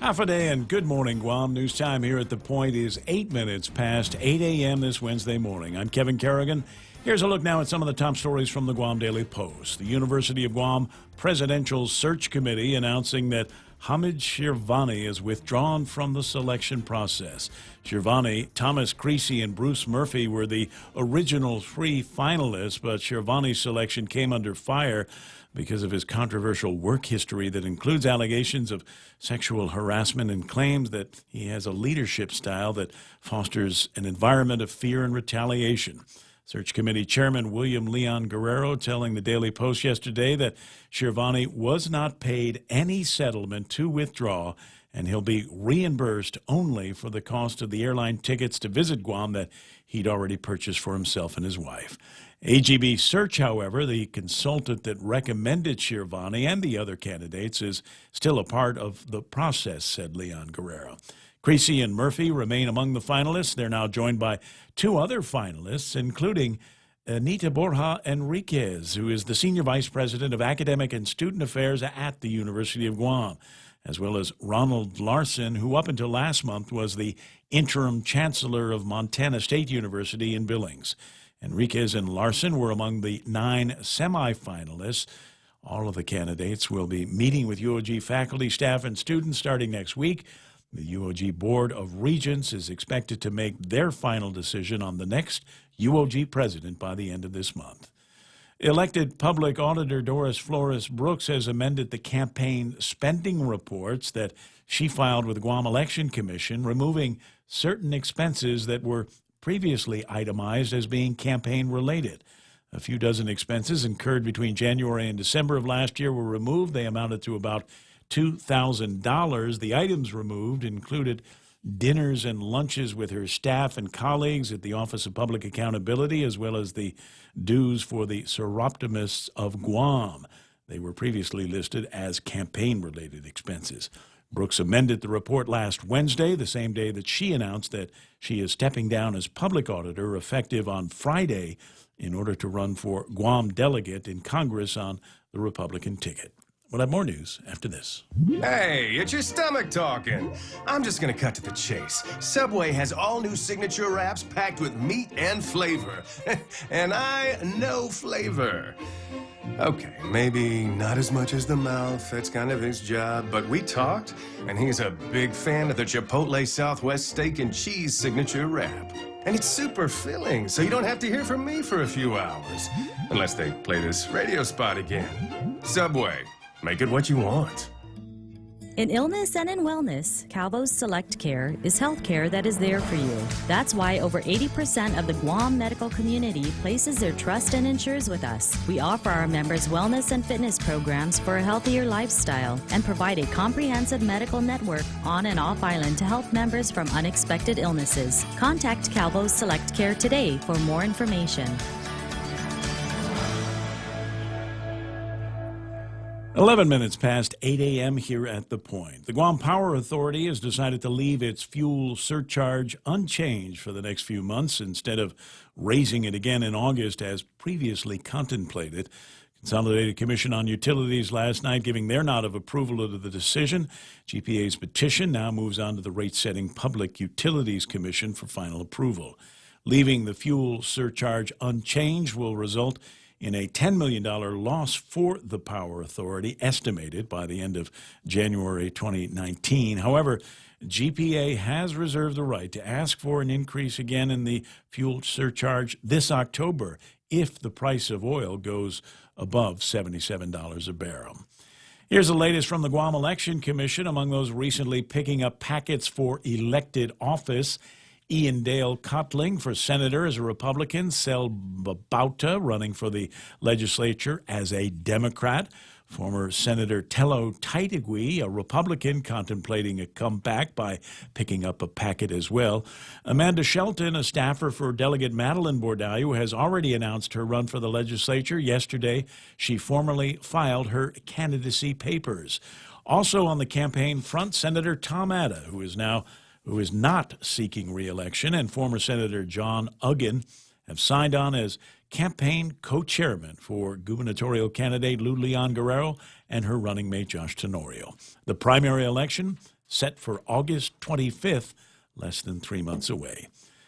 Half a day and good morning, Guam. News time here at The Point is 8 minutes past 8 a.m. this Wednesday morning. I'm Kevin Kerrigan. Here's a look now at some of the top stories from the Guam Daily Post. The University of Guam Presidential Search Committee announcing that Hamid Shirvani is withdrawn from the selection process. Shirvani, Thomas Creasy, and Bruce Murphy were the original 3 finalists, but Shirvani's selection came under fire because of his controversial work history that includes allegations of sexual harassment and claims that he has a leadership style that fosters an environment of fear and retaliation. Search Committee Chairman William Leon Guerrero telling the Daily Post yesterday that Shirvani was not paid any settlement to withdraw, and he'll be reimbursed only for the cost of the airline tickets to visit Guam that he'd already purchased for himself and his wife. AGB Search, however, the consultant that recommended Shirvani and the other candidates, is still a part of the process, said Leon Guerrero. Creasy and Murphy remain among the finalists. They're now joined by 2 other finalists, including Anita Borja Enriquez, who is the Senior Vice President of Academic and Student Affairs at the University of Guam, as well as Ronald Larson, who up until last month was the interim chancellor of Montana State University in Billings. Enriquez and Larson were among the 9 semifinalists. All of the candidates will be meeting with UOG faculty, staff, and students starting next week. The UOG Board of Regents is expected to make their final decision on the next UOG president by the end of this month. Elected Public Auditor Doris Flores Brooks has amended the campaign spending reports that she filed with the Guam Election Commission, removing certain expenses that were previously itemized as being campaign-related. A few dozen expenses incurred between January and December of last year were removed. They amounted to about $2,000. The items removed included dinners and lunches with her staff and colleagues at the Office of Public Accountability, as well as the dues for the Seroptimists of Guam. They were previously listed as campaign-related expenses. Brooks amended the report last Wednesday, the same day that she announced that she is stepping down as public auditor effective on Friday in order to run for Guam delegate in Congress on the Republican ticket. We'll have more news after this. Hey, it's your stomach talking. I'm just gonna cut to the chase. Subway has all new signature wraps packed with meat and flavor. And I know flavor. Okay, maybe not as much as the mouth, that's kind of his job, but we talked, and he's a big fan of the Chipotle Southwest Steak and Cheese signature wrap. And it's super filling, so you don't have to hear from me for a few hours. Unless they play this radio spot again. Subway. Make it what you want. In illness and in wellness, Calvo's Select Care is health care that is there for you. That's why over 80% of the Guam medical community places their trust and insures with us. We offer our members wellness and fitness programs for a healthier lifestyle and provide a comprehensive medical network on and off island to help members from unexpected illnesses. Contact Calvo's Select Care today for more information. 11 minutes past 8 a.m. here at The Point. The Guam Power Authority has decided to leave its fuel surcharge unchanged for the next few months instead of raising it again in August as previously contemplated. Consolidated Commission on Utilities last night giving their nod of approval to the decision. GPA's petition now moves on to the Rate-Setting Public Utilities Commission for final approval. Leaving the fuel surcharge unchanged will result in a $10 million loss for the Power Authority, estimated by the end of January 2019. However, GPA has reserved the right to ask for an increase again in the fuel surcharge this October if the price of oil goes above $77 a barrel. Here's the latest from the Guam Election Commission. Among those recently picking up packets for elected office, Ian Dale Cutling for senator as a Republican, Sel Babauta running for the legislature as a Democrat, former Senator Tello Taitigui, a Republican, contemplating a comeback by picking up a packet as well. Amanda Shelton, a staffer for Delegate Madeline Bordallo, has already announced her run for the legislature. Yesterday, she formally filed her candidacy papers. Also on the campaign front, Senator Tom Atta, who is not seeking re-election, and former Senator John Uggan have signed on as campaign co-chairman for gubernatorial candidate Lou Leon Guerrero and her running mate Josh Tenorio. The primary election set for August 25th, less than 3 months away.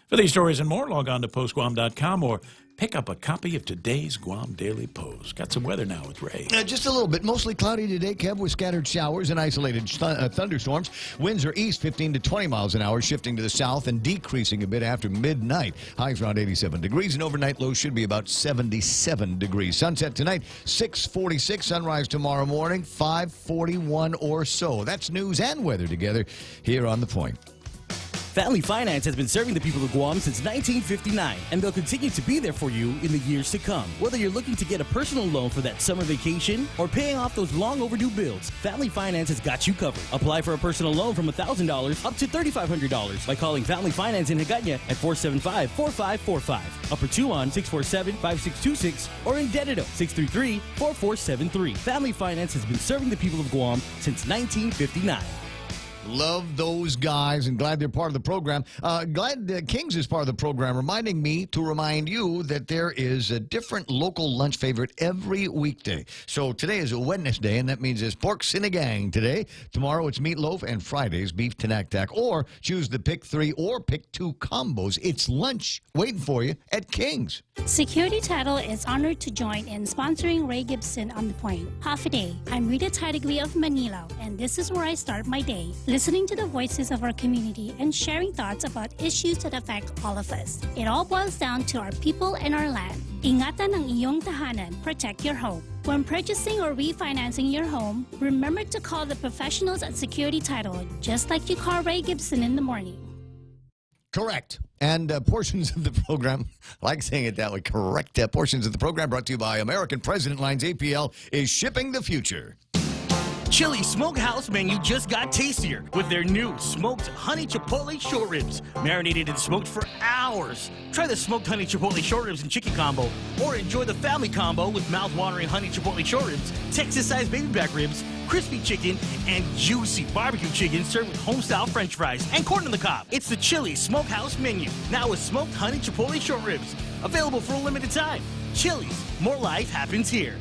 For these stories and more, log on to postguam.com or pick up a copy of today's Guam Daily Post. Got some weather now with Ray. Just a little bit. Mostly cloudy today, Kev, with scattered showers and isolated thunderstorms. Winds are east 15 to 20 miles an hour, shifting to the south and decreasing a bit after midnight. Highs around 87 degrees, and overnight lows should be about 77 degrees. Sunset tonight, 6:46. Sunrise tomorrow morning, 5:41 or so. That's news and weather together here on The Point. Family Finance has been serving the people of Guam since 1959, and they'll continue to be there for you in the years to come. Whether you're looking to get a personal loan for that summer vacation or paying off those long overdue bills, Family Finance has got you covered. Apply for a personal loan from $1,000 up to $3,500 by calling Family Finance in Hagåtña at 475-4545, Upper Tuon 647-5626, or in Dededo 633-4473. Family Finance has been serving the people of Guam since 1959. Love those guys and glad they're part of the program. Glad Kings is part of the program, reminding me to remind you that there is a different local lunch favorite every weekday. So today is a Wednesday, and that means it's pork sinigang today. Tomorrow it's meatloaf, and Friday's beef tanak-tak. Or choose the pick 3 or pick 2 combos. It's lunch waiting for you at Kings. Security Title is honored to join in sponsoring Ray Gibson on The Point. Half a day. I'm Rita Taitigui of Manila, and this is where I start my day. Listening to the voices of our community and sharing thoughts about issues that affect all of us. It all boils down to our people and our land. Ingatan ang iyong tahanan. Protect your home. When purchasing or refinancing your home, remember to call the professionals at Security Title, just like you call Ray Gibson in the morning. Correct. And portions of the program, I like saying it that way, correct. Portions of the program brought to you by American President Lines. APL is shipping the future. Chili's Smokehouse menu just got tastier with their new smoked honey chipotle short ribs, marinated and smoked for hours. Try the smoked honey chipotle short ribs and chicken combo, or enjoy the family combo with mouth-watering honey chipotle short ribs, Texas-sized baby back ribs, crispy chicken, and juicy barbecue chicken served with home-style French fries and corn on the cob. It's the Chili's Smokehouse menu, now with smoked honey chipotle short ribs, available for a limited time. Chili's, more life happens here.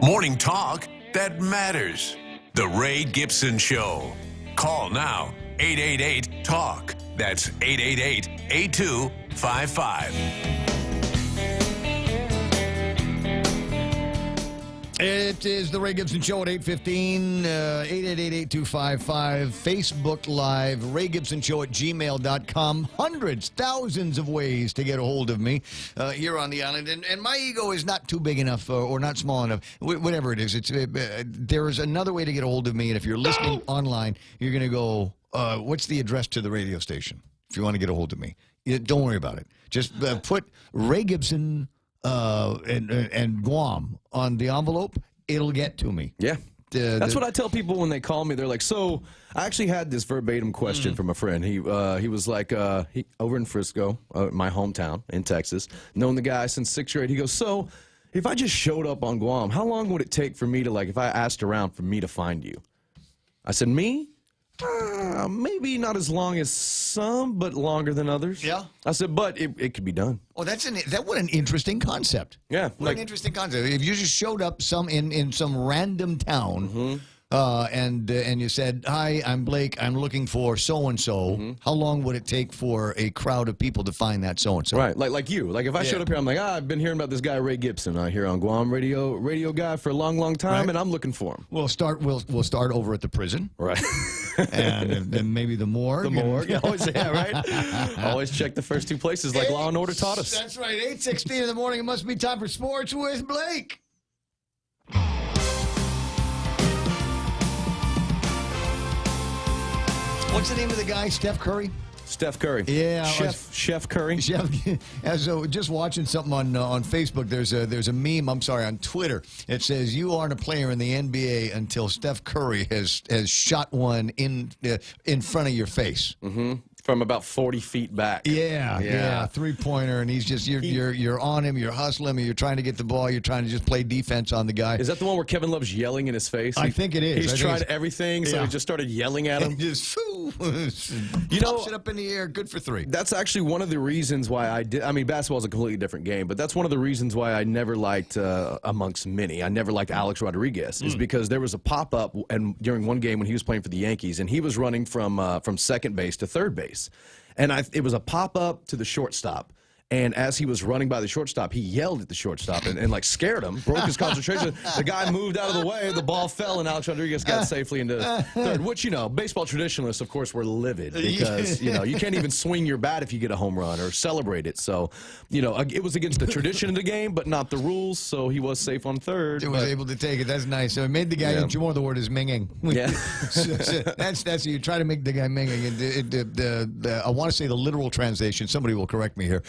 Morning talk that matters. The Ray Gibson Show. Call now. 888-TALK. That's 888-8255. It is the Ray Gibson Show at 8:15, 888-8255, Facebook Live, Ray Gibson Show at gmail.com. Hundreds, thousands of ways to get a hold of me here on the island. And my ego is not too big enough or not small enough. Whatever it is, there is another way to get a hold of me. And if you're listening online, you're going to go, what's the address to the radio station if you want to get a hold of me? Don't worry about it. Just put Ray Gibson and Guam on the envelope. It'll get to me. Yeah. That's what I tell people when they call me. They're like, so I actually had this verbatim question from a friend. He was like, over in Frisco, my hometown in Texas, known the guy since 6th grade. He goes, so if I just showed up on Guam, how long would it take for me to, like, if I asked around for me to find you? I said, me? Maybe not as long as some, but longer than others. Yeah. I said, but it could be done. Oh, what an interesting concept. Yeah. What an interesting concept. If you just showed up in some random town, and you said, "Hi, I'm Blake. I'm looking for so and so." How long would it take for a crowd of people to find that so and so? Right, like you. Like if I showed up here, I'm like, I've been hearing about this guy Ray Gibson. I hear on Guam radio guy for a long time, and I'm looking for him. We'll start over at the prison, right, and then maybe the morgue. The morgue, always, right. Always check the first two places, like Law and Order taught us. That's right. 8:16 in the morning. It must be time for sports with Blake. What's the name of the guy? Steph Curry? Steph Curry. Yeah. Chef Curry. As just watching something on Facebook, there's a meme, on Twitter. It says, "You aren't a player in the NBA until Steph Curry has shot one in front of your face." Mm-hmm. From about 40 feet back. Yeah. 3-pointer, and he's just you're on him, you're hustling him, you're trying to get the ball, you're trying to just play defense on the guy. Is that the one where Kevin Love's yelling in his face? I think it is. He's tried everything, so he just started yelling at him. And just pops it up in the air, good for 3. That's actually one of the reasons why I did. I mean, basketball is a completely different game, but that's one of the reasons why I never liked, amongst many, I never liked Alex Rodriguez, is because there was a pop-up and during one game when he was playing for the Yankees, and he was running from second base to third base. And it was a pop-up to the shortstop. And as he was running by the shortstop, he yelled at the shortstop and like scared him, broke his concentration. The guy moved out of the way, the ball fell, and Alex Rodriguez got safely into third. Which, baseball traditionalists, of course, were livid because, you can't even swing your bat if you get a home run or celebrate it. So, it was against the tradition of the game, but not the rules, so he was safe on third. He was able to take it. That's nice. So it made the guy enjoy the word is minging. Yeah. That's you try to make the guy minging. I want to say the literal translation, somebody will correct me here,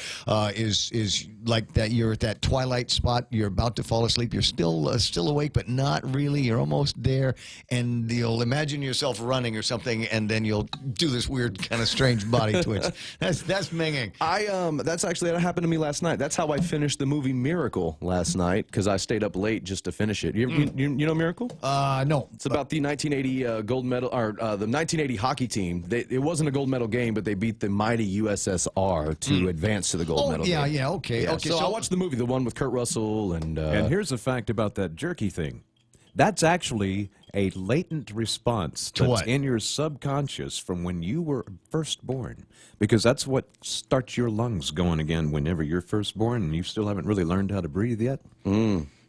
is like that you're at that twilight spot, you're about to fall asleep, you're still awake, but not really, you're almost there, and you'll imagine yourself running or something, and then you'll do this weird kind of strange body twitch. That's minging. That happened to me last night. That's how I finished the movie Miracle last night, because I stayed up late just to finish it. You know Miracle? No. It's about the 1980 gold medal, or the 1980 hockey team. It wasn't a gold medal game, but they beat the mighty USSR to advance to the gold medal game. Okay. So I watched the movie, the one with Kurt Russell. And here's a fact about that jerky thing. That's actually a latent response that's in your subconscious from when you were first born. Because that's what starts your lungs going again whenever you're first born and you still haven't really learned how to breathe yet.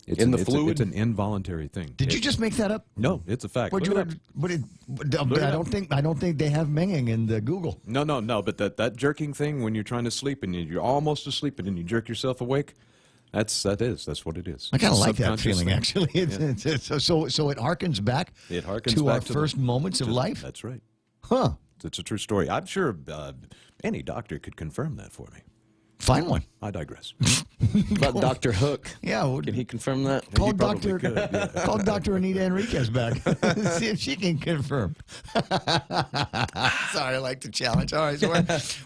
It's fluid? It's an involuntary thing. Did you just make that up? No, it's a fact. I don't think they have minging in the Google. No. But that jerking thing when you're trying to sleep and you're almost asleep and then you jerk yourself awake, that's what it is. I kind of like that feeling, thing. actually. So it harkens back. It harkens to back our to first moments of life. That's right. Huh? It's a true story. I'm sure any doctor could confirm that for me. Find one. I digress. About Dr. Hook. Yeah. Can he confirm that? Call Dr. Anita Enriquez back. See if she can confirm. Sorry, I like the challenge. All right, so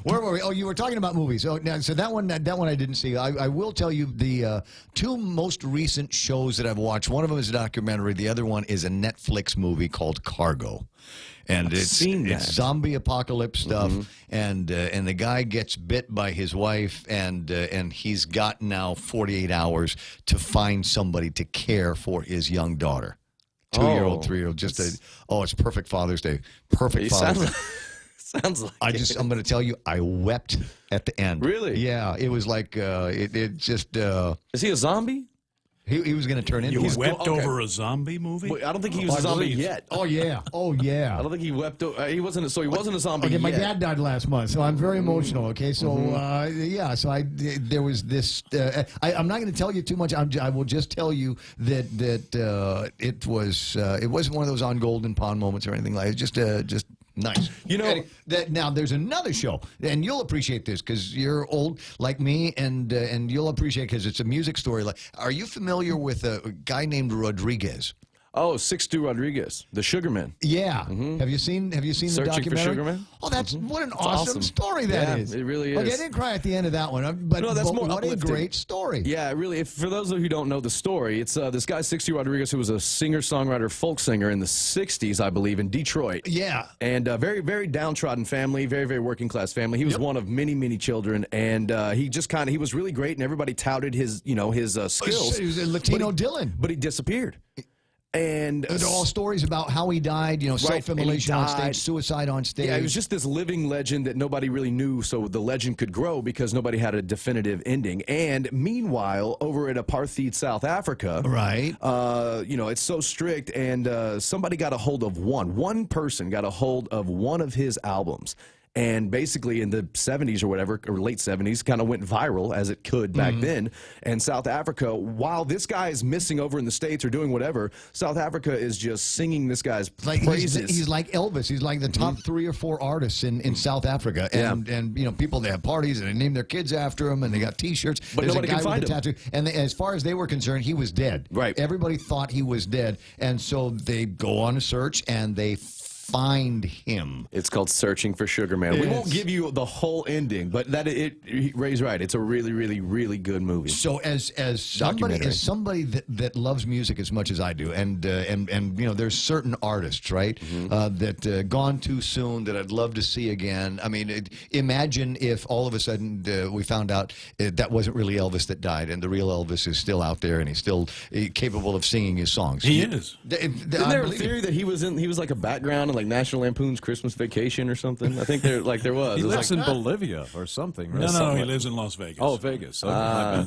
where were we? Oh, you were talking about movies. So that one I didn't see. I will tell you the two most recent shows that I've watched. One of them is a documentary. The other one is a Netflix movie called Cargo. And it's zombie apocalypse stuff, and the guy gets bit by his wife, and he's got now 48 hours to find somebody to care for his young daughter, 2-year-old, 3-year-old. It's perfect Father's Day. Perfect Father's Day. Sounds like I'm going to tell you, I wept at the end. Really? Yeah, it was like it just. Is he a zombie? He was going to turn into. You wept over a zombie movie? Wait, I don't think he was a zombie yet. Oh yeah. I don't think he wept. He wasn't. So he wasn't a zombie. Okay, my yet. dad died last month, so I'm very emotional. Okay, so So there was this. I'm not going to tell you too much. I will just tell you that it wasn't one of those on Golden Pond moments or anything like it. Just nice. Now there's another show, and you'll appreciate this because you're old like me, and you'll appreciate because it's a music story. Are you familiar with a guy named Rodriguez? Oh, 6'2" Rodriguez, the Sugarman. Yeah. Have you seen the Searching documentary? for Sugarman? Oh, what an awesome story that is. It really is. Like, I didn't cry at the end of that one, but that's more what uplifting. a great story. Yeah, really. For those of you who don't know the story, it's this guy 6'2" Rodriguez, who was a singer-songwriter, folk singer in the 60s, I believe, in Detroit. Yeah. And very, very downtrodden family, very, very working-class family. He was one of many, many children, and he was really great, and everybody touted his skills. He was a Latino Dylan. But he disappeared. And they're all stories about how he died, you know, self-immolation on stage, suicide on stage. Yeah, it was just this living legend that nobody really knew, so the legend could grow because nobody had a definitive ending. And meanwhile, over at Apartheid, South Africa, right? You know, it's so strict, and somebody got a hold of one person got a hold of one of his albums. And basically in the 70s or whatever, or late 70s, kind of went viral as it could back then. And South Africa, while this guy is missing over in the States or doing whatever, South Africa is just singing this guy's praises. He's like Elvis. He's like the top 3 or 4 artists in South Africa. And, you know, people, they have parties and they name their kids after him and they got T-shirts. But nobody can find him. Tattoo, and as far as they were concerned, he was dead. Right. Everybody thought he was dead. And so they go on a search and they find him. It's called Searching for Sugar Man. We won't give you the whole ending, but Ray's right. It's a really, really, really good movie. So as somebody that loves music as much as I do, and you know, there's certain artists, right, that gone too soon that I'd love to see again. I mean, imagine if all of a sudden we found out that wasn't really Elvis that died, and the real Elvis is still out there, and he's still capable of singing his songs. He is. Isn't there a theory that he was like a background in like National Lampoon's Christmas Vacation or something? I think there was. He lives in like, Bolivia or something. Right? No, he lives in Las Vegas. Oh, Vegas.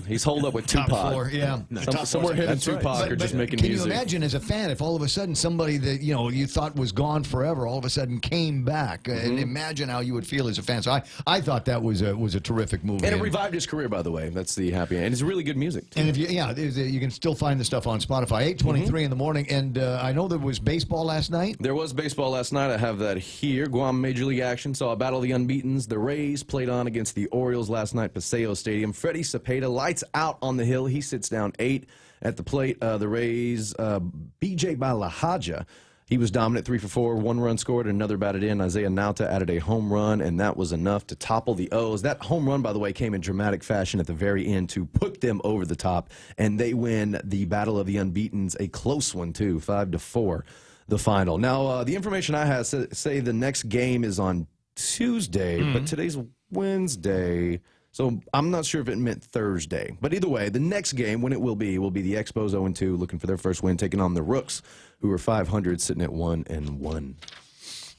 He's holed up with Top Tupac. floor, yeah. Somewhere him and Tupac are just making music. Can you imagine as a fan if all of a sudden somebody that you know you thought was gone forever all of a sudden came back? And imagine how you would feel as a fan. So I thought that was a terrific movie. And it revived his career, by the way. That's the happy end. And it's really good music, too. And if you can still find the stuff on Spotify. 8:23 in the morning. And I know there was baseball last night. There was baseball last night. I have that here. Guam Major League action saw a battle of the unbeatens. The Rays played on against the Orioles last night, Paseo Stadium. Freddie Cepeda lights out on the hill. He sits down 8 at the plate. The Rays, BJ Balahaja, he was dominant, 3 for 4, 1 run scored, another batted in. Isaiah Nauta added a home run, and that was enough to topple the O's. That home run, by the way, came in dramatic fashion at the very end to put them over the top, and they win the battle of the unbeatens, a close one, too, 5-4. The final. Now, the information I have say the next game is on Tuesday, but today's Wednesday, so I'm not sure if it meant Thursday. But either way, the next game, when it will be the Expos 0-2, looking for their first win, taking on the Rooks, who are 500, sitting at 1-1.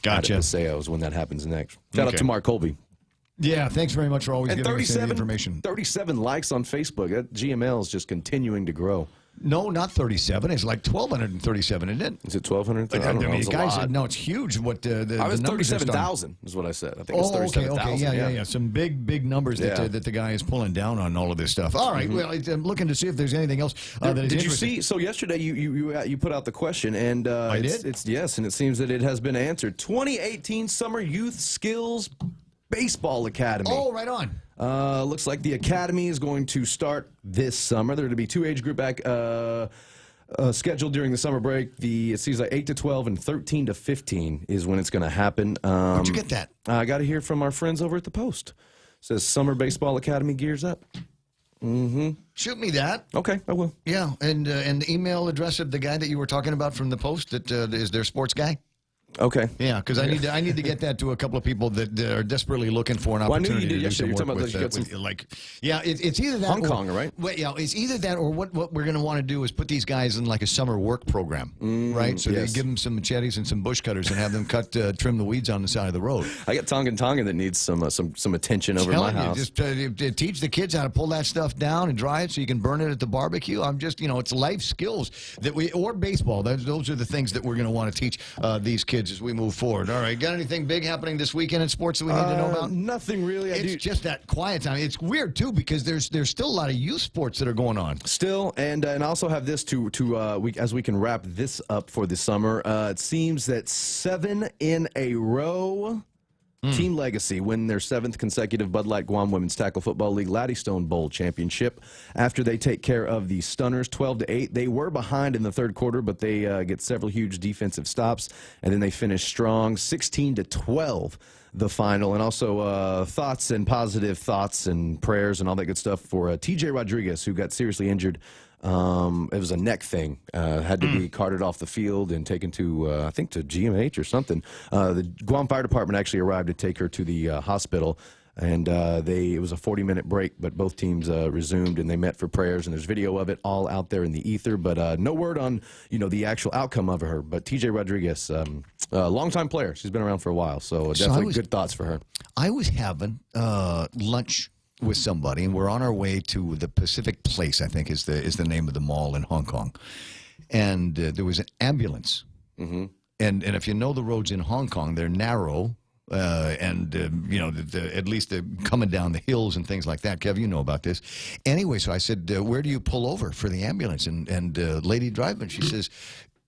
Gotcha. At Paseos when that happens next. Shout out to Mark Colby. Yeah, thanks very much for always giving us the information. 37 likes on Facebook. That GML is just continuing to grow. No, not 37. It's like 1,237, isn't it? Is it 1,200? I don't know. mean, guys said, no, it's huge. What the I was numbers 37,000 is what I said. I think it's 37,000. Okay. Yeah. Some big numbers that the guy is pulling down on all of this stuff. All right, well, I'm looking to see if there's anything else that is Did you interesting. see? So yesterday you put out the question, and I did? It's yes, and it seems that it has been answered. 2018 Summer Youth Skills Baseball Academy. Oh, right on. Looks like the academy is going to start this summer. There are to be 2 age group scheduled during the summer break. It seems like 8 to 12 and 13 to 15 is when it's going to happen. Where'd you get that? I got to hear from our friends over at the Post. It says Summer Baseball Academy gears up. Shoot me that. Okay, I will. Yeah, and the email address of the guy that you were talking about from the Post that is their sports guy. Okay. Yeah, because I need to get that to a couple of people that are desperately looking for an opportunity. I knew you did to do some yesterday. You're work talking about it's either that Hong Kong, right? Well, yeah, it's either that or what we're going to want to do is put these guys in like a summer work program, right? So they give them some machetes and some bush cutters and have them trim the weeds on the side of the road. I got Tongan that needs some attention over my house. Just teach the kids how to pull that stuff down and dry it so you can burn it at the barbecue. I'm just, it's life skills or baseball. Those are the things that we're going to want to teach these kids as we move forward. All right, got anything big happening this weekend in sports that we need to know about? Nothing really. It's just that quiet time. It's weird too because there's still a lot of youth sports that are going on. Still, and also have this as we can wrap this up for the summer. It seems that 7 in a row. Team Legacy win their 7th consecutive Bud Light Guam Women's Tackle Football League Laddystone Bowl championship after they take care of the Stunners 12-8. They were behind in the third quarter, but they get several huge defensive stops, and then they finish strong 16-12 the final. And also thoughts and positive thoughts and prayers and all that good stuff for TJ Rodriguez, who got seriously injured. It was a neck thing. Had to be carted off the field and taken to, I think, to GMH or something. The Guam Fire Department actually arrived to take her to the hospital. And it was a 40-minute break, but both teams resumed, and they met for prayers, and there's video of it all out there in the ether, but no word on, the actual outcome of her. But TJ Rodriguez, longtime player. She's been around for a while, so definitely good thoughts for her. I was having lunch with somebody, and we're on our way to the Pacific Place, I think is the name of the mall in Hong Kong. And there was an ambulance. Mm-hmm. And if you know the roads in Hong Kong, they're narrow. At least they're coming down the hills and things like that. Kev, you know about this. Anyway, so I said, where do you pull over for the ambulance? And lady driving, she says,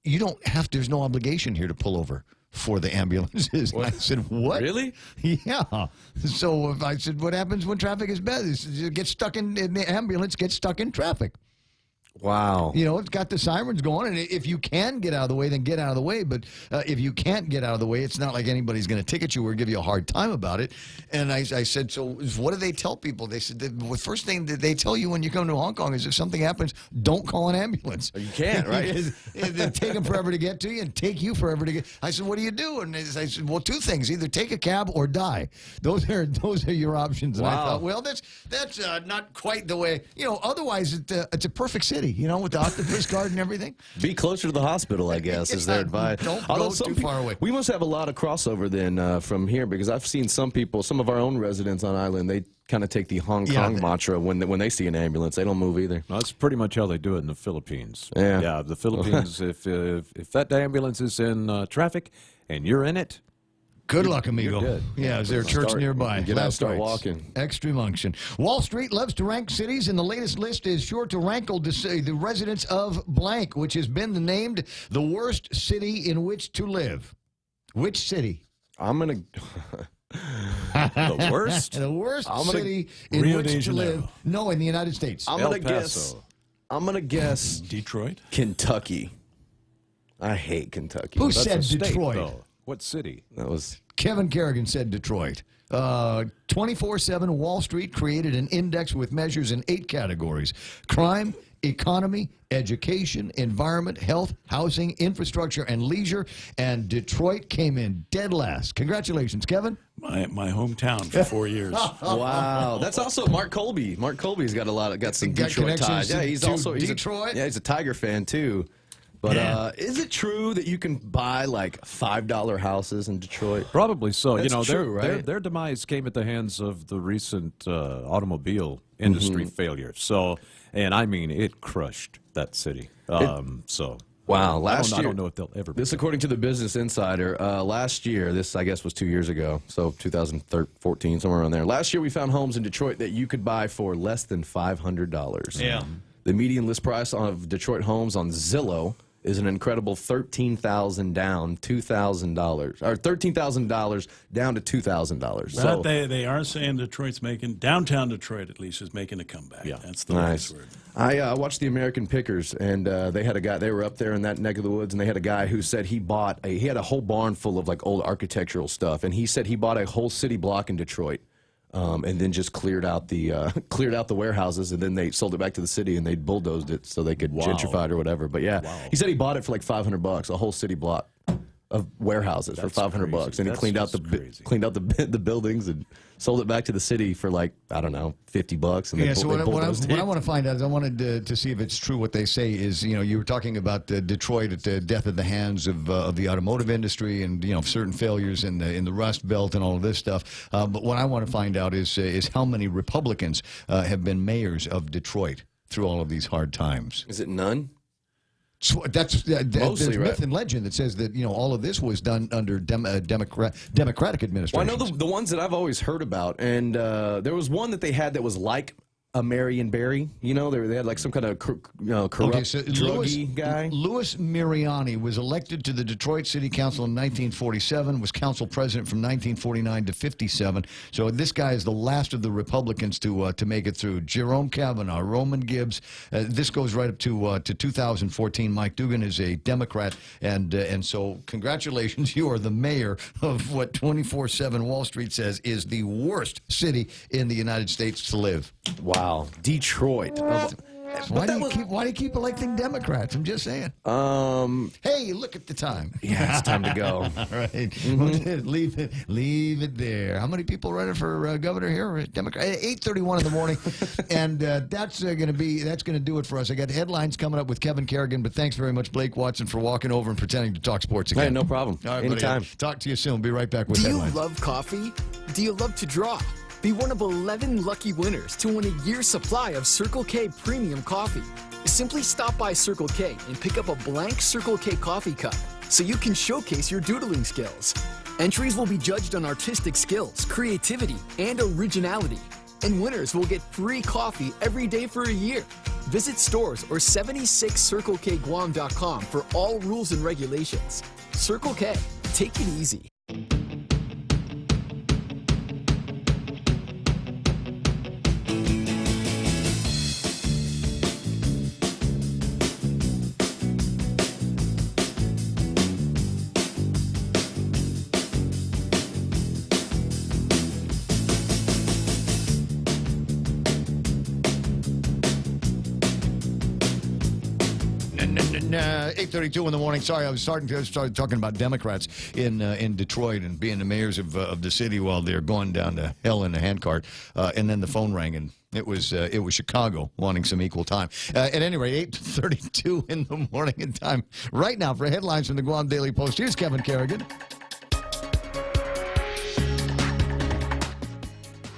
you don't have to, there's no obligation here to pull over for the ambulances. And I said, what? Really? Yeah. So I said, what happens when traffic is bad? You get stuck in the ambulance, gets stuck in traffic. Wow. It's got the sirens going, and if you can get out of the way, then get out of the way. But if you can't get out of the way, it's not like anybody's going to ticket you or give you a hard time about it. And I said, so what do they tell people? They said, the first thing that they tell you when you come to Hong Kong is if something happens, don't call an ambulance. You can't, right? They take them forever to get to you and take you forever to get. I said, what do you do? And I said, well, two things. Either take a cab or die. Those are your options. And I thought, well, that's not quite the way. Otherwise, it's a perfect city. With the octopus guard and everything. Be closer to the hospital, I guess, is their advice. Don't go too far away. We must have a lot of crossover then from here, because I've seen some people, some of our own residents on island, they kind of take the Hong Kong mantra when they see an ambulance. They don't move either. Well, that's pretty much how they do it in the Philippines. Yeah. Yeah, the Philippines, if that ambulance is in traffic and you're in it, good luck, amigo. Good. Yeah, is there a church nearby? Get out, start walking. Extreme unction. Wall Street loves to rank cities, and the latest list is sure to rankle to say the residents of blank, which has been named the worst city in which to live. Which city? I'm going to... The worst? The worst city in Rio which de to Janeiro. live. No, in the United States. I'm going to guess Detroit? Kentucky. I hate Kentucky. Who That's said a state, Detroit? though. What city? That was... Kevin Kerrigan said Detroit. 24/7 Wall Street created an index with measures in 8 categories: crime, economy, education, environment, health, housing, infrastructure, and leisure. And Detroit came in dead last. Congratulations, Kevin. My hometown for 4 years. Wow, that's also Mark Colby. Mark Colby's got some Got Detroit ties. connections Yeah, he's to also Detroit? he's a Tiger fan too. But is it true that you can buy like $5 houses in Detroit? Probably so. That's true, right? Their demise came at the hands of the recent automobile industry failure. So, and I mean, it crushed that city. Wow, last I year. don't know if they'll ever. This, according to the Business Insider, last year, this I guess was 2 years ago, so 2014, somewhere around there. Last year, we found homes in Detroit that you could buy for less than $500. Yeah. The median list price of Detroit homes on Zillow is an incredible $13,000 down, $2,000, or $13,000 down to $2,000. But they are saying downtown Detroit at least is making a comeback. Yeah. That's the Nice. last word. I watched the American Pickers, and they had a guy. They were up there in that neck of the woods, and they had a guy who said he had a whole barn full of like old architectural stuff, and he said he bought a whole city block in Detroit. And then just cleared out the warehouses, and then they sold it back to the city, and they bulldozed it so they could gentrify it or whatever. But yeah, he said he bought it for like $500, a whole city block of warehouses for $500, and he cleaned out the buildings and sold it back to the city for like, I don't know, $50. And Yeah, so what I it. want to find out is I wanted to see if it's true what they say is, you were talking about Detroit at the death at the hands of the automotive industry and, certain failures in the Rust Belt and all of this stuff. But what I want to find out is how many Republicans have been mayors of Detroit through all of these hard times. Is it none? That's Mostly, right? myth and legend that says that all of this was done under Democratic administration. Well, I know the ones that I've always heard about, and there was one that they had that was like a Marion Barry. They had like some kind of corrupt druggy guy. Louis Mariani was elected to the Detroit City Council in 1947, was council president from 1949 to 57. So this guy is the last of the Republicans to make it through. Jerome Kavanaugh, Roman Gibbs. This goes right up to 2014. Mike Dugan is a Democrat, and so congratulations, you are the mayor of what 24/7 Wall Street says is the worst city in the United States to live. Wow, Detroit. Why do you keep electing Democrats? I'm just saying. Hey, look at the time. Yeah, it's time to go. All right. Leave it there. How many people running for governor here? Democrat. 8:31 in the morning, and that's going to do it for us. I got headlines coming up with Kevin Kerrigan, but thanks very much, Blake Watson, for walking over and pretending to talk sports again. Hey, no problem. All right, Anytime. buddy. Talk to you soon. Be right back with headlines. Do you love coffee? Do you love to draw? Be one of 11 lucky winners to win a year's supply of Circle K premium coffee. Simply stop by Circle K and pick up a blank Circle K coffee cup so you can showcase your doodling skills. Entries will be judged on artistic skills, creativity, and originality. And winners will get free coffee every day for a year. Visit stores or 76circlekguam.com for all rules and regulations. Circle K, take it easy. And 8:32 in the morning. Sorry, I started talking about Democrats in Detroit and being the mayors of the city while they're going down to hell in a handcart, and then the phone rang and it was Chicago wanting some equal time. At any rate, 8:32 in the morning and time right now for headlines from the Guam Daily Post. Here's Kevin Kerrigan.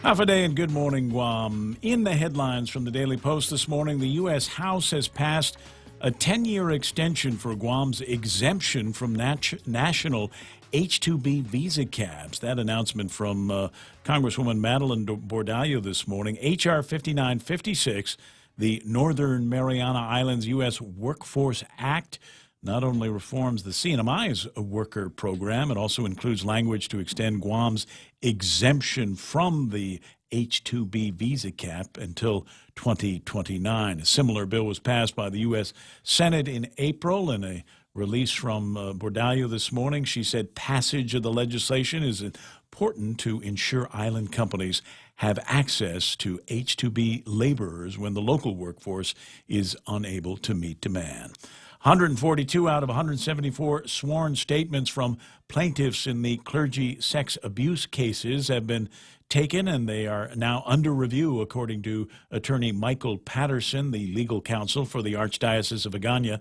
Half a day and good morning, Guam. In the headlines from the Daily Post this morning, the U.S. House has passed a 10-year extension for Guam's exemption from national H-2B visa caps. That announcement from Congresswoman Madeline Bordallo this morning. H.R. 5956, the Northern Mariana Islands U.S. Workforce Act, not only reforms the CNMI's worker program, it also includes language to extend Guam's exemption from the H-2B visa cap until 2029. A similar bill was passed by the U.S. Senate in April. In a release from Bordallo this morning, she said passage of the legislation is important to ensure island companies have access to H-2B laborers when the local workforce is unable to meet demand. 142 out of 174 sworn statements from plaintiffs in the clergy sex abuse cases have been taken, and they are now under review, according to attorney Michael Patterson, the legal counsel for the Archdiocese of Agana.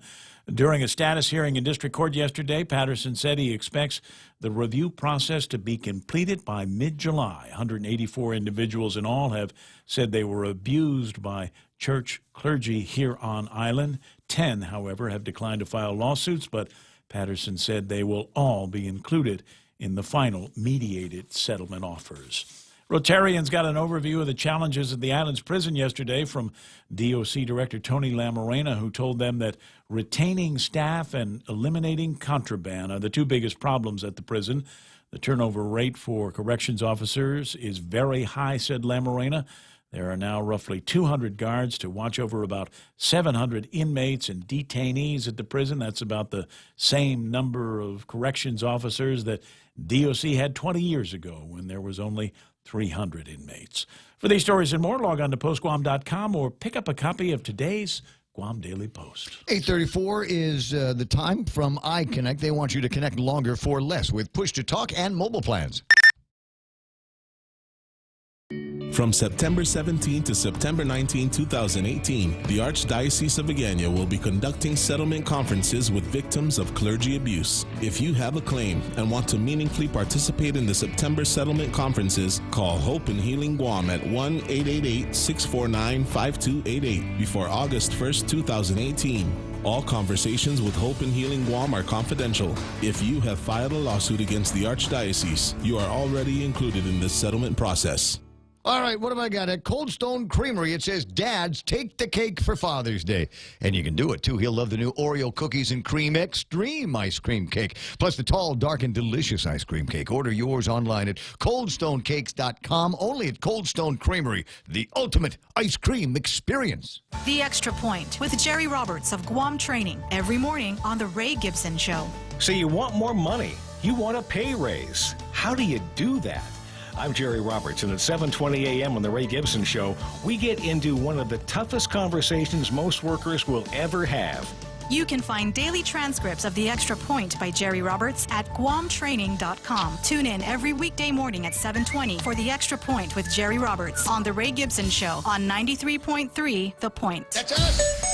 During a status hearing in district court yesterday, Patterson said he expects the review process to be completed by mid-July. 184 individuals in all have said they were abused by church clergy here on island. 10, however, have declined to file lawsuits, but Patterson said they will all be included in the final mediated settlement offers. Rotarians got an overview of the challenges at the island's prison yesterday from DOC Director Tony Lamorena, who told them that retaining staff and eliminating contraband are the two biggest problems at the prison. The turnover rate for corrections officers is very high, said Lamorena. There are now roughly 200 guards to watch over about 700 inmates and detainees at the prison. That's about the same number of corrections officers that DOC had 20 years ago when there was only 300 inmates. For these stories and more, log on to postguam.com or pick up a copy of today's Guam Daily Post. 8:34 is the time from iConnect. They want you to connect longer for less with push-to-talk and mobile plans. From September 17 to September 19, 2018, the Archdiocese of Agana will be conducting settlement conferences with victims of clergy abuse. If you have a claim and want to meaningfully participate in the September settlement conferences, call Hope and Healing Guam at 1-888-649-5288 before August 1st, 2018. All conversations with Hope and Healing Guam are confidential. If you have filed a lawsuit against the Archdiocese, you are already included in this settlement process. All right, what have I got? At Cold Stone Creamery, it says, Dads, take the cake for Father's Day. And you can do it, too. He'll love the new Oreo Cookies and Cream Extreme Ice Cream Cake, plus the tall, dark, and delicious ice cream cake. Order yours online at coldstonecakes.com, only at Cold Stone Creamery, the ultimate ice cream experience. The Extra Point with Jerry Roberts of Guam Training every morning on The Ray Gibson Show. So you want more money. You want a pay raise. How do you do that? I'm Jerry Roberts, and at 7:20 a.m. on The Ray Gibson Show, we get into one of the toughest conversations most workers will ever have. You can find daily transcripts of The Extra Point by Jerry Roberts at guamtraining.com. Tune in every weekday morning at 7:20 for The Extra Point with Jerry Roberts on The Ray Gibson Show on 93.3 The Point. That's us.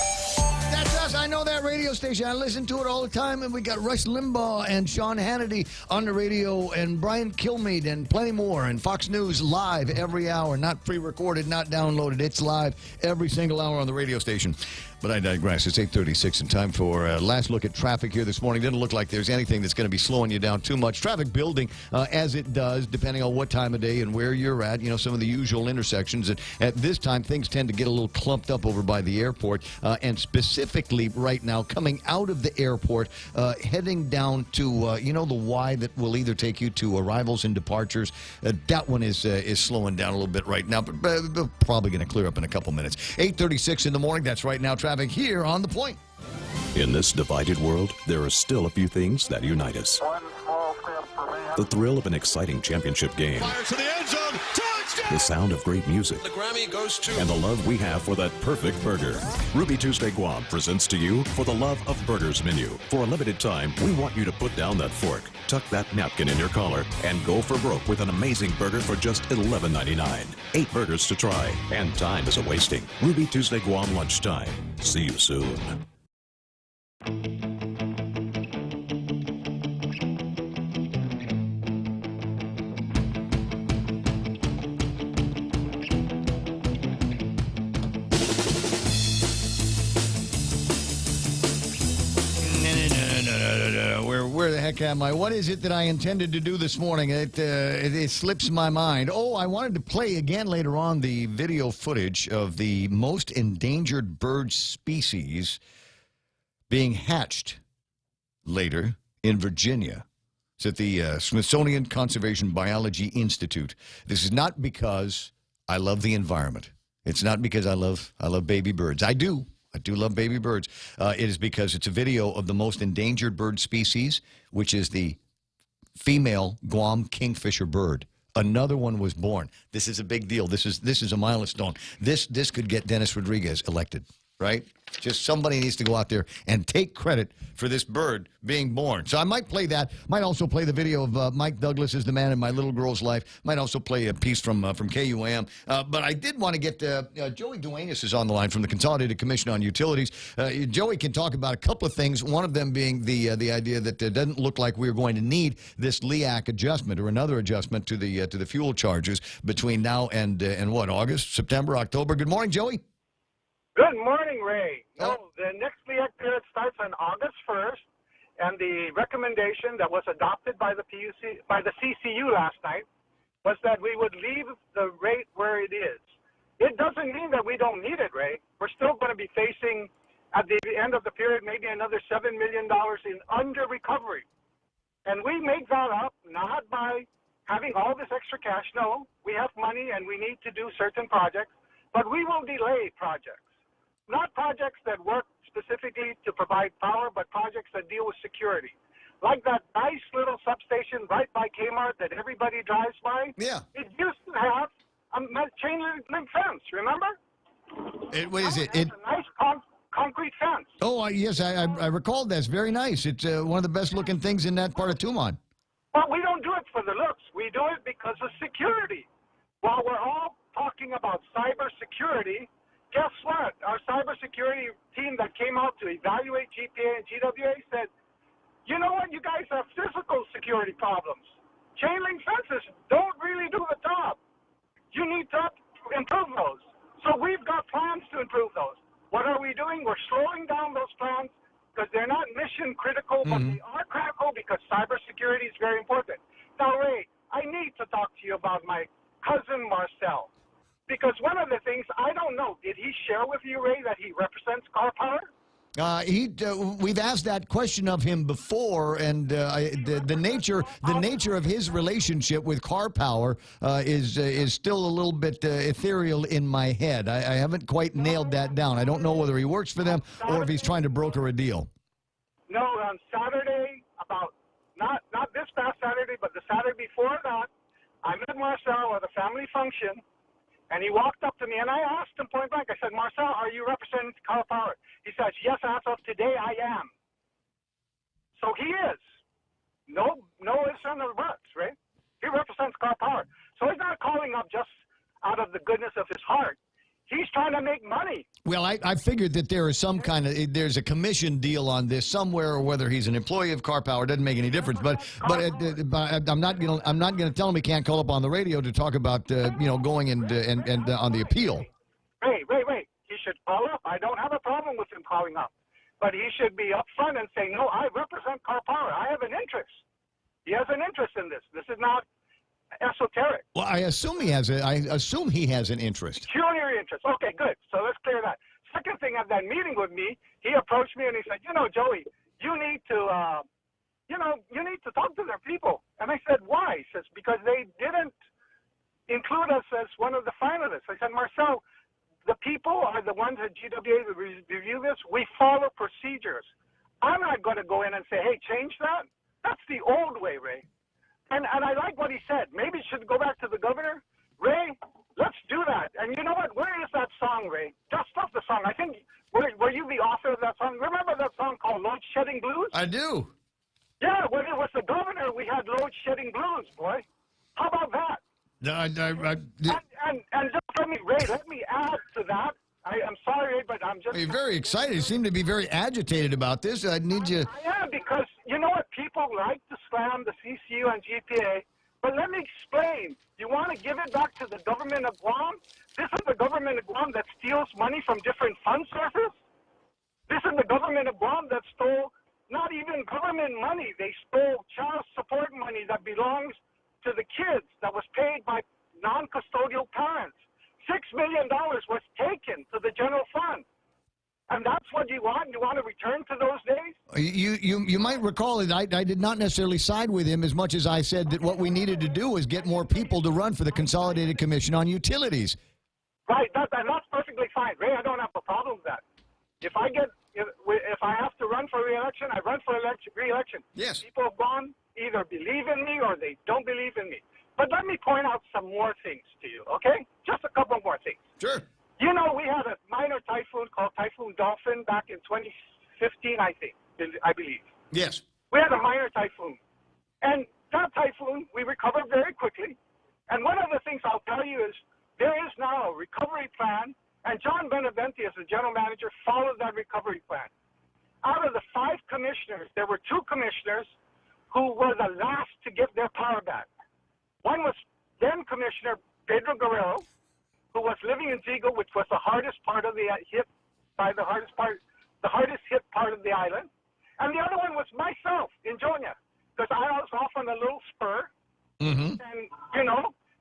That's us. I know that radio station. I listen to it all the time. And we got Rush Limbaugh and Sean Hannity on the radio, and Brian Kilmeade and plenty more. And Fox News live every hour. Not pre-recorded, not downloaded. It's live every single hour on the radio station. But I digress. It's 8:36 and time for a last look at traffic here this morning. Doesn't look like there's anything that's going to be slowing you down too much. Traffic building as it does, depending on what time of day and where you're at. You know, some of the usual intersections. And at this time, things tend to get a little clumped up over by the airport. And specifically right now, coming out of the airport, heading down to, you know, the Y that will either take you to arrivals and departures. That one is slowing down a little bit right now, but probably going to clear up in a couple minutes. 8:36 in the morning. That's right now. Traffic here on The Point. In this divided world, there are still a few things that unite us. The thrill of an exciting championship game. Fires to the end zone. Touchdown! The sound of great music. The Grammy goes to... And the love we have for that perfect burger. Ruby Tuesday Guam presents to you For the Love of Burgers menu. For a limited time, we want you to put down that fork, tuck that napkin in your collar, and go for broke with an amazing burger for just $11.99. 8 burgers to try, and time isn't wasting. Ruby Tuesday Guam lunchtime. See you soon. Where the heck am I? What is it that I intended to do this morning? It slips my mind. Oh, I wanted to play again later on the video footage of the most endangered bird species being hatched later in Virginia. It's at the Smithsonian Conservation Biology Institute. This is not because I love the environment. It's not because I love baby birds. I do love baby birds. It is because it's a video of the most endangered bird species, which is the female Guam kingfisher bird. Another one was born. This is a big deal. This is a milestone. This could get Dennis Rodriguez elected, right? Just somebody needs to go out there and take credit for this bird being born. So I might play that. Might also play the video of Mike Douglas is the man in my little girl's life. Might also play a piece from KUAM. But I did want to get Joey Duenas is on the line from the Consolidated Commission on Utilities. Joey can talk about a couple of things. One of them being the idea that it doesn't look like we're going to need this LEAC adjustment or another adjustment to the fuel charges between now and what, August, September, October. Good morning, Joey. Good morning, Ray. No, the next LEAC period starts on August 1st, and the recommendation that was adopted by the CCU last night was that we would leave the rate where it is. It doesn't mean that we don't need it, Ray. We're still going to be facing, at the end of the period, maybe another $7 million in under-recovery. And we make that up not by having all this extra cash. No, we have money and we need to do certain projects, but we will delay projects. Not projects that work specifically to provide power, but projects that deal with security. Like that nice little substation right by Kmart that everybody drives by. Yeah. It used to have a chain link fence, remember? What is it? A nice concrete fence. Oh, yes, I recalled that. It's very nice. It's one of the best-looking things in that part of Tumon. But we don't do it for the looks. We do it because of security. While we're all talking about cybersecurity, guess what? Our cybersecurity team that came out to evaluate GPA and GWA said, you know what? You guys have physical security problems. Chain link fences don't really do the job. You need to improve those. So we've got plans to improve those. What are we doing? We're slowing down those plans because they're not mission critical, but they are critical because cybersecurity is very important. Now, Ray, I need to talk to you about my cousin Marcel. Because one of the things, I don't know, did he share with you, Ray, that he represents Car Power? We've asked that question of him before, and the nature of his relationship with Car Power is still a little bit ethereal in my head. I haven't quite nailed that down. I don't know whether he works for them or if he's trying to broker a deal. No, on Saturday, about not this past Saturday, but the Saturday before that, I met Marcel at a family function, and he walked up to me, and I asked him point blank. I said, Marcel, are you representing Car Power? He says, yes, as of today, I am. So he is. No ifs and no buts, right? He represents Car Power. So he's not calling up just out of the goodness of his heart. He's trying to make money. Well, I figured that there is some kind of there's a commission deal on this somewhere, or whether he's an employee of Car Power doesn't make any difference. But I'm not gonna tell him he can't call up on the radio to talk about going and on the appeal. Wait. He should call up. I don't have a problem with him calling up, but he should be upfront and say, no, I represent Car Power. I have an interest. He has an interest in this. This is not esoteric. Well, I assume he has an interest. Peculiar interest. Okay, good. So let's clear that. Second thing, at that meeting with me, he approached me and he said, Joey, you need to, you need to talk to their people. And I said, why? He says, because they didn't include us as one of the finalists. I said, Marcel, the people are the ones at GWA that review this. We follow procedures. I'm not going to go in and say, hey, change that. That's the old way, Ray. And I like what he said. Maybe it should go back to the governor. Ray, let's do that. And you know what? Where is that song, Ray? Dust off the song. I think, were you the author of that song? Remember that song called Load Shedding Blues? I do. Yeah, when it was the governor, we had Load Shedding Blues, boy. How about that? And just let me add to that. I'm sorry, but I'm just... You're very excited. You seem to be very agitated about this. I need you... I am, because you know what? People like to slam the CCU and GPA, but let me explain. You want to give it back to the government of Guam? This is the government of Guam that steals money from different fund sources? This is the government of Guam that stole not even government money. They stole child support money that belongs to the kids that was paid by non-custodial parents. $6 million was taken to the general fund. And that's what you want? You want to return to those days? You might recall that I did not necessarily side with him as much as I said that what we needed to do was get more people to run for the Consolidated Commission on Utilities. Right, and that's perfectly fine. Ray, I don't have a problem with that. If I have to run for re-election, I run for re-election. Yes. People of Guam either believe in me or they don't believe in me. But let me point out some more things to you, okay? Just a couple more things. Sure. You know, we had a minor typhoon called Typhoon Dolphin back in 2015, I believe. Yes. We had a minor typhoon. And that typhoon, we recovered very quickly. And one of the things I'll tell you is there is now a recovery plan, and John Benavente, as the general manager, followed that recovery plan. Out of the 5 commissioners, there were 2 commissioners who were the last to get their power back. One was then Commissioner Pedro Guerrero, who was living in Zigo, which was the hardest part of the hit hit part of the island. And the other one was myself in Jonia, because I was off on a little spur. Mm-hmm. And,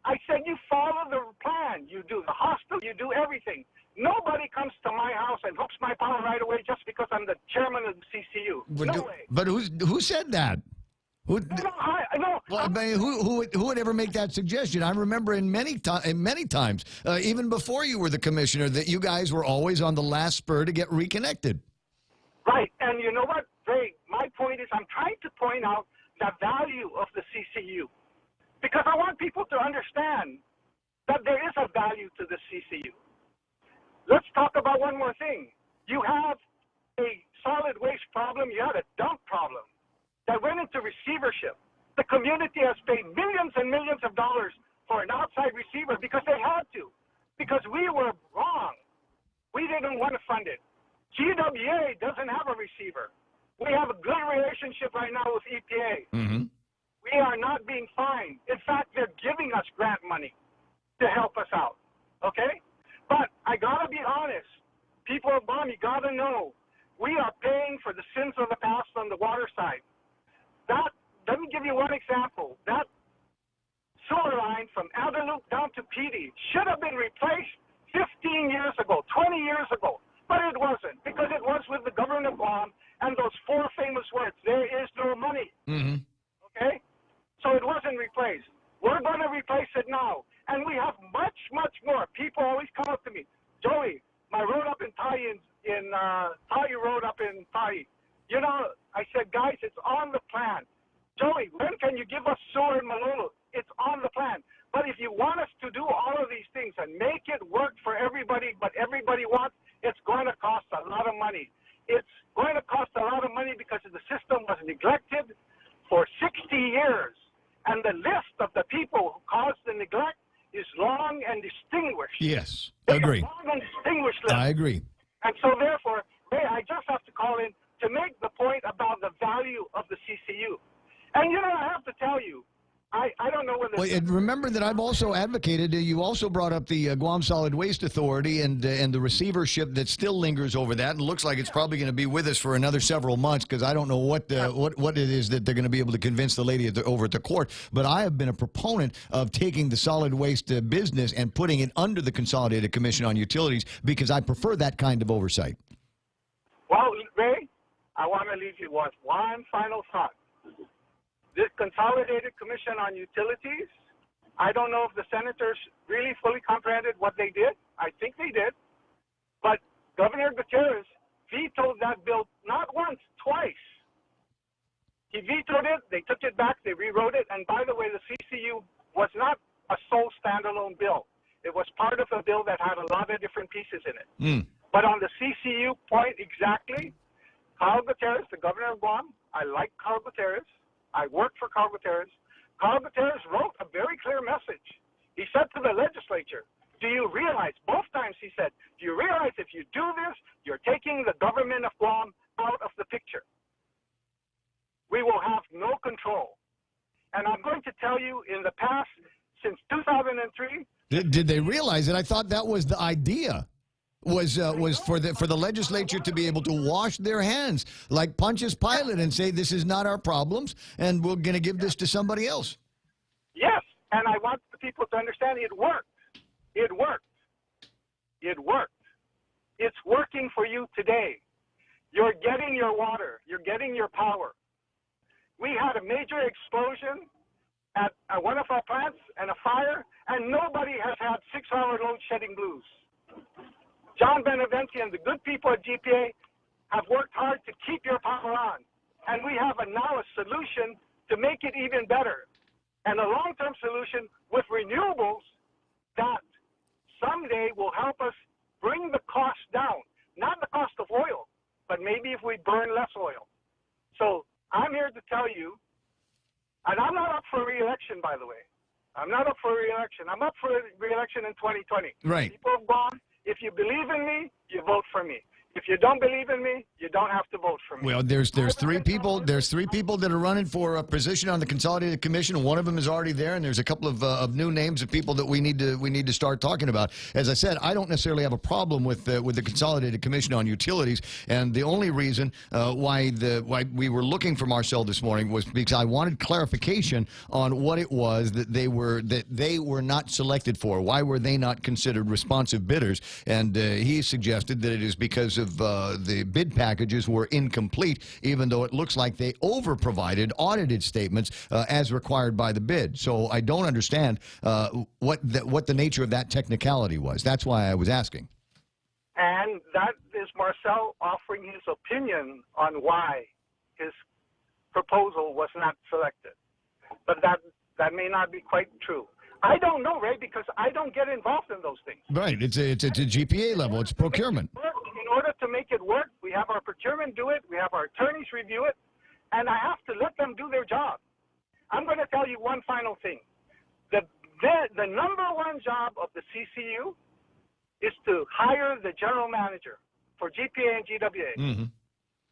I said, you follow the plan. You do the hospital. You do everything. Nobody comes to my house and hooks my power right away just because I'm the chairman of the CCU. No way. But who said that? Who would ever make that suggestion? I remember in many times, even before you were the commissioner, that you guys were always on the last spur to get reconnected. Right, and you know what, Ray? My point is I'm trying to point out the value of the CCU, because I want people to understand that there is a value to the CCU. Let's talk about one more thing. You have a solid waste problem. You had a dump problem that went into receivership. The community has paid millions and millions of dollars for an outside receiver because they had to, because we were wrong. We didn't want to fund it. GWA doesn't have a receiver. We have a good relationship right now with EPA. Mm-hmm. We are not being fined. In fact, they're giving us grant money to help us out, okay? But I got to be honest. People of Guam, you got to know, we are paying for the sins of the past on the water side. Let me give you one example. That sewer line from Adelup down to PD should have been replaced 15 years ago, 20 years ago, but it wasn't, because it was with the government of Guam and those 4 famous words, there is no money. Mm-hmm. Okay? So it wasn't replaced. We're going to replace it now. And we have much, much more. People always come up to me, Joey, my road up in Tai Road up in Tai. I said, guys, it's on the plan. Joey, when can you give us sewer in Malolo? It's on the plan. But if you want us to do all of these things and make it work for everybody, but everybody wants, it's going to cost a lot of money. It's going to cost a lot of money because the system was neglected for 60 years. And the list of the people who caused the neglect is long and distinguished. Yes, It's agree. a long and distinguished list. I agree. And so therefore, Ray, I just have to call in to make the point about the value of the CCU. And you know, I have to tell you, I don't know whether... Well, and remember that I've also advocated, you also brought up the Guam Solid Waste Authority and the receivership that still lingers over that, and looks like it's probably going to be with us for another several months, because I don't know what it is that they're going to be able to convince the lady over at the court. But I have been a proponent of taking the solid waste business and putting it under the Consolidated Commission on Utilities, because I prefer that kind of oversight. Well, Ray, I want to leave you with one final thought. This Consolidated Commission on Utilities, I don't know if the senators really fully comprehended what they did. I think they did. But Governor Gutierrez vetoed that bill not once, twice. He vetoed it, they took it back, they rewrote it, and by the way, the CCU was not a sole standalone bill. It was part of a bill that had a lot of different pieces in it. But on the CCU point exactly, Carl Gutierrez, the governor of Guam, I like Carl Gutierrez. I worked for Carl Gutierrez. Carl Gutierrez wrote a very clear message. He said to the legislature, do you realize, both times he said, do you realize if you do this, you're taking the government of Guam out of the picture? We will have no control. And I'm going to tell you, in the past, since 2003... Did they realize it? I thought that was the idea. Was for the legislature to be able to wash their hands like Pontius Pilate and say, this is not our problems, and we're going to give this to somebody else. Yes, and I want the people to understand it worked. It worked. It worked. It's working for you today. You're getting your water. You're getting your power. We had a major explosion at one of our plants and a fire, and nobody has had 6-hour load shedding blues. John Beneventi and the good people at GPA have worked hard to keep your power on. And we have now a solution to make it even better. And a long-term solution with renewables that someday will help us bring the cost down. Not the cost of oil, but maybe if we burn less oil. So I'm here to tell you, and I'm not up for re-election, by the way. I'm not up for re-election. I'm up for re-election in 2020. Right. People have gone. If you believe in me, you vote for me. If you don't believe in me, you don't have to vote for me. Well, there's three people that are running for a position on the Consolidated Commission, and one of them is already there, and there's a couple of new names of people that we need to start talking about. As I said, I don't necessarily have a problem with the Consolidated Commission on Utilities, and the only reason why we were looking for Marcel this morning was because I wanted clarification on what it was that they were not selected for. Why were they not considered responsive bidders? And he suggested that it is because of the bid packages were incomplete, even though it looks like they over-provided audited statements as required by the bid. So I don't understand what the nature of that technicality was. That's why I was asking. And that is Marcel offering his opinion on why his proposal was not selected. But that may not be quite true. I don't know, Ray, because I don't get involved in those things. Right. It's a GPA level. It's procurement. In order to make it work, we have our procurement do it, we have our attorneys review it, and I have to let them do their job. I'm going to tell you one final thing. The number one job of the CCU is to hire the general manager for GPA and GWA. Mm-hmm.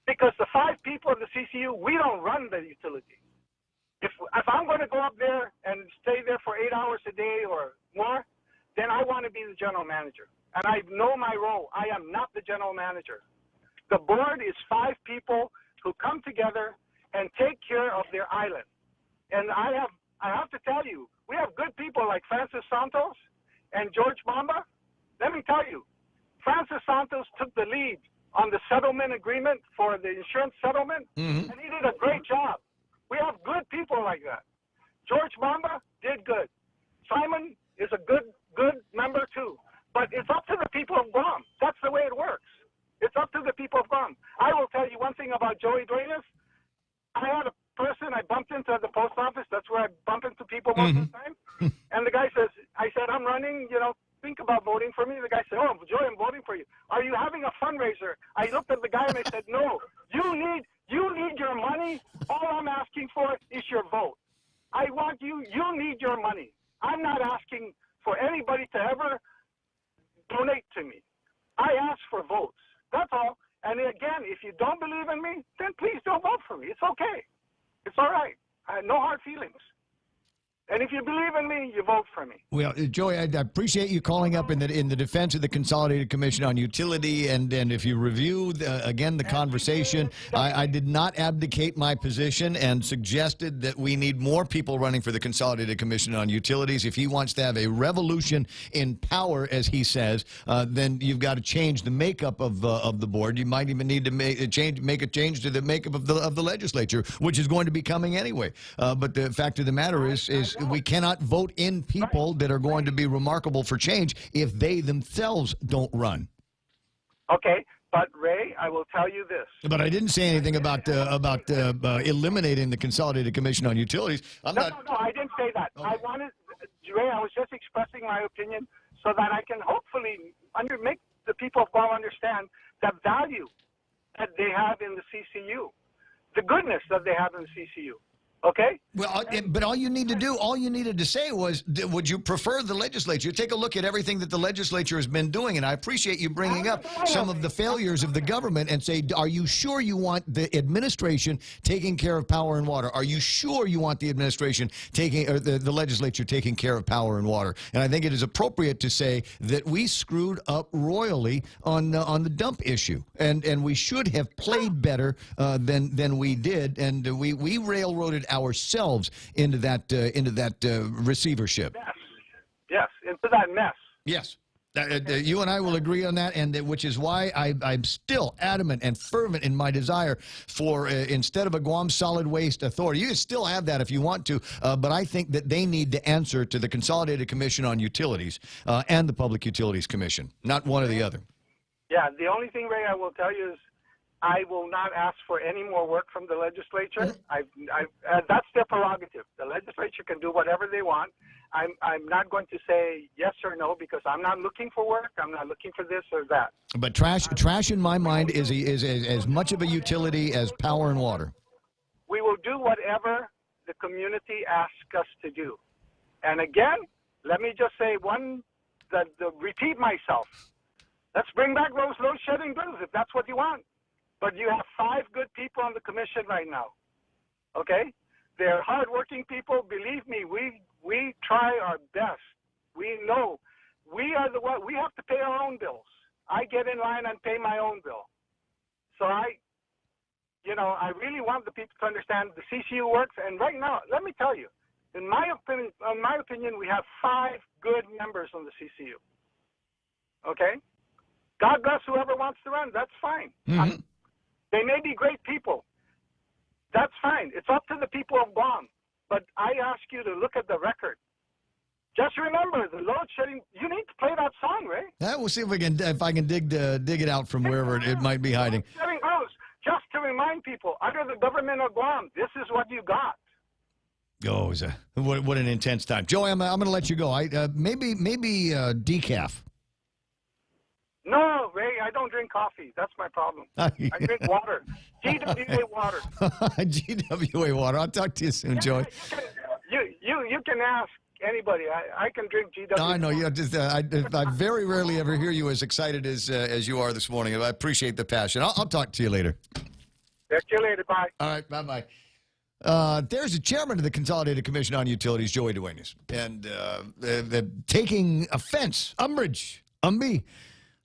Because the 5 people in the CCU, we don't run the utility. If I'm going to go up there and stay there for 8 hours a day or more, then I want to be the general manager. And I know my role. I am not the general manager. The board is 5 people who come together and take care of their island. And I have to tell you, we have good people like Francis Santos and George Bamba. Let me tell you, Francis Santos took the lead on the settlement agreement for the insurance settlement, and he did a great job. We have good people like that. George Bamba did good. Simon is a good member too. But it's up to the people of Guam. That's the way it works. It's up to the people of Guam. I will tell you one thing about Joey Duenas. I had person I bumped into at the post office. That's where I bump into people most of the time. And the guy says, I said, I'm running, think about voting for me. The guy said, oh, Joey, I'm voting for you. Are you having a fundraiser? I looked at the guy and I said, no, you need your money. All I'm asking for is your vote. I want you need your money. I'm not asking for anybody to ever donate to me. I ask for votes. That's all. And again, if you don't believe in me, then please don't vote for me. It's okay. It's all right. I have no hard feelings. And if you believe in me, you vote for me. Well, Joey, I appreciate you calling up in the defense of the Consolidated Commission on Utility. And if you review, again, the conversation, I did not abdicate my position and suggested that we need more people running for the Consolidated Commission on Utilities. If he wants to have a revolution in power, as he says, then you've got to change the makeup of the board. You might even need to make a change to the makeup of the legislature, which is going to be coming anyway. But the fact of the matter is we cannot vote in people that are going to be remarkable for change if they themselves don't run. Okay, but Ray, I will tell you this. But I didn't say anything about eliminating the Consolidated Commission on Utilities. No, I didn't say that. Okay. Ray, I was just expressing my opinion so that I can hopefully make the people of Guam understand the value that they have in the CCU, the goodness that they have in the CCU. Okay? Well, but all you needed to say was, would you prefer the legislature? Take a look at everything that the legislature has been doing, and I appreciate you bringing up some of the failures of the government and say, are you sure you want the administration taking care of power and water? Are you sure you want the administration or the legislature taking care of power and water? And I think it is appropriate to say that we screwed up royally on the dump issue, and we should have played better than we did, and we railroaded ourselves into that receivership. Yes, into that mess. Yes. You and I will agree on that, and which is why I'm still adamant and fervent in my desire for instead of a Guam Solid Waste Authority, you can still have that if you want to, but I think that they need to answer to the Consolidated Commission on Utilities and the Public Utilities Commission, not one or the other. Yeah, the only thing, Ray, I will tell you is I will not ask for any more work from the legislature. That's their prerogative. The legislature can do whatever they want. I'm not going to say yes or no because I'm not looking for work. I'm not looking for this or that. But trash in my mind is as much of a utility as power and water. We will do whatever the community asks us to do. And again, let me just say repeat myself. Let's bring back those load shedding bills if that's what you want. But you have 5 good people on the commission right now, okay? They're hardworking people. Believe me, we try our best. We know we are the one. We have to pay our own bills. I get in line and pay my own bill. So I really want the people to understand the CCU works. And right now, let me tell you, in my opinion, we have 5 good members on the CCU. Okay? God bless whoever wants to run. That's fine. Mm-hmm. They may be great people. That's fine. It's up to the people of Guam. But I ask you to look at the record. Just remember, the load shedding, you need to play that song, Ray. We'll see if I can dig it out from wherever it might be hiding. Load shedding goes, just to remind people, under the government of Guam, this is what you got. Oh, what an intense time. Joey, I'm going to let you go. Maybe decaf. No, Ray, I don't drink coffee. That's my problem. I drink water. GWA water. GWA water. I'll talk to you soon, Joey. You can ask anybody. I can drink GWA. No, I know. I very rarely ever hear you as excited as you are this morning. I appreciate the passion. I'll talk to you later. Talk to you later. Bye. All right. Bye-bye. There's the chairman of the Consolidated Commission on Utilities, Joey Duenas, and taking offense, umbrage,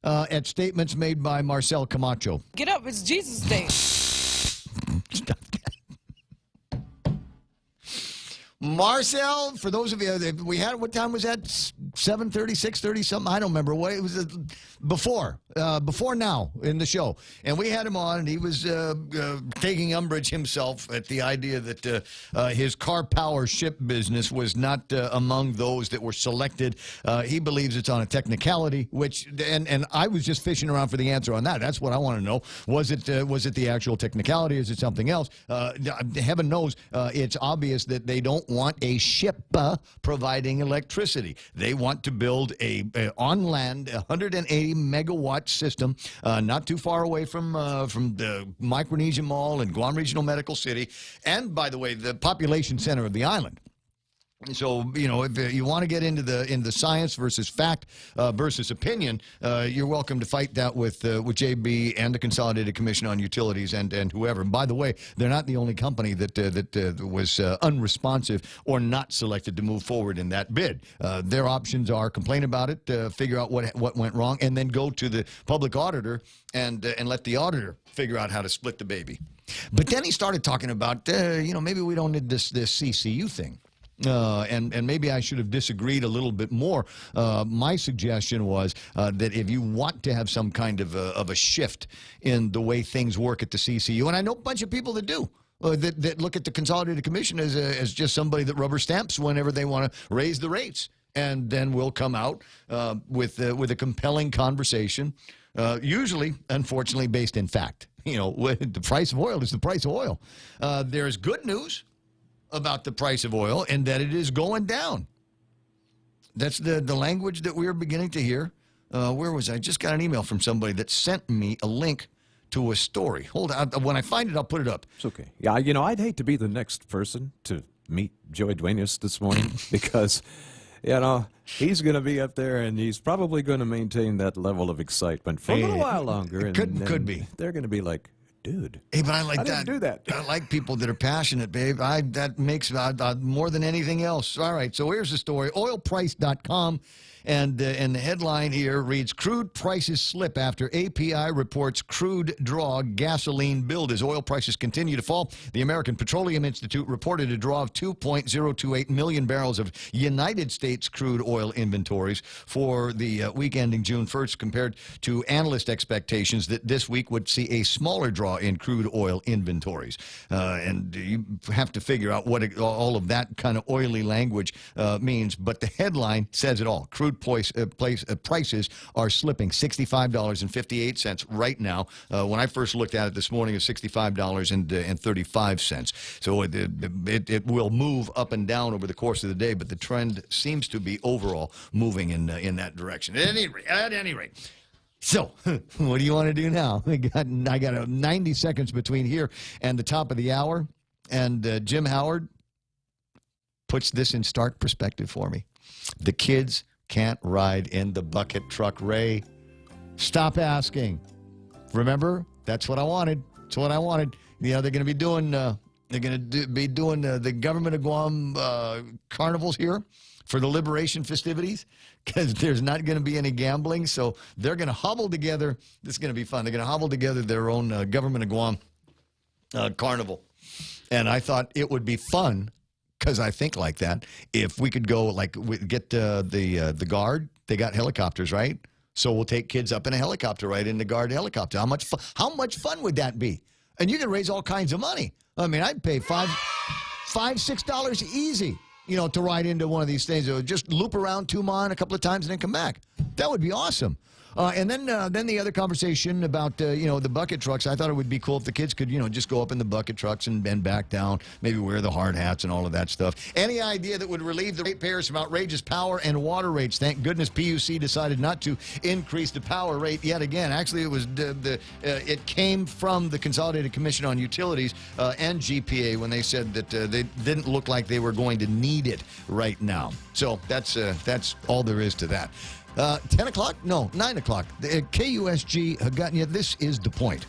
at statements made by Marcel Camacho. Get up, it's Jesus' Day. Stop that. Marcel, for those of you that we had, what time was that? 7:30, 6:30, something. I don't remember what it was. Before now in the show. And we had him on, and he was taking umbrage himself at the idea that his car power ship business was not among those that were selected. He believes it's on a technicality, which, and I was just fishing around for the answer on that. That's what I want to know. Was it the actual technicality? Is it something else? Heaven knows it's obvious that they don't want a ship providing electricity. They want to build a on land 180 megawatt system not too far away from the Micronesia Mall and Guam Regional Medical City, and by the way, the population center of the island. So, if you want to get into the science versus fact versus opinion, you're welcome to fight that with JB and the Consolidated Commission on Utilities and whoever. And by the way, they're not the only company that was unresponsive or not selected to move forward in that bid. Their options are complain about it, figure out what went wrong, and then go to the public auditor and let the auditor figure out how to split the baby. But then he started talking about, maybe we don't need this CCU thing. And maybe I should have disagreed a little bit more. My suggestion was that if you want to have some kind of a shift in the way things work at the CCU, and I know a bunch of people that do, that look at the Consolidated Commission as just somebody that rubber stamps whenever they want to raise the rates. And then we'll come out with a compelling conversation, usually, unfortunately, based in fact. The price of oil is the price of oil. There's good news about the price of oil and that it is going down. That's the language that we're beginning to hear. Where was I? Just got an email from somebody that sent me a link to a story. Hold on. When I find it, I'll put it up. It's okay. Yeah, I'd hate to be the next person to meet Joey Duenas this morning because, he's going to be up there and he's probably going to maintain that level of excitement for a little while longer. And could be. They're going to be like, dude. Hey, but I like I that. didn't do that. I like people that are passionate, babe. That makes more than anything else. All right, so here's the story. Oilprice.com, and the headline here reads, crude prices slip after API reports crude draw gasoline build. As oil prices continue to fall, the American Petroleum Institute reported a draw of 2.028 million barrels of United States crude oil inventories for the week ending June 1st, compared to analyst expectations that this week would see a smaller draw in crude oil inventories. And you have to figure out what all of that kind of oily language means, but the headline says it all. Crude prices are slipping $65.58 right now. When I first looked at it this morning, it's $65.35. So it will move up and down over the course of the day, but the trend seems to be overall moving in that direction. At any rate. So, what do you want to do now? I got 90 seconds between here and the top of the hour, and Jim Howard puts this in stark perspective for me. The kids can't ride in the bucket truck, Ray. Stop asking. Remember, that's what I wanted. That's what I wanted. They're going to be doing. They're going to be doing the Government of Guam carnivals here for the liberation festivities, because there's not going to be any gambling. So they're going to hobble together. This is going to be fun. They're going to hobble together their own Government of Guam carnival. And I thought it would be fun, because I think like that, if we could go, get the Guard. They got helicopters, right? So we'll take kids up in a helicopter, right, in the Guard helicopter. How much fun would that be? And you can raise all kinds of money. I mean, I'd pay $6 easy, to ride into one of these things. It would just loop around Tuman a couple of times and then come back. That would be awesome. And then the other conversation about, the bucket trucks. I thought it would be cool if the kids could, just go up in the bucket trucks and bend back down, maybe wear the hard hats and all of that stuff. Any idea that would relieve the ratepayers from outrageous power and water rates? Thank goodness PUC decided not to increase the power rate yet again. Actually, it was it came from the Consolidated Commission on Utilities and GPA when they said that they didn't look like they were going to need it right now. So that's all there is to that. 10 o'clock? No, 9 o'clock. KUSG have gotten you. This is The Point.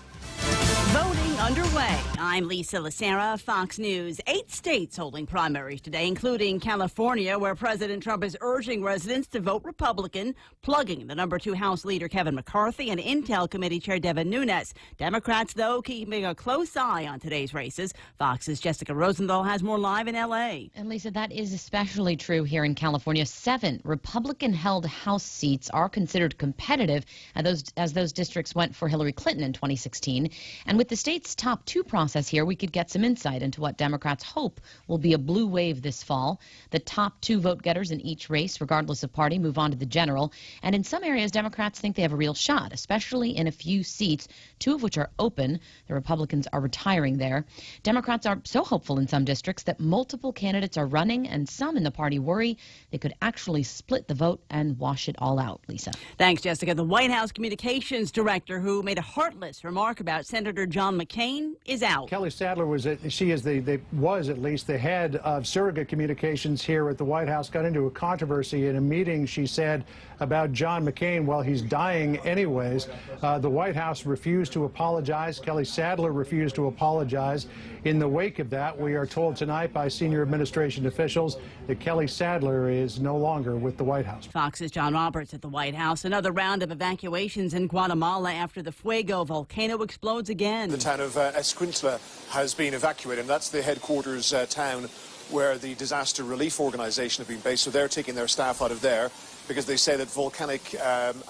Voting underway on I'm Lisa Lacera, Fox News. 8 states holding primaries today, including California, where President Trump is urging residents to vote Republican, plugging the number 2 House Leader Kevin McCarthy and Intel Committee Chair Devin Nunes. Democrats, though, keeping a close eye on today's races. Fox's Jessica Rosenthal has more live in L.A. And Lisa, that is especially true here in California. 7 Republican-held House seats are considered competitive as those districts went for Hillary Clinton in 2016. And with the state's top 2 process here, we could get some insight into what Democrats hope will be a blue wave this fall. The top 2 vote-getters in each race, regardless of party, move on to the general. And in some areas, Democrats think they have a real shot, especially in a few seats, 2 of which are open. The Republicans are retiring there. Democrats are so hopeful in some districts that multiple candidates are running, and some in the party worry they could actually split the vote and wash it all out. Lisa. Thanks, Jessica. The White House communications director who made a heartless remark about Senator John McCain is out. Kelly Sadler was at least the head of surrogate communications here at the White House. Got into a controversy in a meeting, she said, about John McCain. Well, he's dying anyways. The White House refused to apologize. Kelly Sadler refused to apologize. In the wake of that, we are told tonight by senior administration officials that Kelly Sadler is no longer with the White House. Fox's John Roberts at the White House. Another round of evacuations in Guatemala after the Fuego volcano explodes again. The town of Escuintla has been evacuated, and that's the headquarters town where the disaster relief organization have been based. So they're taking their staff out of there because they say that volcanic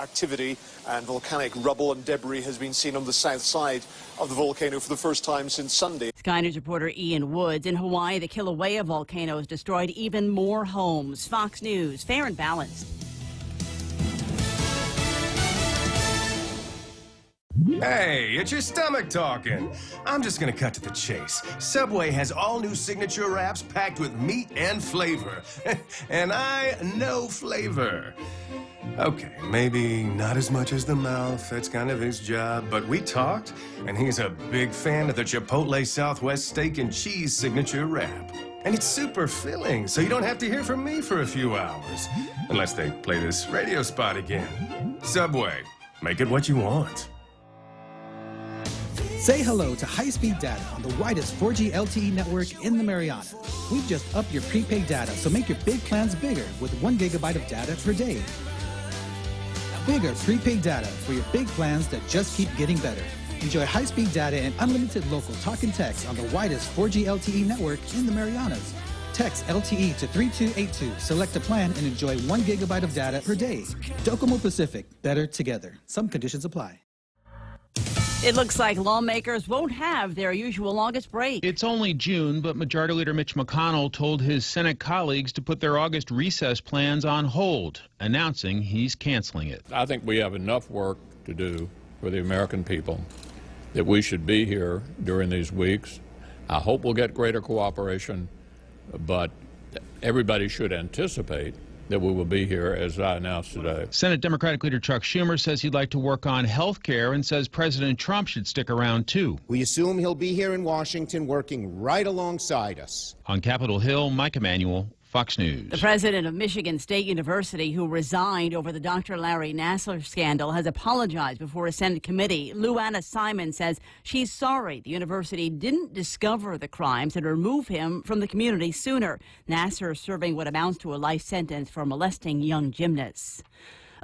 activity and volcanic rubble and debris has been seen on the south side of the volcano for the first time since Sunday. Sky News reporter Ian Woods. In Hawaii, the Kilauea volcano has destroyed even more homes. Fox News, fair and balanced. Hey, it's your stomach talking. I'm just gonna cut to the chase. Subway has all new signature wraps packed with meat and flavor. And I know flavor. Okay, maybe not as much as the mouth. That's kind of his job. But we talked, and he's a big fan of the Chipotle Southwest Steak and Cheese signature wrap. And it's super filling, so you don't have to hear from me for a few hours. Unless they play this radio spot again. Subway, make it what you want. Say hello to high-speed data on the widest 4G LTE network in the Marianas. We've just upped your prepaid data, so make your big plans bigger with 1 gigabyte of data per day. Bigger prepaid data for your big plans that just keep getting better. Enjoy high-speed data and unlimited local talk and text on the widest 4G LTE network in the Marianas. Text LTE to 3282, select a plan, and enjoy 1 gigabyte of data per day. Docomo Pacific, better together. Some conditions apply. It looks like lawmakers won't have their usual August break. It's only June, but Majority Leader Mitch McConnell told his Senate colleagues to put their August recess plans on hold, announcing he's canceling it. I think we have enough work to do for the American people that we should be here during these weeks. I hope we'll get greater cooperation, but everybody should anticipate that we will be here, as I announced today. Senate Democratic Leader Chuck Schumer says he'd like to work on health care and says President Trump should stick around, too. We assume he'll be here in Washington working right alongside us. On Capitol Hill, Mike Emanuel, Fox News. The president of Michigan State University, who resigned over the Dr. Larry Nassar scandal, has apologized before a Senate committee. Lou Anna Simon says she's sorry the university didn't discover the crimes and remove him from the community sooner. Nassar serving what amounts to a life sentence for molesting young gymnasts.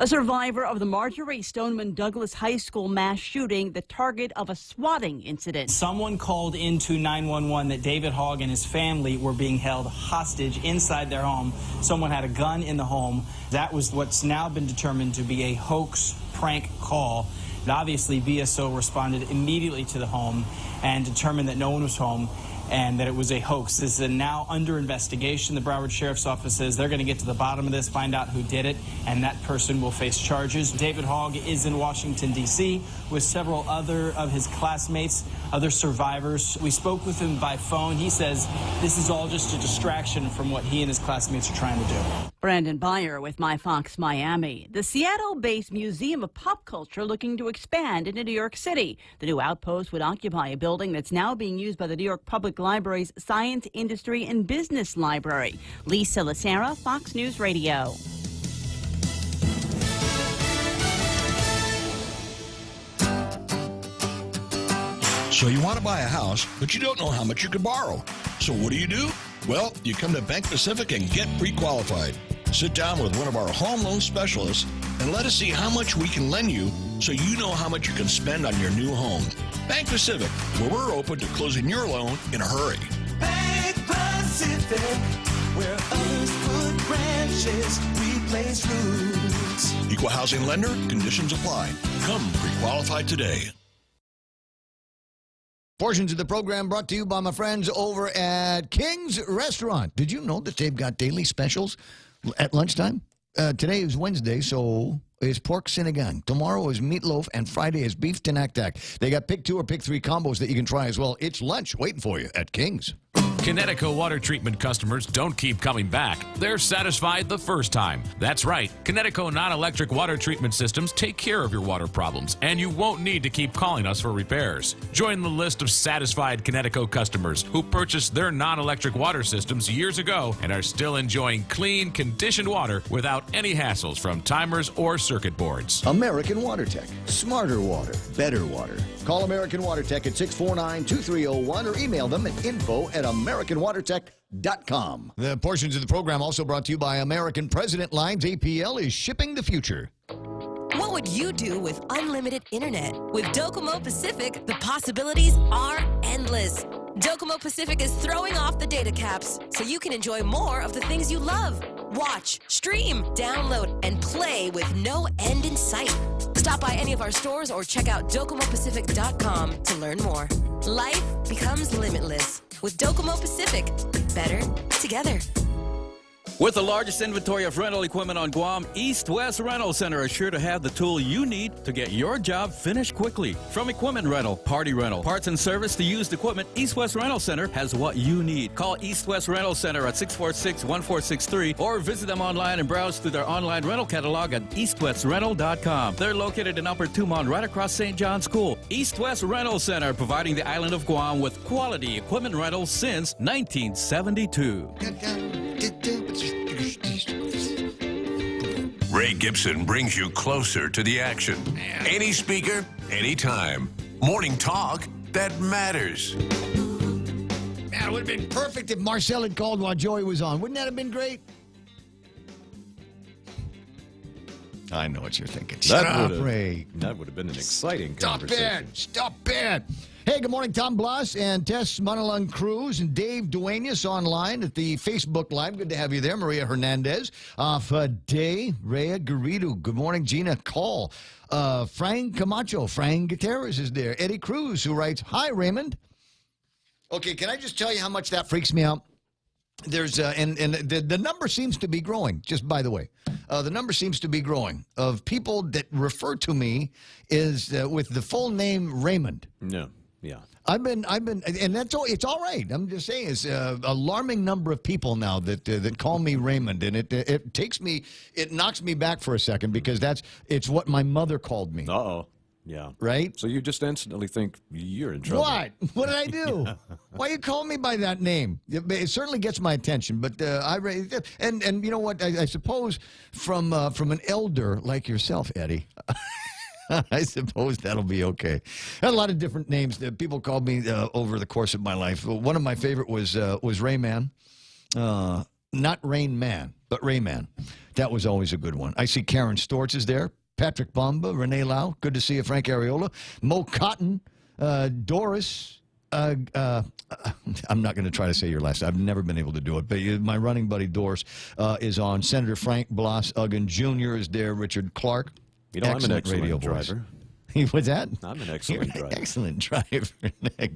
A survivor of the Marjorie Stoneman Douglas High School mass shooting, the target of a swatting incident. Someone called into 911 that David Hogg and his family were being held hostage inside their home. Someone had a gun in the home. That was what's now been determined to be a hoax prank call. And obviously, VSO responded immediately to the home and determined that no one was home and that it was a hoax. This is now under investigation. The Broward Sheriff's Office says they're going to get to the bottom of this, find out who did it, and that person will face charges. David Hogg is in Washington, D.C. with several other of his classmates, other survivors. We spoke with him by phone. He says this is all just a distraction from what he and his classmates are trying to do. Brandon Byer with My Fox Miami. The Seattle-based Museum of Pop Culture looking to expand into New York City. The new outpost would occupy a building that's now being used by the New York Public Library's Science, Industry, and Business Library. Lisa Lacera, Fox News Radio. So you want to buy a house, but you don't know how much you could borrow. So what do? Well, you come to Bank Pacific and get pre-qualified. Sit down with one of our home loan specialists and let us see how much we can lend you so you know how much you can spend on your new home. Bank Pacific, where we're open to closing your loan in a hurry. Bank Pacific, where others put branches, we place roots. Equal housing lender, conditions apply. Come pre-qualified today. Portions of the program brought to you by my friends over at King's Restaurant. Did you know that they've got daily specials at lunchtime? Today is Wednesday, so is pork sinigang. Tomorrow is meatloaf, and Friday is beef tinaktak. They got pick 2 or pick 3 combos that you can try as well. It's lunch waiting for you at King's. Kinetico water treatment customers don't keep coming back. They're satisfied the first time. That's right. Kinetico non-electric water treatment systems take care of your water problems, and you won't need to keep calling us for repairs. Join the list of satisfied Kinetico customers who purchased their non-electric water systems years ago and are still enjoying clean, conditioned water without any hassles from timers or circuit boards. American Water Tech. Smarter water. Better water. Call American Water Tech at 649-2301 or email them at info@AmericanWaterTech.com. The portions of the program also brought to you by American President Lines. APL is shipping the future. What would you do with unlimited internet? With Docomo Pacific, the possibilities are endless. Docomo Pacific is throwing off the data caps so you can enjoy more of the things you love. Watch, stream, download, and play with no end in sight. Stop by any of our stores or check out DocomoPacific.com to learn more. Life becomes limitless with Docomo Pacific. Better together. With the largest inventory of rental equipment on Guam, East West Rental Center is sure to have the tool you need to get your job finished quickly. From equipment rental, party rental, parts and service to used equipment, East West Rental Center has what you need. Call East West Rental Center at 646-1463 or visit them online and browse through their online rental catalog at eastwestrental.com. They're located in Upper Tumon, right across St. John's School. East West Rental Center, providing the island of Guam with quality equipment rentals since 1972. Ray Gibson brings you closer to the action. Any speaker, anytime. Morning talk that matters. Man, it would have been perfect if Marcel had called while Joey was on. Wouldn't that have been great? I know what you're thinking. Shut up, Ray. That would have been an exciting Stop conversation. it. Stop it. Hey, good morning, Tom Blas and Tess Manalung Cruz and Dave Duenas online at the Facebook Live. Good to have you there. Maria Hernandez. Day, Rhea Garrido. Good morning, Gina Call. Frank Camacho. Frank Gutierrez is there. Eddie Cruz, who writes, "Hi, Raymond." Okay, can I just tell you how much that freaks me out? There's and the number seems to be growing, just by the way. The number seems to be growing of people that refer to me is with the full name Raymond. No. Yeah. I've been, and that's all. It's all right. I'm just saying, it's an alarming number of people now that call me Raymond, and it takes me, it knocks me back for a second because it's what my mother called me. Uh-oh. Yeah. Right? So you just instantly think you're in trouble. What? What did I do? Why you call me by that name? It certainly gets my attention, but and you know what? I suppose from an elder like yourself, Eddie. I suppose that'll be okay. I had a lot of different names that people called me over the course of my life. One of my favorite was Rayman. Not Rain Man, but Rayman. That was always a good one. I see Karen Storch is there. Patrick Bamba, Renee Lau. Good to see you, Frank Areola. Mo Cotton, Doris. I'm not going to try to say your last name. I've never been able to do it. But my running buddy, Doris, is on. Senator Frank Blas Uggan Jr. is there. Richard Clark. You know, I'm an excellent driver. What's that? I'm an excellent driver. Excellent driver.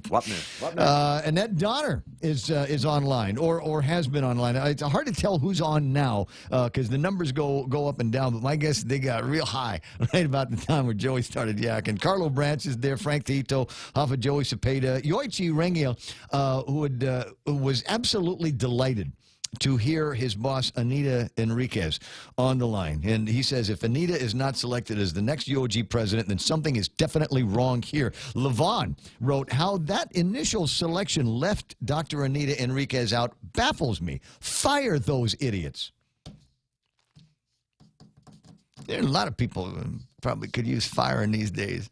Wapner. Annette Donner is online or has been online. It's hard to tell who's on now because the numbers go up and down. But my guess they got real high right about the time where Joey started yakking. Carlo Branch is there. Frank Tito, Hoffa Joey Cepeda, Yoichi Rengel, who was absolutely delighted to hear his boss, Anita Enriquez, on the line. And he says, if Anita is not selected as the next UOG president, then something is definitely wrong here. Levon wrote, how that initial selection left Dr. Anita Enriquez out baffles me. Fire those idiots. There are a lot of people who probably could use firing these days.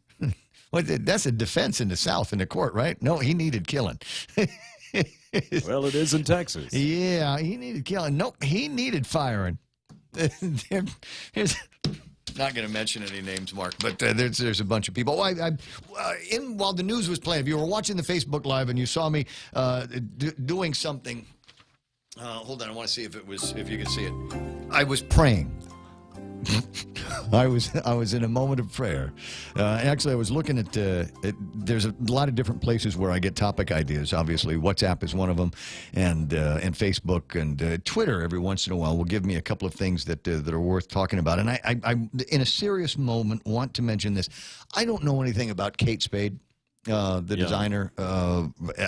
Well, that's a defense in the South in the court, right? No, he needed killing. Well, it is in Texas. Yeah, he needed killing. Nope, he needed firing. Here's, not going to mention any names, Mark, but there's a bunch of people. While the news was playing, if you were watching the Facebook Live and you saw me doing something, hold on, I want to see if you can see it. I was praying. I was in a moment of prayer. Actually, I was looking at there's a lot of different places where I get topic ideas. Obviously, WhatsApp is one of them, and Facebook and Twitter every once in a while will give me a couple of things that are worth talking about. And I, in a serious moment, want to mention this. I don't know anything about Kate Spade. The designer.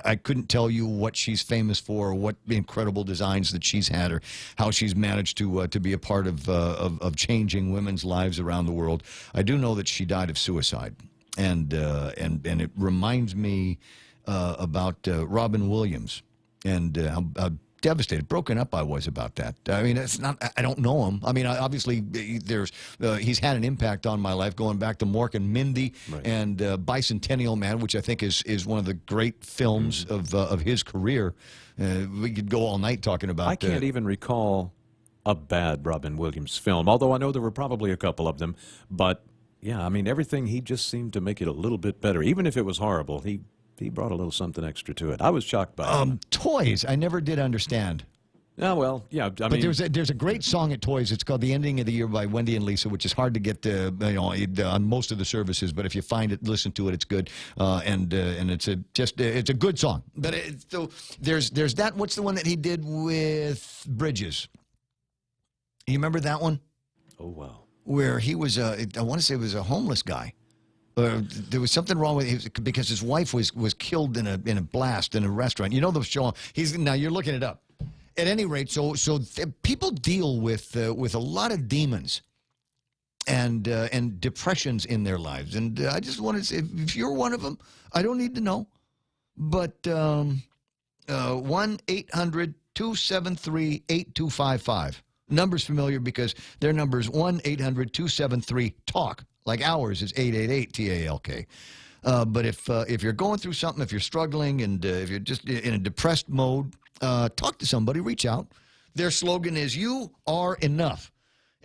I couldn't tell you what she's famous for, or what incredible designs that she's had, or how she's managed to be a part of changing women's lives around the world. I do know that she died of suicide, and it reminds me about Robin Williams and how devastated, broken up I was about that. I mean, it's not. I don't know him. I mean, obviously, he's had an impact on my life, going back to Mork and Mindy and Bicentennial Man, which I think is one of the great films of his career. We could go all night talking about. I can't even recall a bad Robin Williams film, although I know there were probably a couple of them. But yeah, I mean, everything, he just seemed to make it a little bit better, even if it was horrible. He brought a little something extra to it. I was shocked by it. Toys, I never did understand. Oh, well, yeah. I mean, there's a great song at Toys. It's called "The Ending of the Year" by Wendy and Lisa, which is hard to get on most of the services. But if you find it, listen to it. It's good, and it's a good song. But so there's that. What's the one that he did with Bridges? You remember that one? Oh wow. Where he was, I want to say, it was a homeless guy. There was something wrong with him because his wife was killed in a blast in a restaurant. You know the show. Now you're looking it up. At any rate, so people deal with a lot of demons and depressions in their lives. And I just want to say, if you're one of them, I don't need to know. But 1-800-273-8255. Number's familiar because their number is 1-800-273-TALK. Like ours is 888-TALK. But if you're going through something, if you're struggling, and if you're just in a depressed mode, talk to somebody, reach out. Their slogan is, "You are enough."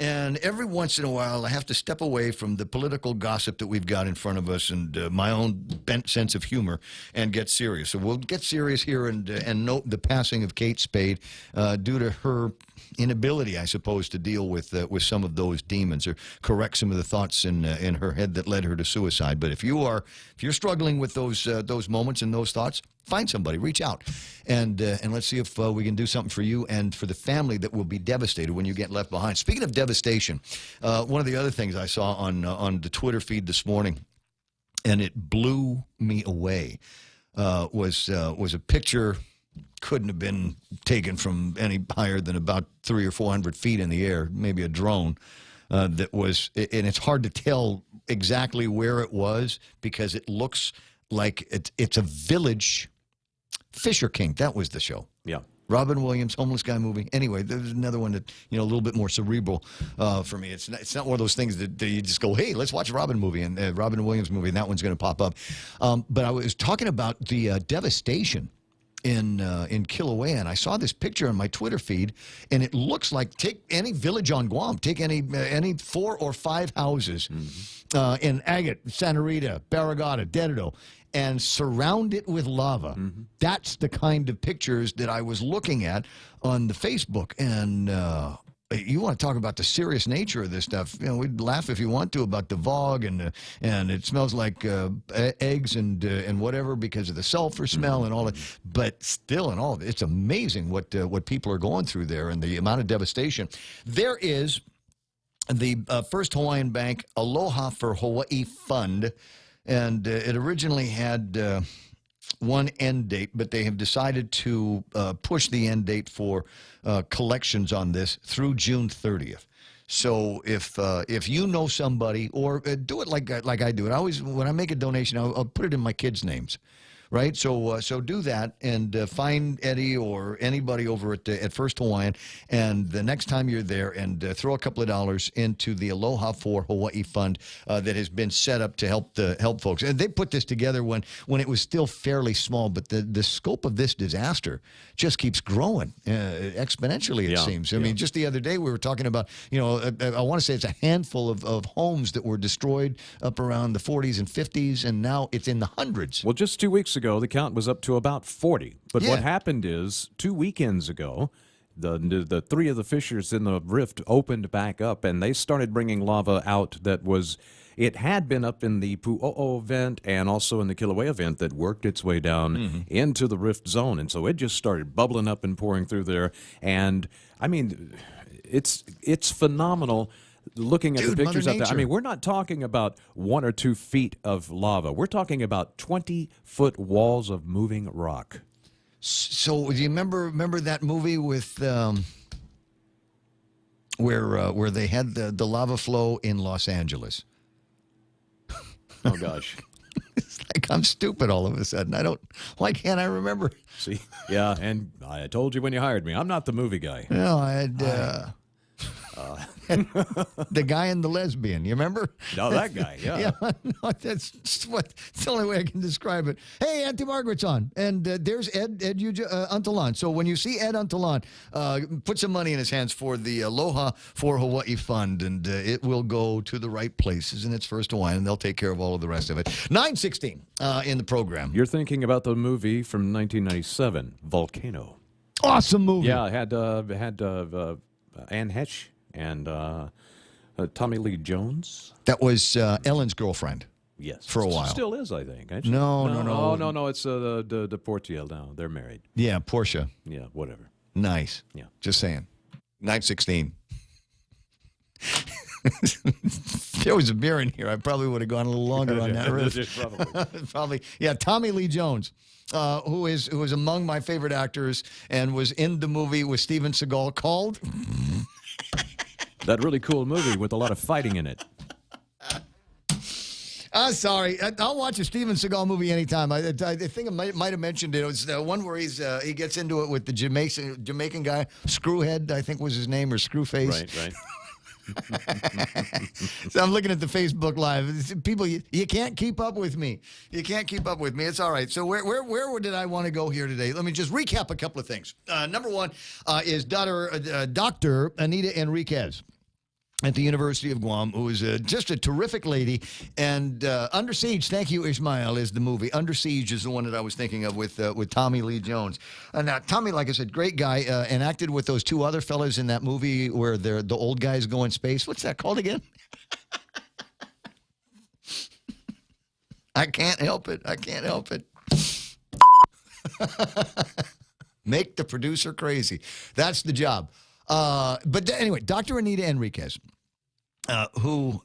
And every once in a while, I have to step away from the political gossip that we've got in front of us and my own bent sense of humor and get serious. So we'll get serious here and note the passing of Kate Spade due to her inability, I suppose, to deal with some of those demons or correct some of the thoughts in her head that led her to suicide. But if you're struggling with those moments and those thoughts, find somebody, reach out, and let's see if we can do something for you and for the family that will be devastated when you get left behind. Speaking of devastation, one of the other things I saw on the Twitter feed this morning, and it blew me away, was a picture. Couldn't have been taken from any higher than about 300 or 400 feet in the air, maybe a drone. That was, and it's hard to tell exactly where it was because it looks like it's a village. Fisher King, that was the show. Yeah. Robin Williams, homeless guy movie. Anyway, there's another one that, a little bit more cerebral for me. It's not one of those things that you just go, hey, let's watch a Robin movie and Robin Williams movie, and that one's going to pop up. But I was talking about the devastation in Kilauea, and I saw this picture on my Twitter feed, and it looks like, take any village on Guam, take any 4 or 5 houses in Agate, Santa Rita, Barragata, Dededo, and surround it with lava. That's the kind of pictures that I was looking at on the Facebook, and you want to talk about the serious nature of this stuff. We'd laugh if you want to about the VOG and it smells like eggs and whatever because of the sulfur smell and all that. But still, in all of it, it's amazing what people are going through there and the amount of devastation. There is the First Hawaiian Bank Aloha for Hawaii Fund, and it originally had one end date, but they have decided to push the end date for collections on this through June 30th. So if you know somebody, or do it like I do it. When I make a donation, I'll put it in my kids' names. right? So do that and find Eddie or anybody over at First Hawaiian, and the next time you're there, and throw a couple of dollars into the Aloha for Hawaii Fund that has been set up to help folks. And they put this together when it was still fairly small, but the scope of this disaster just keeps growing exponentially, it seems. I mean, just the other day we were talking about, I want to say it's a handful of homes that were destroyed up around the 40s and 50s, and now it's in the hundreds. Well, just 2 weeks ago, the count was up to about 40. But what happened is 2 weekends ago, the three of the fissures in the rift opened back up, and they started bringing lava out it had been up in the Pu'o'o vent and also in the Kilauea vent that worked its way down into the rift zone. And so it just started bubbling up and pouring through there. And, I mean, it's phenomenal looking at the pictures out there. I mean, we're not talking about 1 or 2 feet of lava. We're talking about 20-foot walls of moving rock. So do you remember that movie with where they had the lava flow in Los Angeles? Oh, gosh. It's like I'm stupid all of a sudden. Why can't I remember? See? Yeah, and I told you when you hired me, I'm not the movie guy. No, I had the guy and the lesbian. You remember? No, that guy. Yeah. No, that's the only way I can describe it. Hey, Auntie Margaret's on, and there's Ed Untalan. So when you see Ed Untalan, put some money in his hands for the Aloha for Hawaii Fund, and it will go to the right places. And it's First Hawaiian, and they'll take care of all of the rest of it. 9:16 in the program. You're thinking about the movie from 1997, Volcano. Awesome movie. Yeah, it had Anne Heche and Tommy Lee Jones. That was Ellen's girlfriend. Yes, for a while. Still is, I think. No. It's the Portiel now. They're married. Yeah, Portia. Yeah, whatever. Nice. Yeah, just saying. 9:16. There was a beer in here. I probably would have gone a little longer on that riff. Probably. Yeah, Tommy Lee Jones, who is among my favorite actors and was in the movie with Steven Seagal called... That really cool movie with a lot of fighting in it. Sorry. I'll watch a Steven Seagal movie anytime. I think I might have mentioned it. It was the one where he gets into it with the Jamaican guy, Screwhead, I think was his name, or Screwface. Right. So I'm looking at the Facebook Live. People, you can't keep up with me. You can't keep up with me. It's all right. So where did I want to go here today? Let me just recap a couple of things. Number one is Dr. Anita Enriquez at the University of Guam, who is just a terrific lady. And Under Siege, thank you, Ishmael, is the movie. Under Siege is the one that I was thinking of with Tommy Lee Jones. And Tommy, like I said, great guy, and acted with those two other fellas in that movie where the old guys go in space. What's that called again? I can't help it. Make the producer crazy. That's the job. But anyway, Dr. Anita Enriquez, who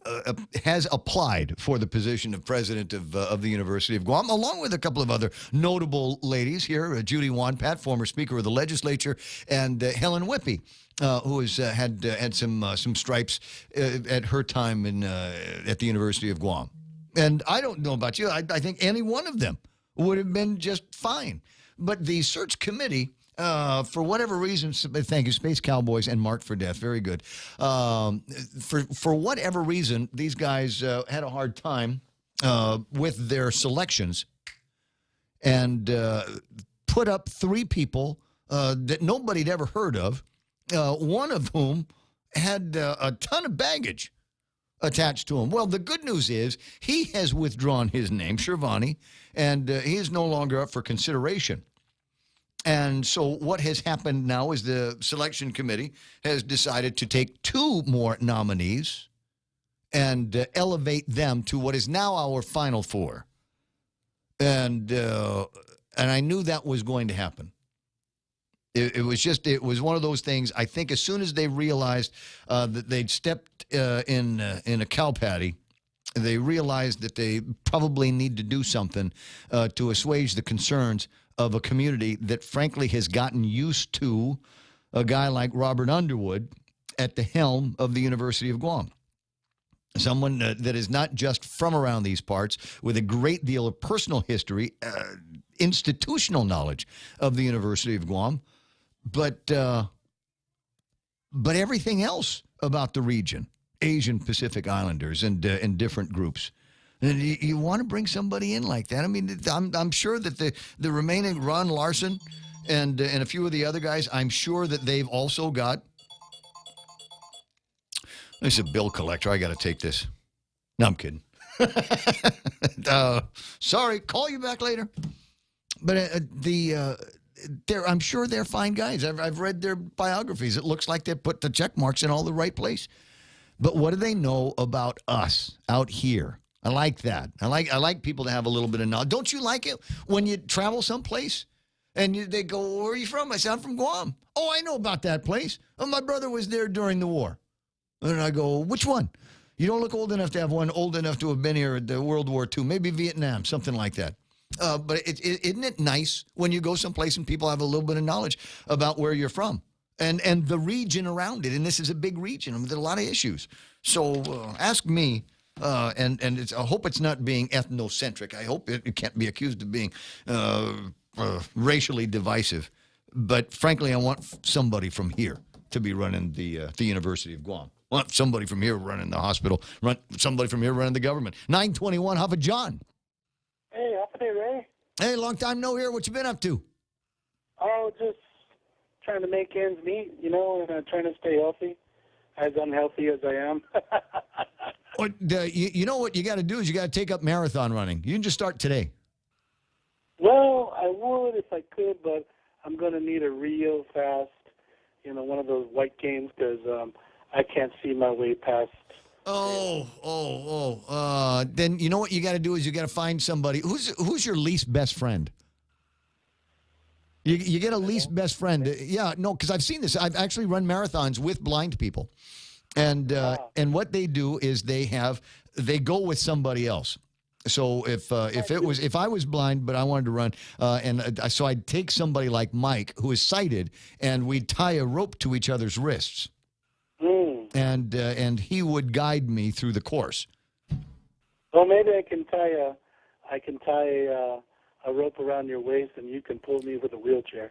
has applied for the position of president of the University of Guam, along with a couple of other notable ladies here, Judy Wanpat, former Speaker of the Legislature, and Helen Whippy, who has had some stripes at her time at the University of Guam. And I don't know about you. I think any one of them would have been just fine. But the search committee... for whatever reason, thank you, Space Cowboys and Marked for Death. Very good. For whatever reason, these guys had a hard time with their selections and put up 3 people that nobody'd ever heard of, one of whom had a ton of baggage attached to him. Well, the good news is he has withdrawn his name, Shirvani, and he is no longer up for consideration. And so what has happened now is the selection committee has decided to take 2 more nominees and elevate them to what is now our final 4. And I knew that was going to happen. It was one of those things. I think as soon as they realized that they'd stepped in a cow patty, they realized that they probably need to do something to assuage the concerns of a community that, frankly, has gotten used to a guy like Robert Underwood at the helm of the University of Guam. someone that is not just from around these parts, with a great deal of personal history, institutional knowledge of the University of Guam, but everything else about the region, Asian Pacific Islanders and different groups. And you want to bring somebody in like that. I mean, I'm sure that the remaining Ron Larson and a few of the other guys, I'm sure that they've also got. This is a bill collector. I got to take this. No, I'm kidding. Sorry, call you back later. But I'm sure they're fine guys. I've read their biographies. It looks like they put the check marks in all the right place. But what do they know about us out here? I like that. I like people to have a little bit of knowledge. Don't you like it when you travel someplace and they go, "Where are you from?" I say, "I'm from Guam." "Oh, I know about that place. Oh, my brother was there during the war." And I go, "Which one?" "You don't look old enough to have one old enough to have been here at World War II. Maybe Vietnam, something like that." But isn't it nice when you go someplace and people have a little bit of knowledge about where you're from and the region around it? And this is a big region. I mean, there are a lot of issues. So ask me. And I hope it's not being ethnocentric. I hope it can't be accused of being racially divisive. But frankly, I want somebody from here to be running the University of Guam. I want somebody from here running the hospital. Somebody from here running the government. 921, Hava John. Hey, happy day, Ray. Hey, long time no hear. What you been up to? Oh, just trying to make ends meet, and trying to stay healthy, as unhealthy as I am. You know what you got to do is you got to take up marathon running. You can just start today. Well, I would if I could, but I'm going to need a real fast, one of those white games because I can't see my way past. Then you know what you got to do is you got to find somebody. Who's your least best friend? You get a least best friend. Yeah, no, because I've seen this. I've actually run marathons with blind people. And what they do is they go with somebody else. So if I was blind but I wanted to run, so I'd take somebody like Mike who is sighted, and we'd tie a rope to each other's wrists, and he would guide me through the course. Well, maybe I can tie a rope around your waist, and you can pull me with a wheelchair.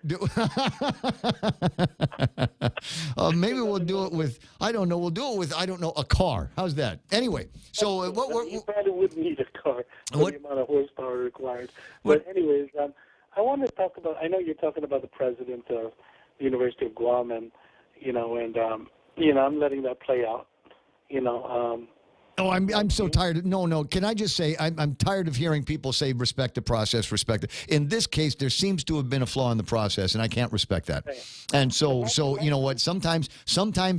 Maybe we'll do it with, I don't know, a car. How's that? Anyway, so you probably wouldn't need a car for the amount of horsepower required. But anyways, I wanted to talk about, I know you're talking about the president of the University of Guam, and, I'm letting that play out, Oh, I'm so tired. No. Can I just say I'm tired of hearing people say respect the process, respect it. In this case, there seems to have been a flaw in the process, and I can't respect that. And so you know what? Sometimes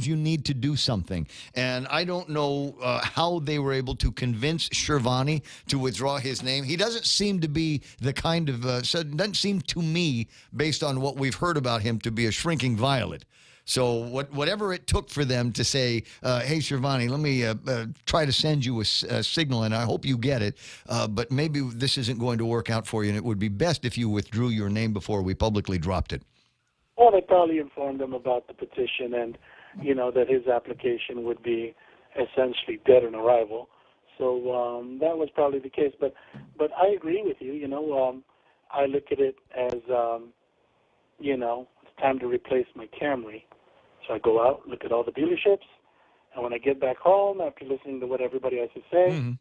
you need to do something, and I don't know how they were able to convince Shirvani to withdraw his name. He doesn't seem to be the kind of doesn't seem to me, based on what we've heard about him, to be a shrinking violet. So whatever it took for them to say, hey, Shirvani, let me try to send you a signal, and I hope you get it, but maybe this isn't going to work out for you, and it would be best if you withdrew your name before we publicly dropped it. Well, they probably informed him about the petition and, that his application would be essentially dead on arrival. So that was probably the case. But I agree with you. I look at it as, it's time to replace my Camry. So I go out, look at all the dealerships, and when I get back home after listening to what everybody else is saying,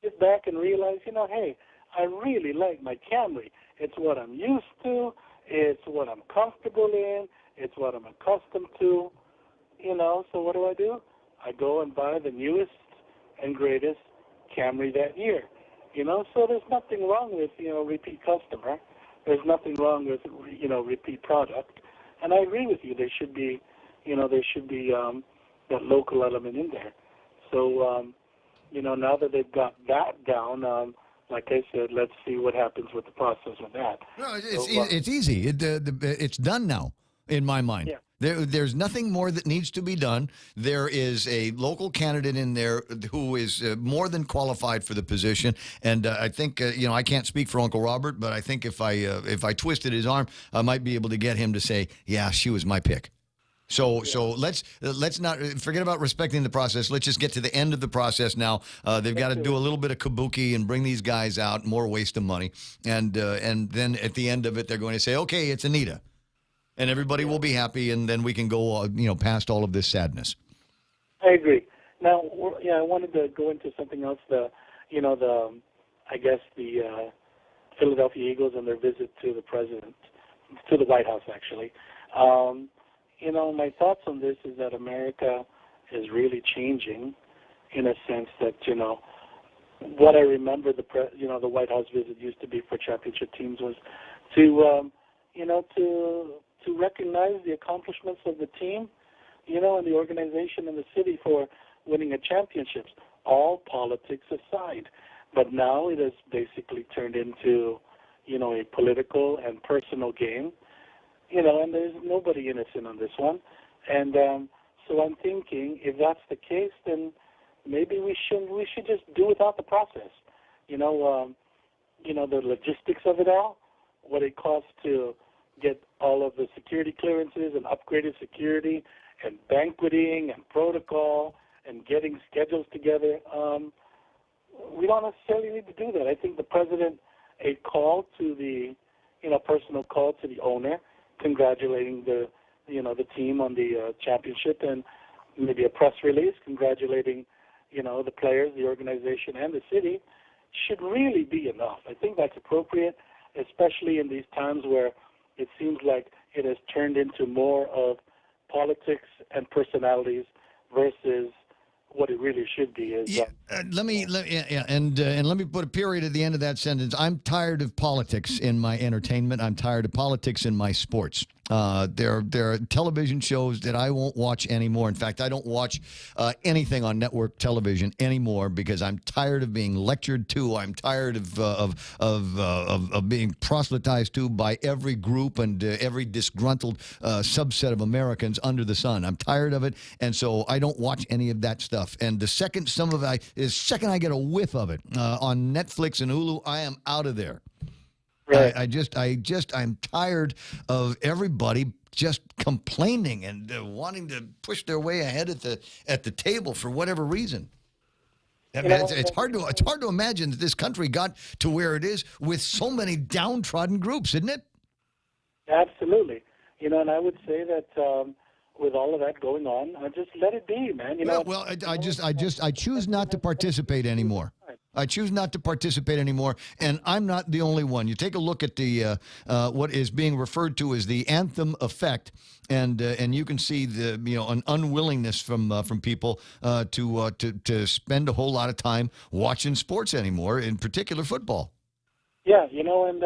get back and realize, hey, I really like my Camry. It's what I'm used to. It's what I'm comfortable in. It's what I'm accustomed to. So what do? I go and buy the newest and greatest Camry that year. So there's nothing wrong with, repeat customer. There's nothing wrong with, repeat product. And I agree with you. There should be, that local element in there. So, now that they've got that down, like I said, let's see what happens with the process with that. No, it's easy. It's done now, in my mind. Yeah. There's nothing more that needs to be done. There is a local candidate in there who is more than qualified for the position, and I think I can't speak for Uncle Robert, but I think if I twisted his arm, I might be able to get him to say, "Yeah, she was my pick." So let's not forget about respecting the process. Let's just get to the end of the process now. They've got to do a little bit of kabuki and bring these guys out. More waste of money, and then at the end of it, they're going to say, "Okay, it's Anita," and everybody will be happy, and then we can go past all of this sadness. I agree. Now, I wanted to go into something else. The Philadelphia Eagles and their visit to the president, to the White House, actually. My thoughts on this is that America is really changing, in a sense that what I remember the White House visit used to be for championship teams was to recognize the accomplishments of the team, and the organization and the city for winning a championships, all politics aside. But now it has basically turned into, a political and personal game, and there's nobody innocent on this one. And so I'm thinking, if that's the case, then maybe we should just do without the process. The logistics of it all, what it costs to get all of the security clearances and upgraded security and banqueting and protocol and getting schedules together. We don't necessarily need to do that. I think the president, a call to the, personal call to the owner, congratulating the team on the championship, and maybe a press release congratulating, the players, the organization, and the city, should really be enough. I think that's appropriate, especially in these times where it seems like it has turned into more of politics and personalities versus what it really should be. Let me put a period at the end of that sentence. I'm tired of politics in my entertainment. I'm tired of politics in my sports. There are television shows that I won't watch anymore. In fact, I don't watch anything on network television anymore because I'm tired of being lectured to. I'm tired of being proselytized to by every group and every disgruntled subset of Americans under the sun. I'm tired of it, and so I don't watch any of that stuff. And the second I get a whiff of it on Netflix and Hulu, I am out of there. Right. I'm tired of everybody just complaining and wanting to push their way ahead at the table for whatever reason. I mean, it's hard to imagine that this country got to where it is with so many downtrodden groups, isn't it? Absolutely. And I would say that with all of that going on, just let it be, man. I choose not to participate anymore. I choose not to participate anymore, and I'm not the only one. You take a look at the what is being referred to as the anthem effect, and you can see an unwillingness from people to spend a whole lot of time watching sports anymore, in particular football. Yeah, and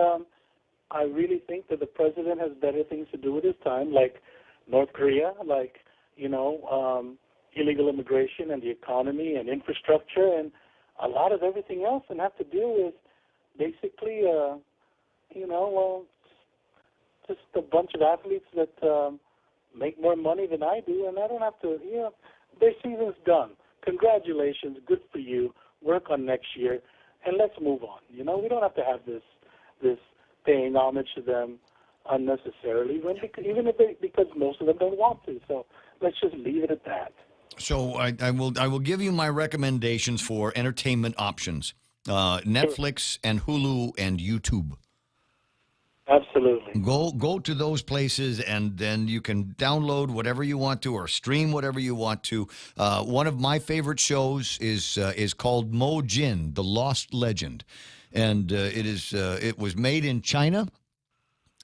I really think that the president has better things to do with his time, like North Korea, like illegal immigration and the economy and infrastructure and a lot of everything else, and have to deal with basically, just a bunch of athletes that make more money than I do, and I don't have to, their season's done. Congratulations, good for you. Work on next year, and let's move on. We don't have to have this paying homage to them unnecessarily, because most of them don't want to. So let's just leave it at that. So I will give you my recommendations for entertainment options: Netflix and Hulu and YouTube. Absolutely. Go to those places, and then you can download whatever you want to or stream whatever you want to. One of my favorite shows is called Mo Jin, The Lost Legend, and it was made in China.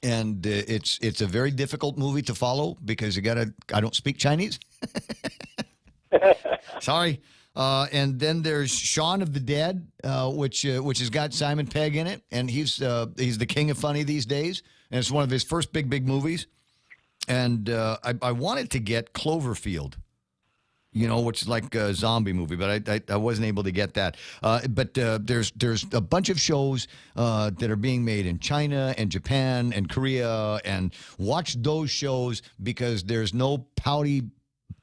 And it's a very difficult movie to follow because I don't speak Chinese. Sorry. And then there's Shaun of the Dead, which has got Simon Pegg in it, and he's the king of funny these days, and it's one of his first big movies. And I wanted to get Cloverfield, which is like a zombie movie, but I wasn't able to get that. But there's a bunch of shows that are being made in China and Japan and Korea, and watch those shows because there's no pouty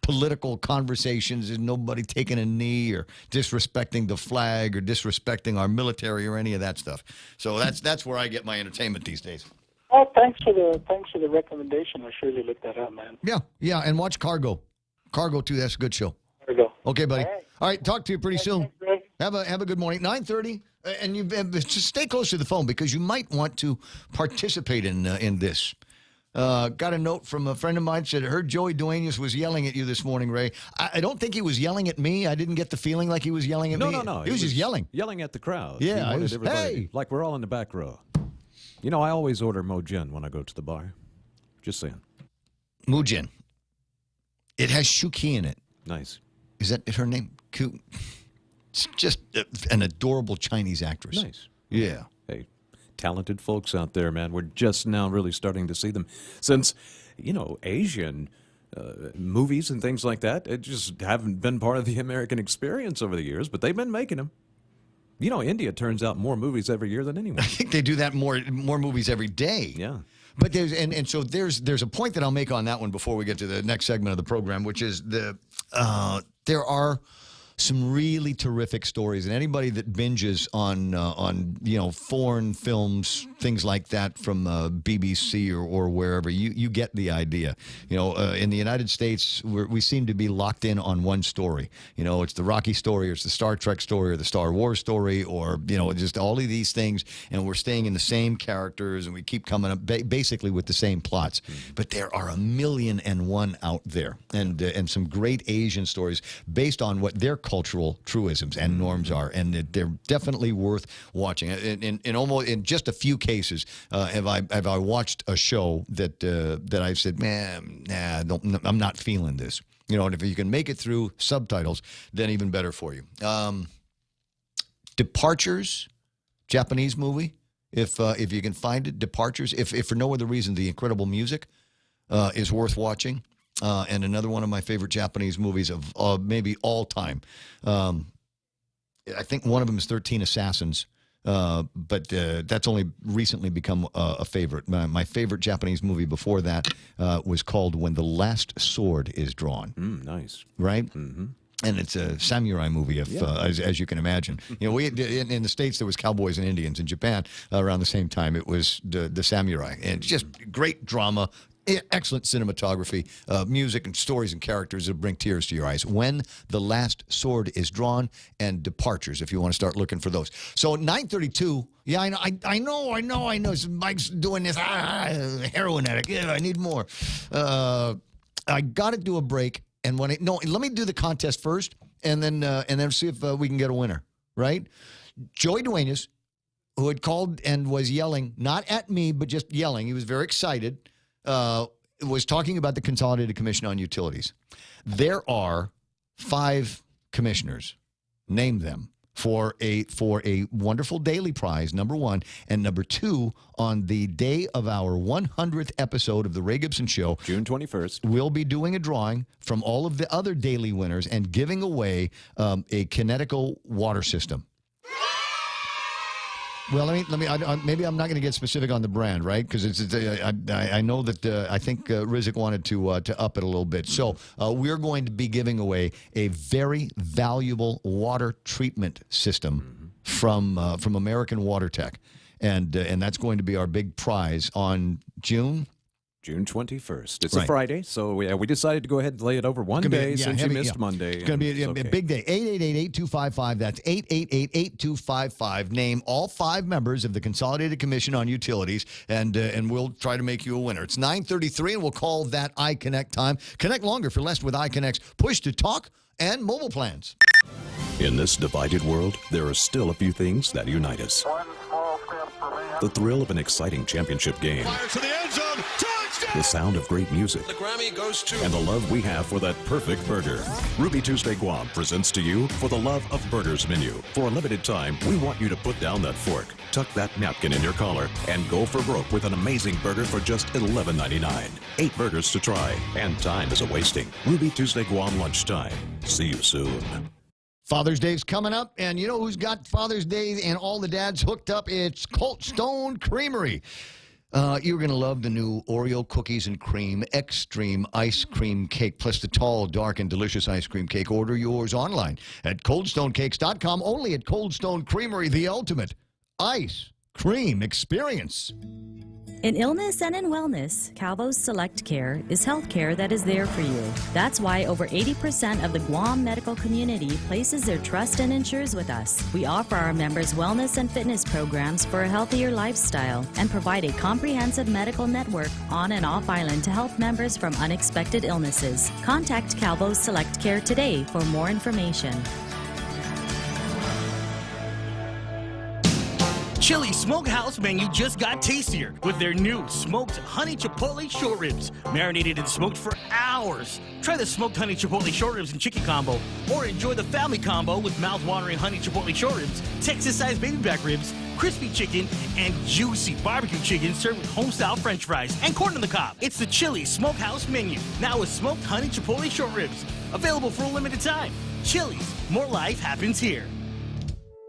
political conversations and nobody taking a knee or disrespecting the flag or disrespecting our military or any of that stuff. So that's where I get my entertainment these days. Oh, thanks for the recommendation. I surely looked that up, man. Yeah, and watch Cargo. Cargo too. That's a good show. There we go. Okay, buddy. All right. All right, talk to you pretty soon. Thanks, Greg. Have a good morning. 9:30, and just stay close to the phone because you might want to participate in this. Got a note from a friend of mine said heard Joey Duenas was yelling at you this morning, Ray. I don't think he was yelling at me. I didn't get the feeling like he was yelling at me. No. He was just yelling. Yelling at the crowd. Yeah, He I wanted was, everybody, hey! like we're all in the back row. You know, I always order Mojin when I go to the bar. Just saying. Mujin. It has Shuki in it. Nice. Is that her name? Cute. It's just an adorable Chinese actress. Nice. Yeah. Hey, talented folks out there, man. We're just now really starting to see them. Since, Asian movies and things like that, it just haven't been part of the American experience over the years, but they've been making them. India turns out more movies every year than anyone. I think they do that more movies every day. Yeah. But there's a point that I'll make on that one before we get to the next segment of the program, which is there are some really terrific stories, and anybody that binges on foreign films, things like that from BBC or wherever, you get the idea. In the United States, we seem to be locked in on one story. It's the Rocky story, or it's the Star Trek story, or the Star Wars story, or just all of these things, and we're staying in the same characters, and we keep coming up basically with the same plots. But there are 1,000,001 out there, and some great Asian stories based on what their cultural truisms and norms are, and they're definitely worth watching. In just a few cases, have I watched a show that I've said, man, I'm not feeling this. And if you can make it through subtitles, then even better for you. Departures, Japanese movie. If you can find it, Departures. If for no other reason, the incredible music is worth watching. And another one of my favorite Japanese movies of maybe all time. I think one of them is 13 Assassins, but that's only recently become a favorite. My favorite Japanese movie before that was called When the Last Sword is Drawn. Nice. Right? Mm-hmm. And it's a samurai movie, as you can imagine. We in the States there was Cowboys and Indians. In Japan, around the same time, it was the samurai, and just great drama. Excellent cinematography, music, and stories and characters that bring tears to your eyes. When the Last Sword is Drawn, and Departures, if you want to start looking for those. So 9:32. Yeah, I know. Mike's doing this. Heroin addict. Yeah, I need more. I got to do a break, and let me do the contest first, and then see if we can get a winner. Right? Joey Duenas, who had called and was yelling, not at me, but just yelling. He was very excited. Was talking about the Consolidated Commission on Utilities. There are 5 commissioners. Name them for a wonderful daily prize, number 1, and number 2, on the day of our 100th episode of the Ray Gibson Show, June 21st, we'll be doing a drawing from all of the other daily winners and giving away a Connecticut water system. Well, maybe I'm not going to get specific on the brand, right? Because I know that I think Rizik wanted to up it a little bit. So we're going to be giving away a very valuable water treatment system from American Water Tech, and that's going to be our big prize on June 21st. It's a Friday, so we decided to go ahead and lay it over one day since you missed Monday. It's going to be a big day. 888-8255. That's 888-8255. Name all 5 members of the Consolidated Commission on Utilities, and we'll try to make you a winner. It's 9:33, and we'll call that iConnect time. Connect longer for less with iConnect's push-to-talk and mobile plans. In this divided world, there are still a few things that unite us. The thrill of an exciting championship game. Fire to the end zone. The sound of great music. The Grammy goes to... And the love we have for that perfect burger. Ruby Tuesday Guam presents to you For the Love of Burgers menu. For a limited time, we want you to put down that fork, tuck that napkin in your collar, and go for broke with an amazing burger for just $11.99. 8 burgers to try, and time is a-wasting. Ruby Tuesday Guam lunchtime. See you soon. Father's Day's coming up, and you know who's got Father's Day and all the dads hooked up? It's Cold Stone Creamery. You're going to love the new Oreo cookies and cream extreme ice cream cake, plus the tall, dark, and delicious ice cream cake. Order yours online at coldstonecakes.com. Only at Cold Stone Creamery, the ultimate ice Cream Experience. In illness and in wellness, Calvo's Select Care is health care that is there for you. That's why over 80% of the Guam medical community places their trust and insures with us. We offer our members wellness and fitness programs for a healthier lifestyle and provide a comprehensive medical network on and off island to help members from unexpected illnesses. Contact Calvo's Select Care today for more information. Chili's Smokehouse menu just got tastier with their new smoked honey chipotle short ribs, marinated and smoked for hours. Try the smoked honey chipotle short ribs and chicken combo, or enjoy the family combo with mouth-watering honey chipotle short ribs, Texas-sized baby back ribs, crispy chicken, and juicy barbecue chicken served with home-style French fries and corn on the cob. It's the Chili's Smokehouse menu, now with smoked honey chipotle short ribs, available for a limited time. Chili's, more life happens here.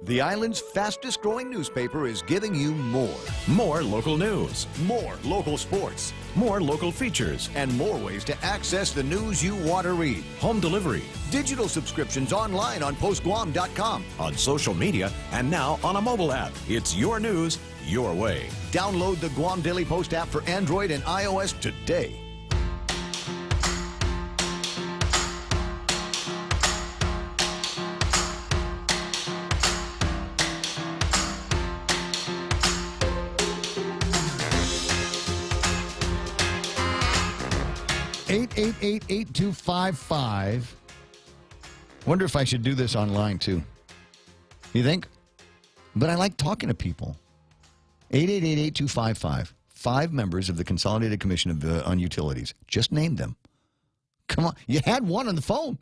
The island's fastest growing newspaper is giving you more. More local news. More local sports. More local features. And more ways to access the news you want to read. Home delivery. Digital subscriptions online on postguam.com. On social media and now on a mobile app. It's your news, your way. Download the Guam Daily Post app for Android and iOS today. $888-8255. Wonder if I should do this online too. You think? But I like talking to people. 888-8255. 5 members of the Consolidated Commission on Utilities. Just name them. Come on. You had one on the phone.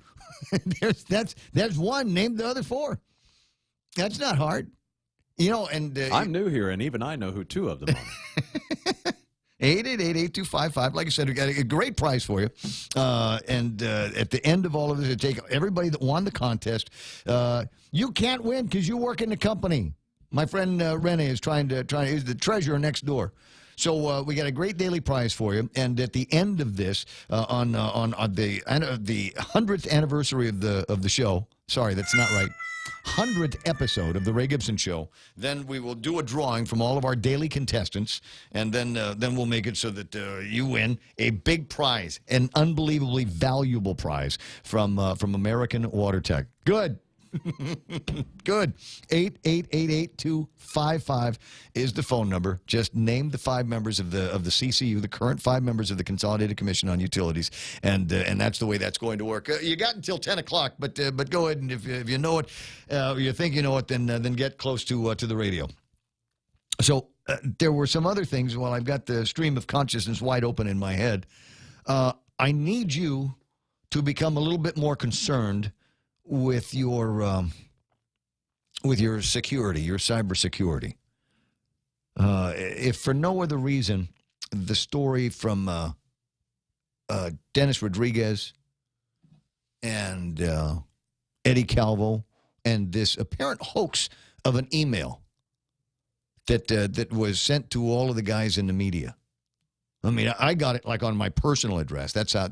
There's one. Name the other 4. That's not hard. You know, and I'm new here, and even I know who 2 of them are. 888-8255. Like I said, we got a great prize for you. And at the end of all of this, to take everybody that won the contest. You can't win because you work in the company. My friend Rene is he's the treasurer next door. So we got a great daily prize for you. And at the end of this, on the 100th anniversary of the show, sorry, that's not right. 100th episode of the Ray Gibson Show, then we will do a drawing from all of our daily contestants, and then we'll make it so that you win a big prize, an unbelievably valuable prize from American Water Tech. Good. Good. 888-8255 is the phone number. Just name the 5 members of the CCU, the current 5 members of the Consolidated Commission on Utilities, and that's the way that's going to work. You got until 10 o'clock, but go ahead, and if you know it, or you think you know it, then get close to the radio. So there were some other things. While I've got the stream of consciousness wide open in my head, I need you to become a little bit more concerned with your security, your cybersecurity. If for no other reason, the story from Dennis Rodriguez and Eddie Calvo and this apparent hoax of an email that was sent to all of the guys in the media. I mean, I got it like on my personal address. That's how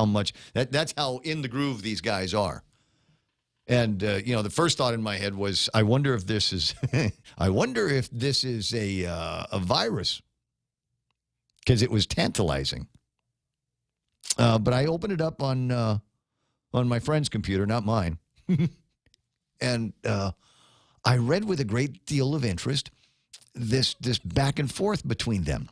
much that's how in the groove these guys are. And the first thought in my head was, I wonder if this is a virus, because it was tantalizing. But I opened it up on my friend's computer, not mine, and I read with a great deal of interest this back and forth between them.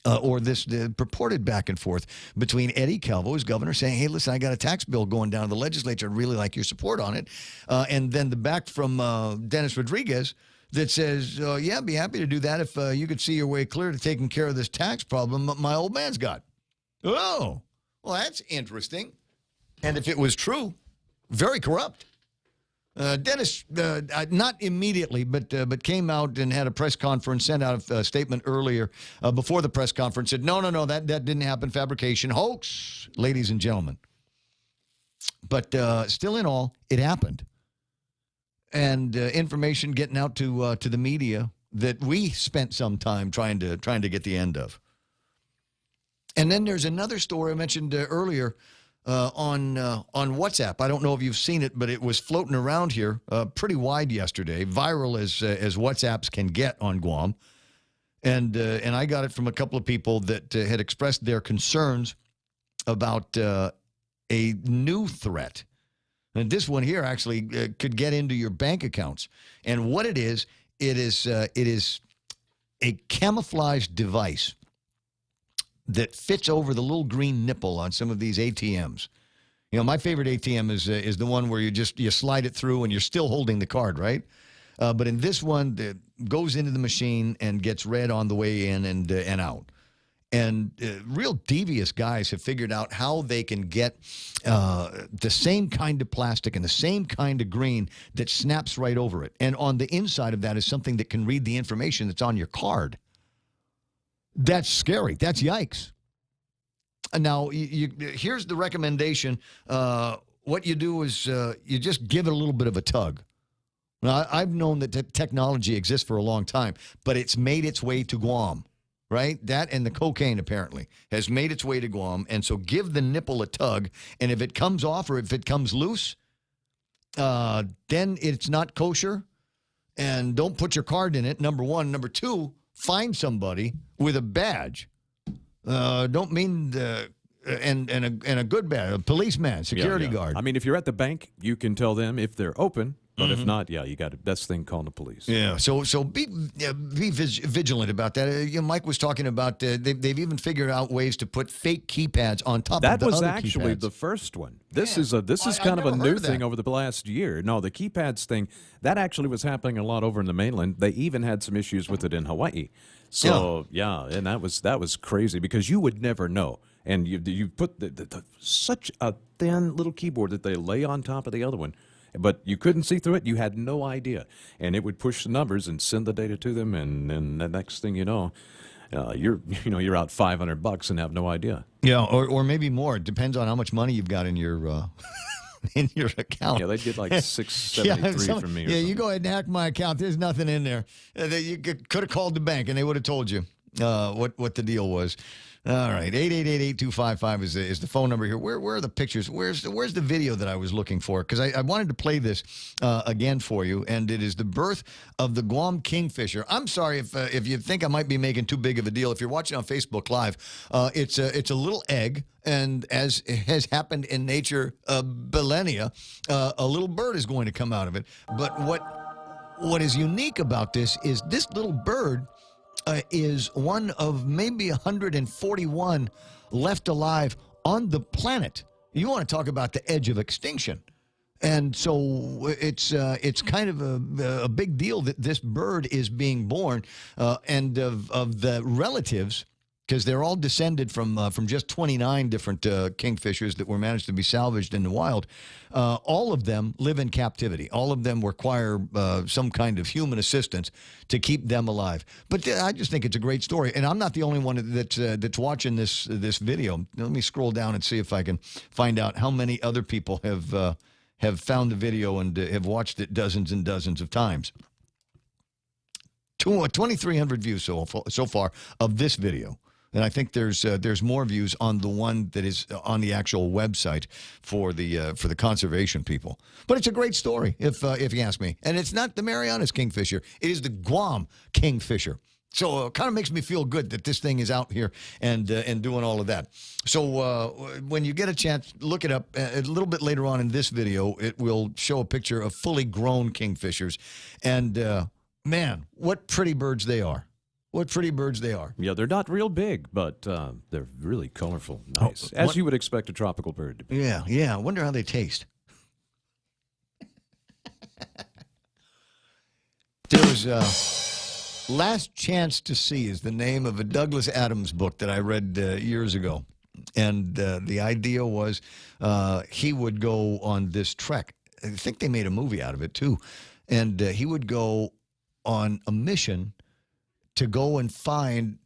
Or this purported back and forth between Eddie Calvo, as governor, saying, hey, listen, I got a tax bill going down to the legislature. I'd really like your support on it. And then the back from Dennis Rodriguez that says, yeah, I'd be happy to do that if you could see your way clear to taking care of this tax problem my old man's got. Oh, well, that's interesting. And if it was true, very corrupt. Dennis, not immediately, but came out and had a press conference, sent out a statement earlier before the press conference, said, no, that didn't happen, fabrication, hoax, ladies and gentlemen. But still in all, it happened. And information getting out to the media that we spent some time trying to get the end of. And then there's another story I mentioned earlier on WhatsApp. I don't know if you've seen it, but it was floating around here pretty wide yesterday, viral as WhatsApps can get on Guam. And I got it from a couple of people that had expressed their concerns about a new threat. And this one here actually could get into your bank accounts. And what it is a camouflage device that fits over the little green nipple on some of these ATMs. You know, my favorite ATM is the one where you slide it through and you're still holding the card, right? But in this one, it goes into the machine and gets read on the way in and out. And real devious guys have figured out how they can get the same kind of plastic and the same kind of green that snaps right over it. And on the inside of that is something that can read the information that's on your card. That's scary. That's yikes. Now, here's the recommendation. What you do is you just give it a little bit of a tug. Now, I've known that technology exists for a long time, but it's made its way to Guam, right? That and the cocaine, apparently, has made its way to Guam. And so give the nipple a tug, and if it comes off or if it comes loose, then it's not kosher. And don't put your card in it, number one. Number two, find somebody with a badge. Don't mean and a good badge, a policeman, security guard. I mean, if you're at the bank, you can tell them if they're open. But if not, you got to best thing call the police. Yeah, so be vigilant about that. Mike was talking about they've even figured out ways to put fake keypads on top of the other keypads. That was actually the first one. This is kind of a new thing over the last year. No, the keypads thing, that actually was happening a lot over in the mainland. They even had some issues with it in Hawaii. So, and that was crazy because you would never know. And you put such a thin little keyboard that they lay on top of the other one. But you couldn't see through it. You had no idea. And it would push the numbers and send the data to them. And the next thing you know, you're out $500 and have no idea. Yeah, or maybe more. It depends on how much money you've got in your in your account. Yeah, they'd get like $673 from me. You go ahead and hack my account. There's nothing in there. You could have called the bank and they would have told you what the deal was. All right, 888-8255 is the phone number here. Where are the pictures? Where's the video that I was looking for? Because I wanted to play this again for you, and it is the birth of the Guam kingfisher. I'm sorry if you think I might be making too big of a deal. If you're watching on Facebook Live, it's a little egg, and as has happened in nature millennia, a little bird is going to come out of it. But what is unique about this is this little bird is one of maybe 141 left alive on the planet. You want to talk about the edge of extinction. And so it's kind of a big deal that this bird is being born, and of the relatives, because they're all descended from just 29 different kingfishers that were managed to be salvaged in the wild. All of them live in captivity. All of them require some kind of human assistance to keep them alive. But I just think it's a great story, and I'm not the only one that's watching this video. Let me scroll down and see if I can find out how many other people have found the video and have watched it dozens and dozens of times. 2,300 views so far of this video. And I think there's more views on the one that is on the actual website for the conservation people. But it's a great story, if you ask me. And it's not the Marianas kingfisher; it is the Guam kingfisher. So it kind of makes me feel good that this thing is out here and doing all of that. So when you get a chance, look it up. A little bit later on in this video, it will show a picture of fully grown kingfishers, and man, what pretty birds they are. What pretty birds they are. Yeah, they're not real big, but they're really colorful, nice, as you would expect a tropical bird to be. Yeah. I wonder how they taste. There was Last Chance to See is the name of a Douglas Adams book that I read years ago. And the idea was he would go on this trek. I think they made a movie out of it, too. And he would go on a mission to go and find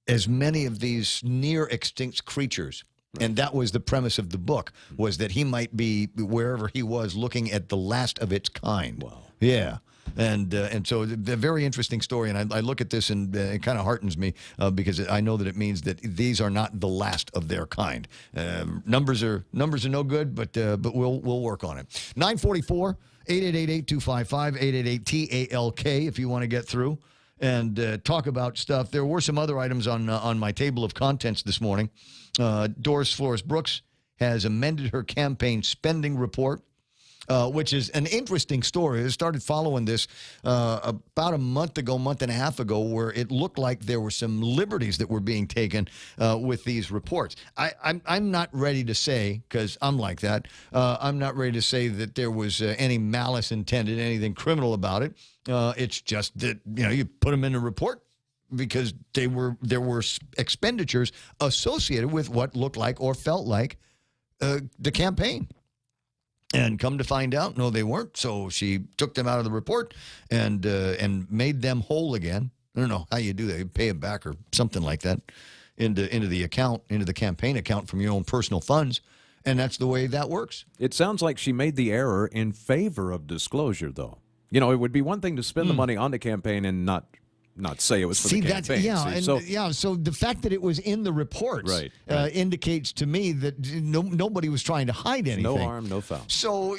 as many of these near extinct creatures. And that was the premise of the book, was that he might be wherever he was looking at the last of its kind. Wow. Yeah. And so a very interesting story. And I look at this and it kind of heartens me because I know that it means that these are not the last of their kind. Numbers are no good, but we'll work on it. 944 888-8255 888-TALK if you want to get through and talk about stuff. There were some other items on my table of contents this morning. Doris Flores Brooks has amended her campaign spending report, which is an interesting story. I started following this about a month and a half ago, where it looked like there were some liberties that were being taken with these reports. I'm not ready to say, because I'm like that, I'm not ready to say that there was any malice intended, anything criminal about it. It's just that, you put them in a report because there were expenditures associated with what looked like or felt like the campaign. And come to find out, no, they weren't. So she took them out of the report and made them whole again. I don't know how you do that. You pay them back or something like that into the account, into the campaign account from your own personal funds. And that's the way that works. It sounds like she made the error in favor of disclosure, though. It would be one thing to spend the money on the campaign and not say it was for the campaign. So the fact that it was in the reports indicates to me that nobody was trying to hide anything. No harm, no foul. So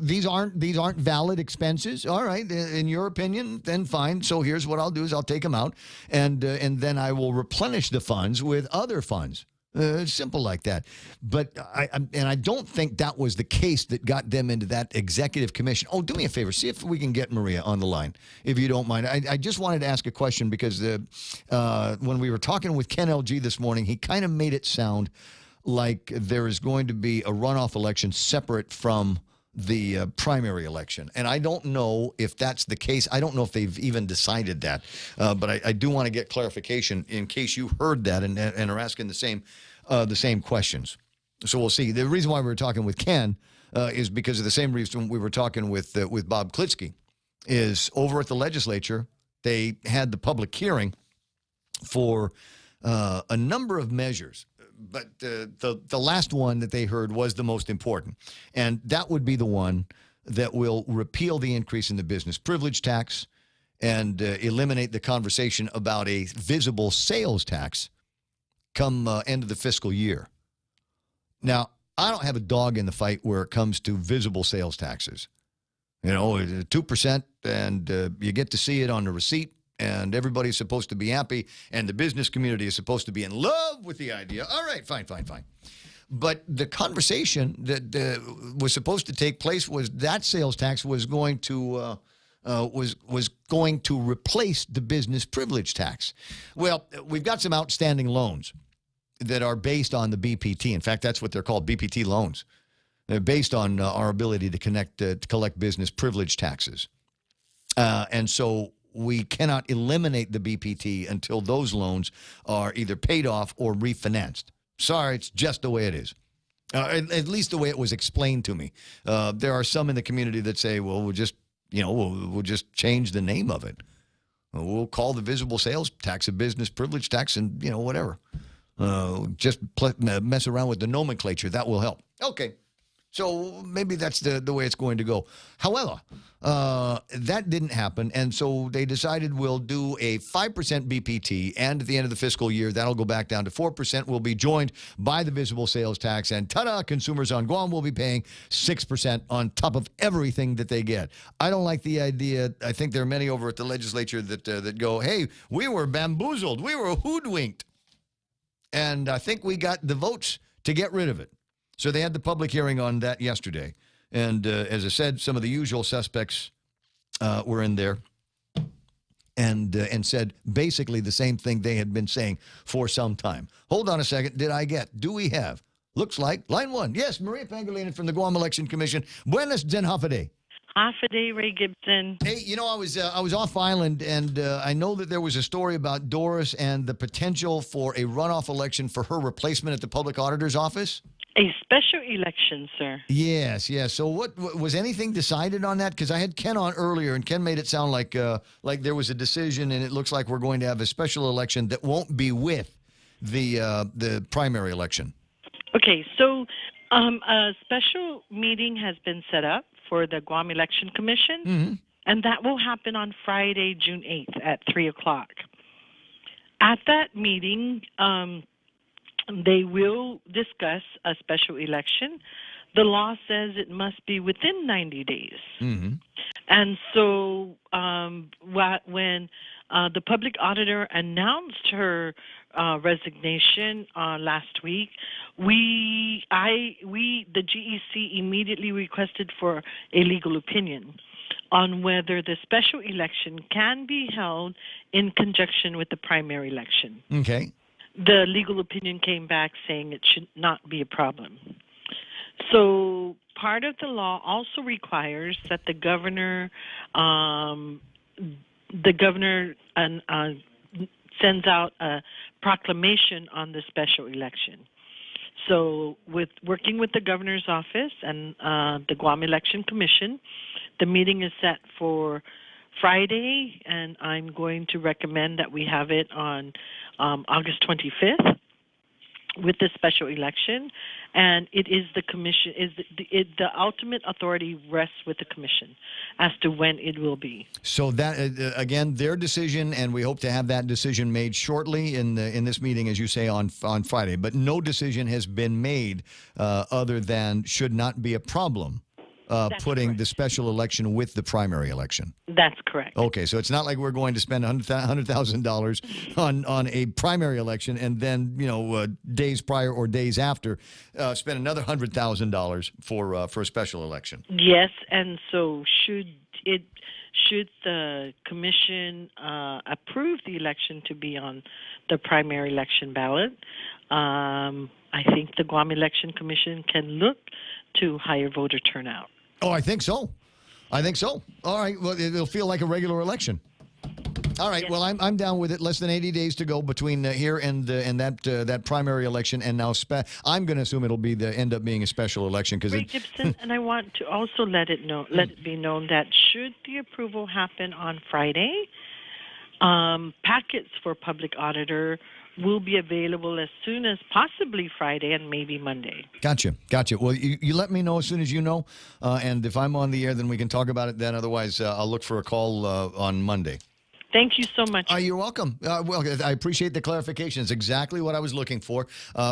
these aren't valid expenses. All right, in your opinion, then fine. So here's what I'll do: is I'll take them out, and then I will replenish the funds with other funds. Simple like that. But I don't think that was the case that got them into that executive commission. Oh, do me a favor. See if we can get Maria on the line, if you don't mind. I just wanted to ask a question because when we were talking with Ken LG this morning, he kind of made it sound like there is going to be a runoff election separate from the primary election. And I don't know if that's the case. I don't know if they've even decided that. But I do want to get clarification in case you heard that and are asking the same questions. So we'll see. The reason why we were talking with Ken is because of the same reason we were talking with Bob Klitsky, is over at the legislature, they had the public hearing for a number of measures. But the last one that they heard was the most important, and that would be the one that will repeal the increase in the business privilege tax and eliminate the conversation about a visible sales tax come end of the fiscal year. Now, I don't have a dog in the fight where it comes to visible sales taxes. 2%, and you get to see it on the receipt. And everybody's supposed to be happy, and the business community is supposed to be in love with the idea. All right, fine. But the conversation that was supposed to take place was that sales tax was going to replace the business privilege tax. Well, we've got some outstanding loans that are based on the BPT. In fact, that's what they're called, BPT loans. They're based on our ability to collect business privilege taxes, and so we cannot eliminate the BPT until those loans are either paid off or refinanced. Sorry, it's just the way it is. At least the way it was explained to me. There are some in the community that say, well, we'll just change the name of it. We'll call the visible sales tax a business privilege tax and, whatever. Just mess around with the nomenclature. That will help. Okay. So maybe that's the way it's going to go. However, that didn't happen, and so they decided we'll do a 5% BPT, and at the end of the fiscal year, that'll go back down to 4%. We'll be joined by the visible sales tax, and ta-da, consumers on Guam will be paying 6% on top of everything that they get. I don't like the idea. I think there are many over at the legislature that go, hey, we were bamboozled. We were hoodwinked. And I think we got the votes to get rid of it. So they had the public hearing on that yesterday. And as I said, some of the usual suspects were in there and said basically the same thing they had been saying for some time. Hold on a second. Do we have? Looks like line one. Yes, Maria Pangilinan from the Guam Election Commission. Buenas den Hafaday. Hafaday, Ray Gibson. Hey, I was off island, and I know that there was a story about Doris and the potential for a runoff election for her replacement at the public auditor's office. A special election, sir. Yes. So what was anything decided on that? Because I had Ken on earlier, and Ken made it sound like there was a decision, and it looks like we're going to have a special election that won't be with the primary election. Okay, so a special meeting has been set up for the Guam Election Commission. Mm-hmm. And that will happen on Friday, June 8th at 3 o'clock. At that meeting, they will discuss a special election. The law says it must be within 90 days. Mm-hmm. And so when the public auditor announced her resignation last week, the GEC immediately requested for a legal opinion on whether the special election can be held in conjunction with the primary election. Okay. The legal opinion came back saying it should not be a problem. So part of the law also requires that the governor sends out a proclamation on the special election. So working with the governor's office and the Guam Election Commission, the meeting is set for Friday, and I'm going to recommend that we have it on August 25th with the special election, and it is the commission, the ultimate authority rests with the commission as to when it will be. So that again, their decision, and we hope to have that decision made shortly in this meeting, as you say, on Friday. But no decision has been made other than should not be a problem. Putting the special election with the primary election. That's correct. Okay, so it's not like we're going to spend $100,000 on a primary election and then, days prior or days after, spend another $100,000 for a special election. Yes, and so should the commission approve the election to be on the primary election ballot, I think the Guam Election Commission can look to higher voter turnout. Oh, I think so. All right. Well, it'll feel like a regular election. All right. Yes. Well, I'm down with it. Less than 80 days to go between here and that primary election, and now I'm going to assume it'll be end up being a special election because Ray Gibson, and I want to also let it be known that should the approval happen on Friday, packets for public auditor will be available as soon as possibly Friday and maybe Monday. Gotcha. Well, you let me know as soon as you know, and if I'm on the air, then we can talk about it then. Otherwise, I'll look for a call on Monday. Thank you so much. You're welcome. Well, I appreciate the clarification. It's exactly what I was looking for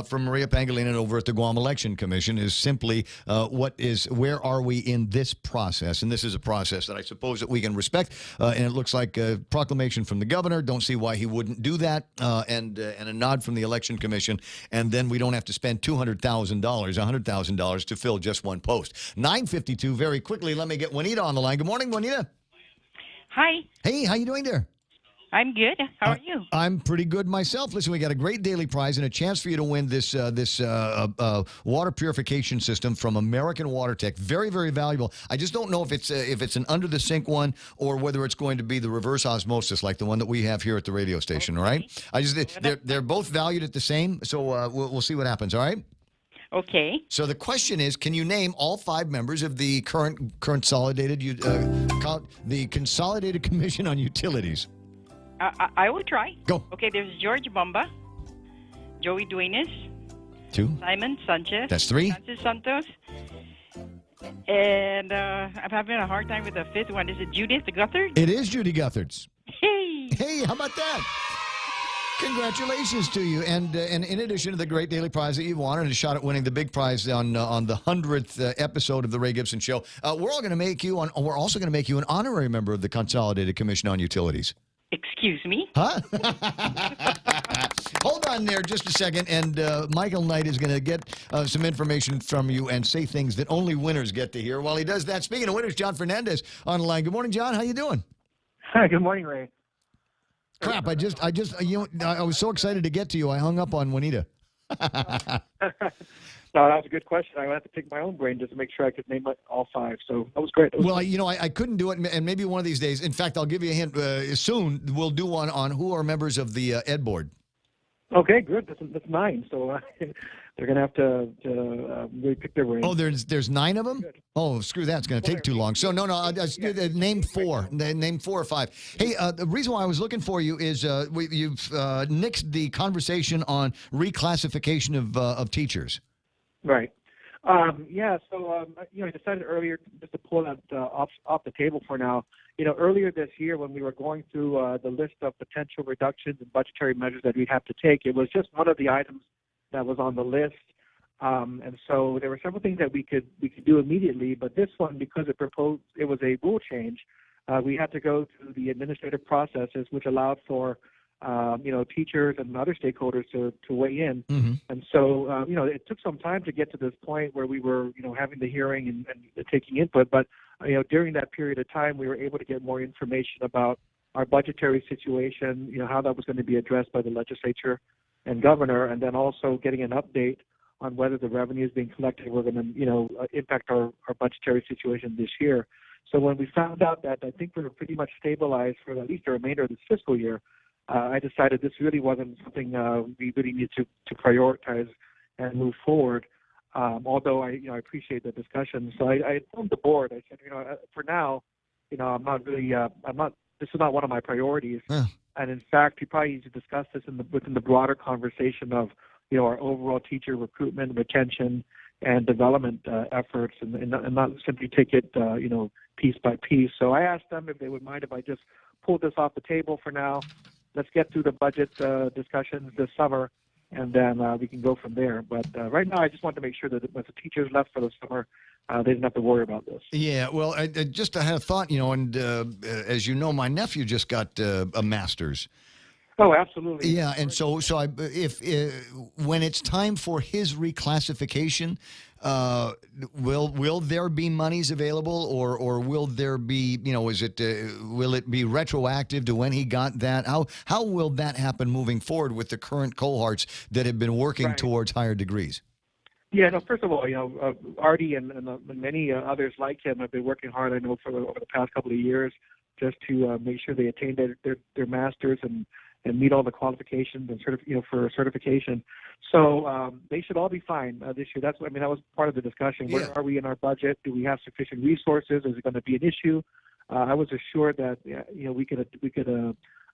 from Maria Pangilinan over at the Guam Election Commission is simply where are we in this process? And this is a process that I suppose that we can respect. And it looks like a proclamation from the governor. Don't see why he wouldn't do that. And a nod from the Election Commission. And then we don't have to spend $100,000 to fill just one post. 9:52, very quickly. Let me get Juanita on the line. Good morning, Juanita. Hi. Hey, how you doing there? I'm good. How are you? I'm pretty good myself. Listen, we got a great daily prize and a chance for you to win this water purification system from American Water Tech. Very, very valuable. I just don't know if it's an under the sink one or whether it's going to be the reverse osmosis like the one that we have here at the radio station. Okay. All right? They're both valued at the same, so we'll see what happens. All right. Okay. So the question is, can you name all 5 members of the consolidated Commission on Utilities? I will try. Go. Okay, there's George Bomba, Joey Duenas, 2, Simon Sanchez. That's 3. Francis Santos. And I'm having a hard time with the 5th one. Is it Judith Guthard? It is Judy Guthards. Hey, how about that? Congratulations to you, and in addition to the great daily prize that you've won and a shot at winning the big prize on the 100th episode of the Ray Gibson Show, we're also going to make you an honorary member of the Consolidated Commission on Utilities. Excuse me? Huh? Hold on there just a second, and Michael Knight is going to get some information from you and say things that only winners get to hear. While he does that, speaking of winners, John Fernandez on the line. Good morning, John. How you doing? Hi. Good morning, Ray. Crap! I was so excited to get to you. I hung up on Juanita. No, that was a good question. I have to pick my own brain just to make sure I could name all 5. So that was great. I couldn't do it, and maybe one of these days. In fact, I'll give you a hint. Soon we'll do one on who are members of the Ed Board. Okay, good. That's 9. So they're going to have to really pick their brains. Oh, there's 9 of them? Good. Oh, screw that. It's going to take too long. So, no, name 4. Name 4 or 5. Hey, the reason why I was looking for you is you've nixed the conversation on reclassification of teachers. Right. I decided earlier just to pull that off the table for now. Earlier this year when we were going through the list of potential reductions and budgetary measures that we'd have to take, it was just one of the items that was on the list. And so there were several things that we could do immediately, but this one, because it was a rule change, we had to go through the administrative processes, which allowed for teachers and other stakeholders to weigh in. Mm-hmm. And so, it took some time to get to this point where we were, having the hearing and taking input. But, during that period of time, we were able to get more information about our budgetary situation, how that was going to be addressed by the legislature and governor, and then also getting an update on whether the revenues being collected were going to, impact our budgetary situation this year. So when we found out that I think we were pretty much stabilized for at least the remainder of this fiscal year, I decided this really wasn't something we really need to prioritize and move forward. Although I appreciate the discussion, so I informed the board. I said, for now, I'm not really, this is not one of my priorities. And in fact, we probably need to discuss this within the broader conversation of, our overall teacher recruitment, retention, and development efforts, and not simply take it, piece by piece. So I asked them if they would mind if I just pulled this off the table for now. Let's get through the budget discussions this summer, and then we can go from there. But right now, I just want to make sure that when the teachers left for the summer, they didn't have to worry about this. Yeah, well, I had a thought, and as you know, my nephew just got a master's. Oh, absolutely. Yeah, and so if when it's time for his reclassification, will there be monies available, or will there be, will it be retroactive to when he got that? How will that happen moving forward with the current cohorts that have been working towards higher degrees? Yeah, no, first of all, Artie and many others like him have been working hard, I know, over the past couple of years just to make sure they attain their masters and meet all the qualifications and for certification. So they should all be fine this year. That was part of the discussion. Where are we in our budget? Do we have sufficient resources? Is it going to be an issue? I was assured that we could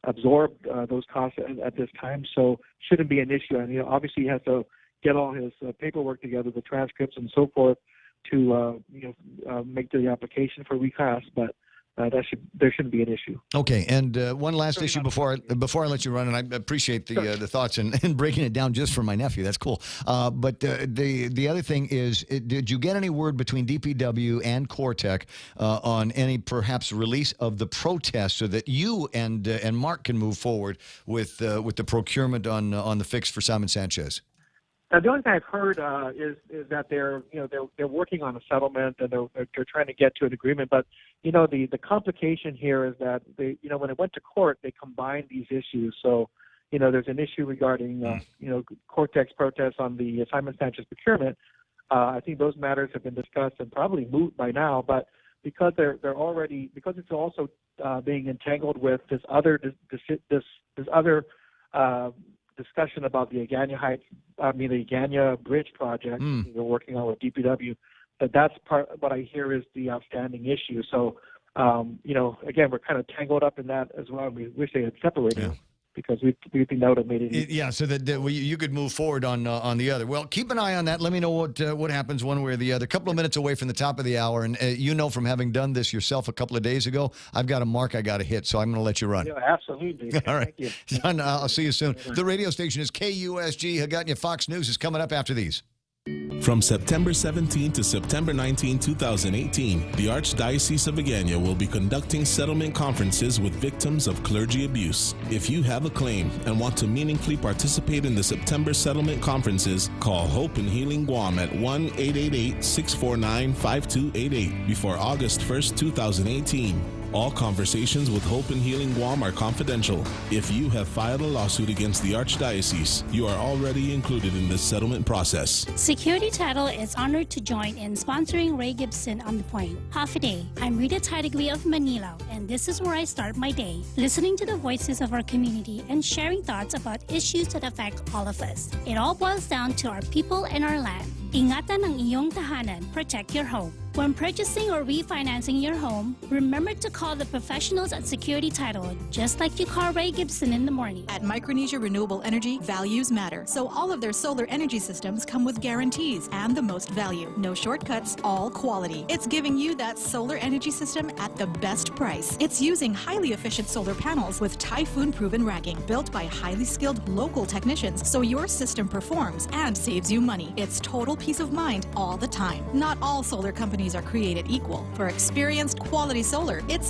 absorb those costs at this time, so shouldn't be an issue. And obviously he has to get all his paperwork together, the transcripts and so forth, to make the application for reclass, but there shouldn't be an issue. Okay, and one last issue before I let you run, and I appreciate the thoughts and breaking it down just for my nephew. That's cool. But the other thing is, did you get any word between DPW and Cortec on any perhaps release of the protest so that you and Mark can move forward with the procurement on the fix for Simon Sanchez? The only thing I've heard is that they're working on a settlement and they're trying to get to an agreement. But the complication here is that when it went to court, they combined these issues. So there's an issue regarding Cortec's protest on the Simon Sanchez procurement. I think those matters have been discussed and probably moot by now. But because because it's also being entangled with this other discussion about the Agana Bridge project we're working on with DPW, that's what I hear is the outstanding issue. So, again, we're kind of tangled up in that as well. We wish they had separated because we think that would have made it easier. Yeah, so that you could move forward on the other. Well, keep an eye on that. Let me know what happens one way or the other. A couple of minutes away from the top of the hour, and from having done this yourself a couple of days ago, I've got a mark I got to hit, so I'm going to let you run. Yeah, absolutely. All right. Thank you. John, I'll see you soon. The radio station is KUSG. Hagåtña. Fox News is coming up after these. From September 17 to September 19, 2018, the Archdiocese of Hagåtña will be conducting settlement conferences with victims of clergy abuse. If you have a claim and want to meaningfully participate in the September settlement conferences, call Hope and Healing Guam at 1-888-649-5288 before August 1st, 2018. All conversations with Hope and Healing Guam are confidential. If you have filed a lawsuit against the Archdiocese, you are already included in this settlement process. Security Title is honored to join in sponsoring Ray Gibson on The Point. Half a day. I'm Rita Tidegli of Manila, and this is where I start my day, listening to the voices of our community and sharing thoughts about issues that affect all of us. It all boils down to our people and our land. Ingatan ang iyong tahanan. Protect your home. When purchasing or refinancing your home, remember to call the professionals at Security Title, just like you call Ray Gibson in the morning. At Micronesia Renewable Energy, values matter. So all of their solar energy systems come with guarantees and the most value. No shortcuts, all quality. It's giving you that solar energy system at the best price. It's using highly efficient solar panels with typhoon-proven racking, built by highly skilled local technicians, so your system performs and saves you money. It's total peace of mind all the time. Not all solar companies are created equal. For experienced quality solar, it's